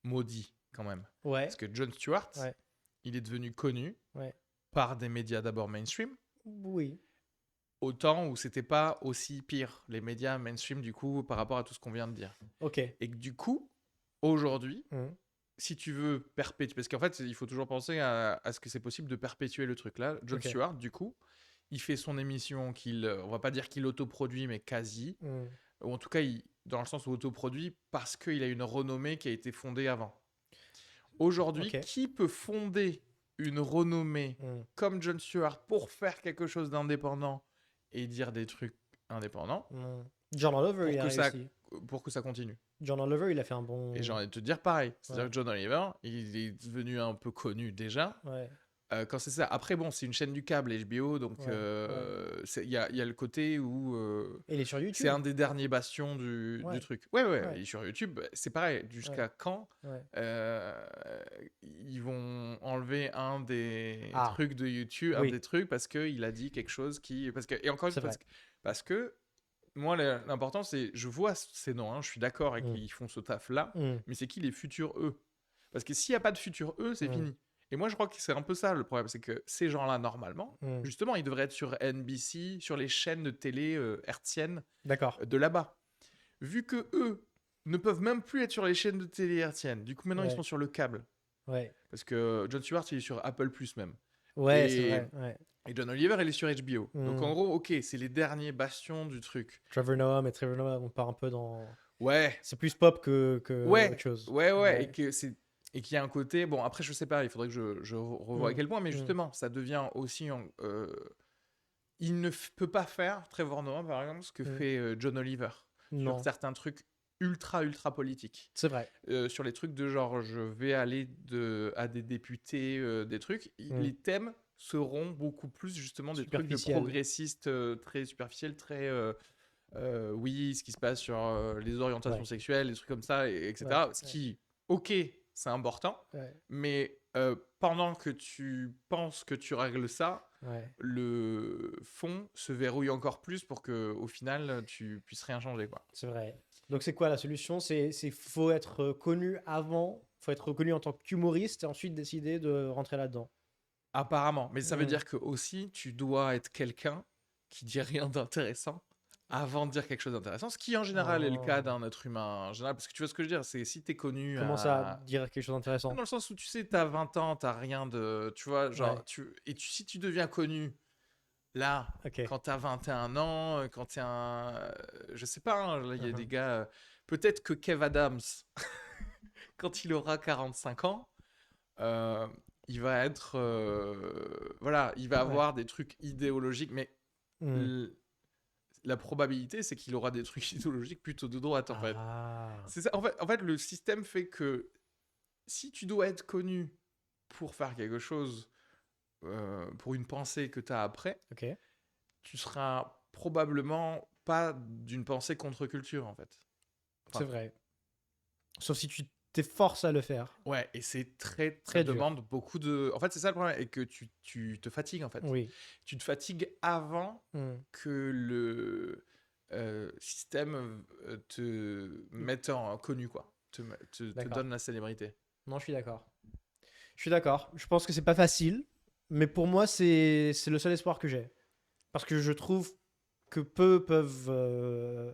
maudit, quand même. Ouais, Parce que Jon Stewart, ouais, il est devenu connu ouais. par des médias d'abord mainstream, Oui. au temps où c'était pas aussi pire, les médias mainstream, du coup, par rapport à tout ce qu'on vient de dire. Ok. Et que du coup, aujourd'hui, Mhm. si tu veux perpétuer, parce qu'en fait, il faut toujours penser à ce que c'est possible de perpétuer le truc. Là, Jon Ok. Stewart, du coup, il fait son émission on va pas dire qu'il autoproduit, mais quasi, Mhm. ou en tout cas, dans le sens où autoproduit, parce qu'il a une renommée qui a été fondée avant. Ok. Aujourd'hui, qui peut fonder une renommée Mhm. comme Jon Stewart pour faire quelque chose d'indépendant et dire des trucs indépendants Mhm. John Oliver, il pour a que ça, réussi. pour que ça continue? John Oliver, il a fait un Et j'ai bon. envie de te dire pareil. C'est-à-dire Ouais. que John Oliver, il est devenu un peu connu déjà. Ouais. Quand c'est ça. Après, bon, c'est une chaîne du câble, HBO, donc Ouais. Ouais. il y a le côté où Et il est sur c'est YouTube. un des derniers bastions du Ouais. truc. Ouais, ouais, Ouais. et sur YouTube, c'est pareil. Ouais. Jusqu'à quand Ouais. euh, ils vont enlever un des Ah, trucs de YouTube, un oui, des trucs, parce qu'il a dit quelque chose qui. Et encore une c'est fois, vrai. parce que moi, l'important, c'est. Je vois ces noms, hein, je suis d'accord et Mm. qu'ils font ce taf-là, Mm. mais c'est qui les futurs eux? Parce que s'il n'y a pas de futur eux, c'est Mm. fini. Et moi, je crois que c'est un peu ça le problème, c'est que ces gens-là, normalement, Mm. justement, ils devraient être sur NBC, sur les chaînes de télé hertziennes D'accord. de là-bas. Vu que eux ne peuvent même plus être sur les chaînes de télé hertziennes, du coup, maintenant, ils sont Ouais. sur le câble. Ouais. Parce que Jon Stewart, il est sur Apple Plus même. Ouais, c'est Et, vrai. Ouais. et John Oliver, il est sur HBO. Donc, en Mm. gros, ok, c'est les derniers bastions du truc. Trevor Noah, mais Trevor Noah, on part un peu dans. Ouais, C'est plus pop que autre ouais, chose. ouais, ouais, Ouais. et qu'il y a un côté. Bon, après, je sais pas, il faudrait que je revoie à Mm. quel point, mais Mm. justement, ça devient aussi il ne peut pas faire, Trevor Noah par exemple, ce que Mm. fait John Oliver sur Non, certains trucs ultra politiques. c'est vrai. Sur les trucs de genre, je vais aller à des députés, des trucs, Mm. les thèmes seront beaucoup plus justement des trucs de Superficiel. progressistes très superficiels, très oui, ce qui se passe sur les orientations Ouais. sexuelles, des trucs comme ça, etc. Ouais, Ce ouais, qui, ok, c'est important, ouais, mais pendant que tu penses que tu règles ça, ouais. le fond se verrouille encore plus pour que au final tu puisses rien changer, quoi. C'est vrai. Donc c'est quoi la solution? C'est faut être connu avant, faut être reconnu en tant qu'humoriste et ensuite décider de rentrer là-dedans. Apparemment, mais ça veut Mm. dire que aussi tu dois être quelqu'un qui dit rien d'intéressant avant de dire quelque chose d'intéressant, ce qui en général est le cas Oh. d'un être humain en général, parce que tu vois ce que je veux dire, c'est si t'es connu Comment ça à dire quelque chose d'intéressant? dans le sens où tu sais, t'as 20 ans, t'as rien de. Tu vois, genre, Ouais, si tu deviens connu, là, ok. quand t'as 21 ans, quand t'es un. Je sais pas, hein, là, il y a des Mhm. gars. Peut-être que Kev Adams, quand il aura 45 ans, euh, il va être. Voilà, il va Ouais. avoir des trucs idéologiques, mais Mm. l- la probabilité, c'est qu'il aura des trucs idéologiques plutôt de droite, en fait. Ah, C'est ça. En fait, le système fait que si tu dois être connu pour faire quelque chose, pour une pensée que tu as après, ok. tu seras probablement pas d'une pensée contre-culture, en fait. C'est Enfin, vrai. Sauf si tu t'efforces à le faire. ouais, et c'est très. Ça Très dur. demande beaucoup de. En fait, c'est ça le problème, et que tu te fatigues, en fait. Oui. Tu te fatigues avant Mm. que le système te mette en connu, quoi. Te D'accord. donne la célébrité. Non, je suis d'accord. Je suis d'accord. Je pense que c'est pas facile, mais pour moi, c'est le seul espoir que j'ai. Parce que je trouve que peu peuvent.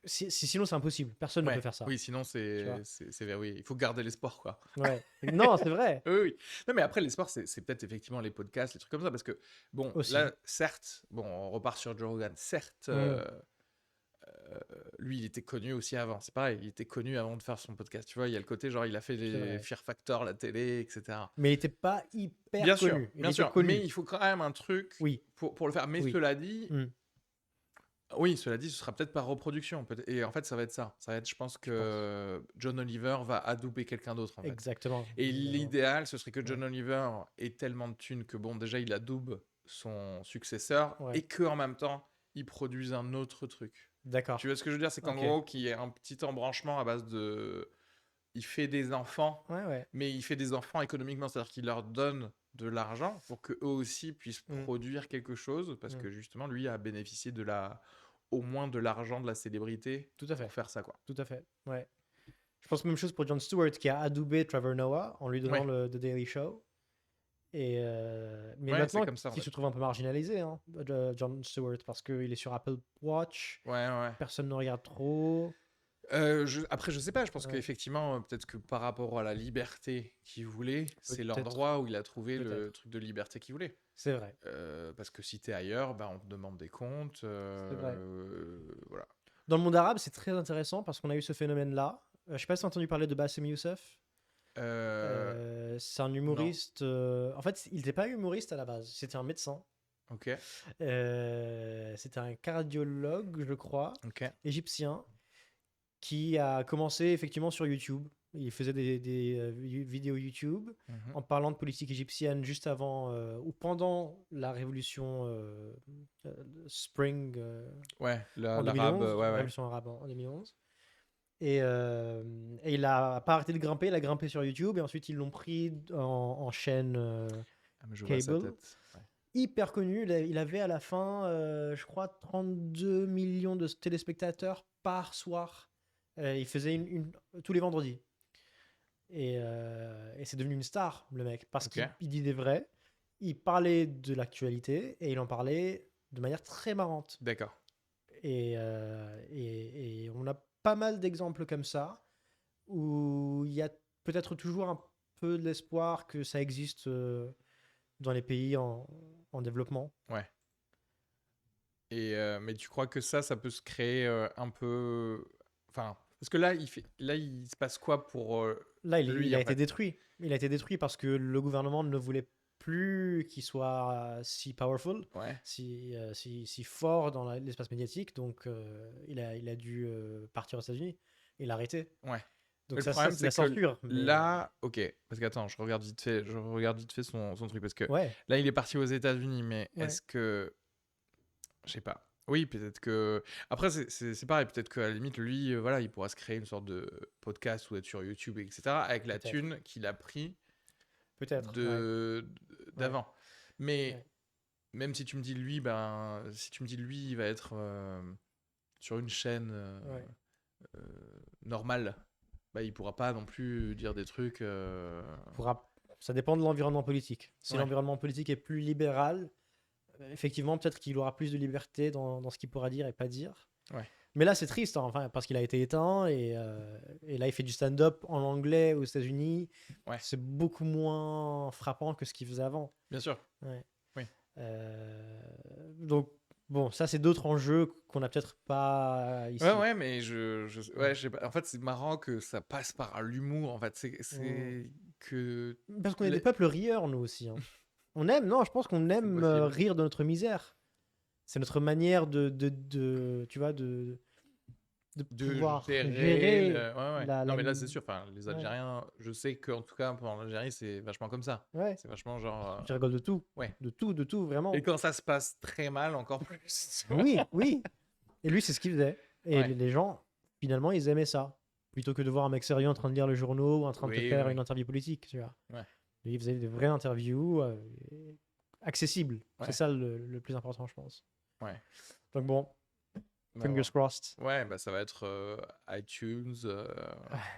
Sinon, c'est impossible. Personne ne peut Ouais, faire ça. oui, sinon Tu vois? oui, il faut garder l'espoir, quoi. Ouais. Non, c'est vrai. Oui, oui. Non, mais après, l'espoir, c'est peut-être effectivement les podcasts, les trucs comme ça, parce que, bon, Aussi. là, certes, bon, on repart sur Joe Rogan, certes, Mm. lui, il était connu aussi avant, c'est pareil, il était connu avant de faire son podcast, tu vois, il y a le côté, genre, il a fait C'est les vrai. Fear Factor, la télé, etc. Mais il n'était pas hyper connu. Il Bien était sûr, mais connu. il faut quand même un truc Oui. pour le faire. Mais Oui. cela dit, Mm. oui, cela dit, ce sera peut-être par reproduction, et en fait, ça va être ça. Ça va être, je pense Je pense. que John Oliver va adouber quelqu'un d'autre, en fait. Exactement. Et Exactement. l'idéal, ce serait que Ouais. John Oliver ait tellement de thunes que, bon, déjà, il adoube son successeur Ouais. et que en même temps, il produise un autre truc. Tu D'accord. vois ce que je veux dire? C'est qu'en Ok. gros, qu'il y ait un petit embranchement à base de. Il fait des enfants, Ouais, ouais. mais il fait des enfants économiquement, c'est-à-dire qu'il leur donne de l'argent pour qu'eux aussi puissent Mm. produire quelque chose, parce Mm. que justement, lui a bénéficié au moins de l'argent de la célébrité Tout à pour fait. faire ça, quoi. Tout à fait. Ouais. Je pense même chose pour Jon Stewart qui a adoubé Trevor Noah en lui donnant Ouais, le The Daily Show. Mais ouais, c'est maintenant, comme ça, en il se fait. trouve un peu marginalisé, hein, Jon Stewart, parce qu'il est sur Apple Watch, Ouais, ouais. personne ne regarde trop. Après, je sais pas, je pense Ouais. qu'effectivement, peut-être que par rapport à la liberté qu'il voulait, c'est Peut-être, l'endroit où il a trouvé le peut-être. truc de liberté qu'il voulait. C'est vrai, Parce que si t'es ailleurs, bah, on te demande des comptes. c'est vrai. Voilà. Dans le monde arabe, c'est très intéressant parce qu'on a eu ce phénomène-là. Je sais pas si tu as entendu parler de Bassem Youssef. Euh, C'est un non. humoriste. En fait, il n'était pas humoriste à la base, c'était un médecin. Ok. C'était un cardiologue, je crois, Ok. égyptien, qui a commencé effectivement sur YouTube. Il faisait des vidéos YouTube Mhm. en parlant de politique égyptienne juste avant ou pendant la révolution euh, Spring Ouais, en l'arabe, 2011, ouais, la ouais. révolution arabe en 2011. Et il a pas arrêté de grimper, il a grimpé sur YouTube et ensuite ils l'ont pris en chaîne Ah, mais je vois sa cable. tête. Ouais. Hyper connu, il avait à la fin, je crois, 32 millions de téléspectateurs par soir. Il faisait tous les vendredis. Et c'est devenu une star, le mec, parce Ok. qu'il dit des vrais, il parlait de l'actualité et il en parlait de manière très marrante. D'accord. Et on a pas mal d'exemples comme ça, où il y a peut-être toujours un peu de l'espoir que ça existe dans les pays en développement. Ouais. Mais tu crois que ça peut se créer un peu. Enfin, parce que là, il se passe quoi pour Là, il lui, a en été fait? détruit. Il a été détruit parce que le gouvernement ne voulait plus qu'il soit si powerful, Ouais. si fort dans l'espace médiatique. Donc, il a dû partir aux États-Unis. Il a arrêté. Ouais. Donc, Le ça, problème, c'est de la c'est que censure. Mais, là, ok, parce que attends, je regarde vite fait son truc, parce que ouais, là, il est parti aux États-Unis, mais Ouais. est-ce que, je sais pas. Oui, peut-être que. Après, c'est pareil, peut-être qu'à la limite, lui, voilà, il pourra se créer une sorte de podcast ou être sur YouTube, etc., avec la Peut-être. thune qu'il a pris peut-être. Ouais, d'avant. Mais ouais. même si tu me dis lui, il va être sur une chaîne Ouais. euh, normale, bah, il pourra pas non plus dire des trucs. Ça dépend de l'environnement politique. Si Ouais. l'environnement politique est plus libéral, effectivement, peut-être qu'il aura plus de liberté dans ce qu'il pourra dire et pas dire. Ouais. Mais là, c'est triste, hein, enfin, parce qu'il a été éteint et là, il fait du stand-up en anglais aux États-Unis. Ouais. C'est beaucoup moins frappant que ce qu'il faisait avant. Bien sûr. Ouais. Oui. Donc, bon, ça, c'est d'autres enjeux qu'on n'a peut-être pas ici. Ouais, mais ouais, je sais pas. En fait, c'est marrant que ça passe par l'humour. En fait, c'est que. Parce qu'on est des peuples rieurs, nous aussi. Hein. On aime, non, je pense qu'on aime possible. rire de notre misère. C'est notre manière tu vois, de pouvoir gérer ouais. la- Non, la- mais là, c'est sûr. Enfin, les Algériens, je sais qu'en tout cas, pendant l'Algérie, c'est vachement comme ça. Ouais, C'est vachement genre. tu rigoles de tout. Ouais. De tout, vraiment. Et quand ça se passe très mal, encore plus. Oui. Et lui, c'est ce qu'il faisait. Et Ouais. les gens, finalement, ils aimaient ça. Plutôt que de voir un mec sérieux en train de lire le journaux ou en train de te Oui, faire oui. une interview politique, tu vois. Ouais. Lui, il faisait des vraies interviews accessibles. Ouais. C'est ça le plus important, je pense. Ouais. Donc bon, Bah, fingers crossed. ouais, bah ça va être iTunes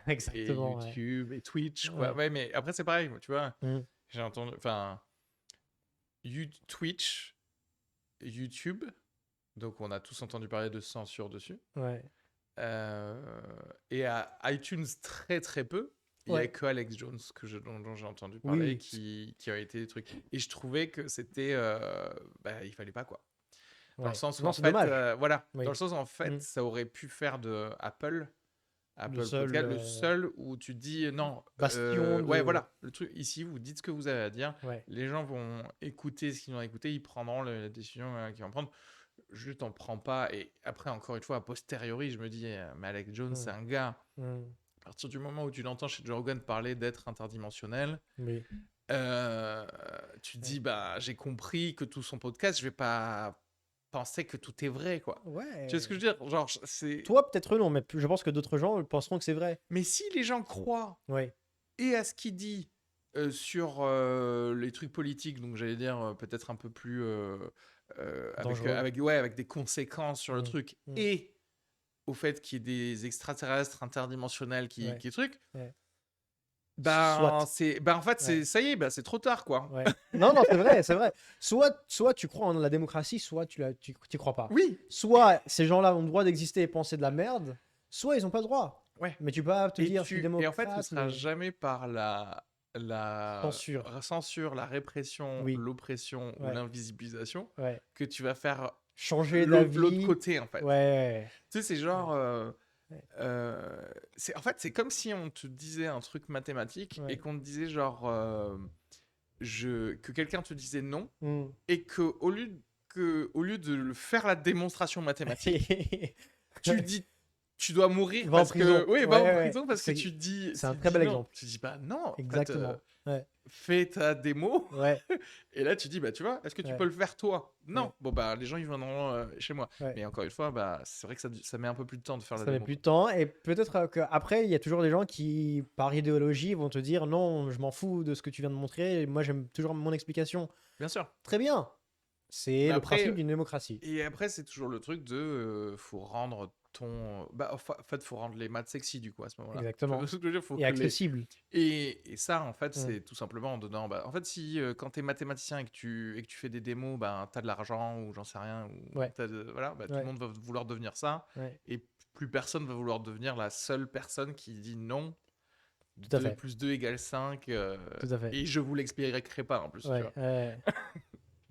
Exactement. et ouais. YouTube et Twitch, quoi. Ouais. Ouais, mais après, c'est pareil, tu vois. Mm. J'ai entendu. Enfin, Twitch, YouTube. Donc, on a tous entendu parler de censure dessus. Ouais. Et à iTunes, très très peu. Il y a Ouais. que Alex Jones dont j'ai entendu parler Oui. qui a été des trucs. Et je trouvais que c'était. Bah, il fallait pas, quoi. Dans Ouais. le sens où, Non, en c'est fait, dommage. voilà. Oui. Dans le sens où, en fait, Mm. ça aurait pu faire de Apple seul, Podcast, le seul où tu te dis non. bastion Ouais, de- voilà. Le truc, ici, vous dites ce que vous avez à dire. Ouais. Les gens vont écouter ce qu'ils ont écouté. Ils prendront la décision qu'ils vont prendre. Je t'en prends pas. Et après, encore une fois, a posteriori, je me dis, mais Alex Jones, c'est un gars. Mm. À partir du moment où tu l'entends chez Joe Rogan parler d'être interdimensionnel, Oui. tu te dis, bah, j'ai compris que tout son podcast, je vais pas penser que tout est vrai, quoi. Ouais. Tu vois ce que je veux dire? Genre, c'est. Toi, peut-être non, mais je pense que d'autres gens penseront que c'est vrai. Mais si les gens croient Ouais. et à ce qu'il dit sur les trucs politiques, donc j'allais dire peut-être un peu plus Dangereux. avec des conséquences sur le Mm. truc, Mm. et au fait qu'il y ait des extraterrestres interdimensionnels qui truc, Ouais. bah Soit. en fait Ouais. ça y est, bah c'est trop tard, quoi. Ouais. Non, c'est vrai. Soit tu crois en la démocratie, soit tu crois pas. Oui. Soit ces gens-là ont le droit d'exister et penser de la merde, soit ils ont pas le droit. Ouais. Mais tu peux pas te dire je suis Et démocrate. en fait, ce sera mais- jamais par la Censure. la répression, Oui. l'oppression ou Ouais. l'invisibilisation Ouais. que tu vas faire Changer l'autre d'avis. côté, en fait. Ouais. Tu sais, c'est genre. Ouais. En fait, c'est comme si on te disait un truc mathématique Ouais. et qu'on te disait genre. Que quelqu'un te disait non Mm. et que au lieu de faire la démonstration mathématique, tu dis. Tu dois mourir Va en parce prison. que. Oui, va en Ouais. prison parce que C'est- tu dis. c'est un tu très dis bel non. exemple. Tu dis bah non. En fait, Exactement. Ouais. fais ta démo. Ouais. Et là, tu dis, bah, tu vois, est-ce que tu Ouais. peux le faire toi? Non. Ouais. Bon, bah, les gens, ils viendront chez moi. Ouais. Mais encore une fois, bah, c'est vrai que ça met un peu plus de temps de faire la Ça met démo. plus de temps. Et peut-être qu'après, il y a toujours des gens qui, par idéologie, vont te dire non, je m'en fous de ce que tu viens de montrer. Moi, j'aime toujours mon explication. Bien sûr. Très bien. C'est Mais le après, principe d'une démocratie. Et après, c'est toujours le truc de faut rendre ton. Bah, en fait, faut rendre les maths sexy, du coup, à ce moment-là. Exactement. Tu vois ce que je veux dire? Faut Et que les- accessible. Et ça, en fait, c'est tout simplement en donnant. Bah, en fait, si quand t'es mathématicien et que tu fais des démos, bah, t'as de l'argent ou j'en sais rien, ou Ouais. voilà, bah, tout Ouais. le monde va vouloir devenir ça. Ouais. Et plus personne va vouloir devenir la seule personne qui dit non. Tout à 2 fait. plus 2 égale 5. Tout à fait. Et je vous l'expliquerai pas, en plus. Ouais, Tu vois. ouais.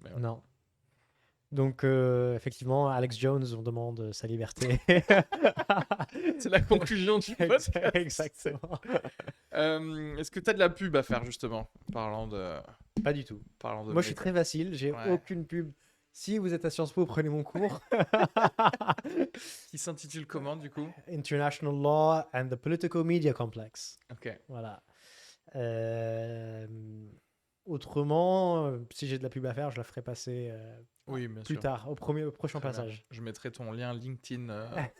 Mais ouais. Non. Donc, effectivement, Alex Jones, on demande sa liberté. C'est la conclusion du podcast. Exactement. Est-ce que tu as de la pub à faire, justement, parlant de. Pas du tout. Parlant de Moi, je suis méta. très facile, j'ai Ouais. aucune pub. Si vous êtes à Sciences Po, prenez mon cours. Qui s'intitule comment, du coup? International Law and the Political Media Complex. Ok. Voilà. Autrement, si j'ai de la pub à faire, je la ferai passer Oui, bien plus sûr. tard, au prochain Très bien. passage. Je mettrai ton lien LinkedIn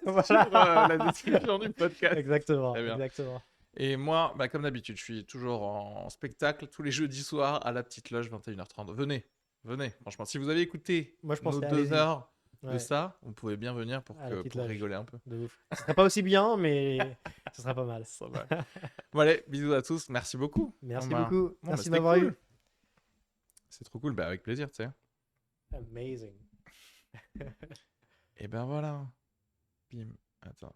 Voilà. sur la description du podcast. Exactement, Très bien. exactement. Et moi, bah, comme d'habitude, je suis toujours en spectacle tous les jeudis soirs à la Petite Loge, 21h30. Venez, venez. Franchement, si vous avez écouté Moi, je nos penserais, 2 allez-y. heures de Ouais, ça, vous pouvez bien venir pour, à la Petite pour Loge. rigoler un peu. De ouf. Ce sera pas aussi bien, mais ce sera pas mal. Ça va. Bon, allez, bisous à tous. Merci beaucoup. Merci Bon, bah, beaucoup. bon, bah, Merci de c'était m'avoir cool. eu. C'est trop cool. Bah, avec plaisir, tu sais. Amazing. Et ben voilà. Bim. Attends.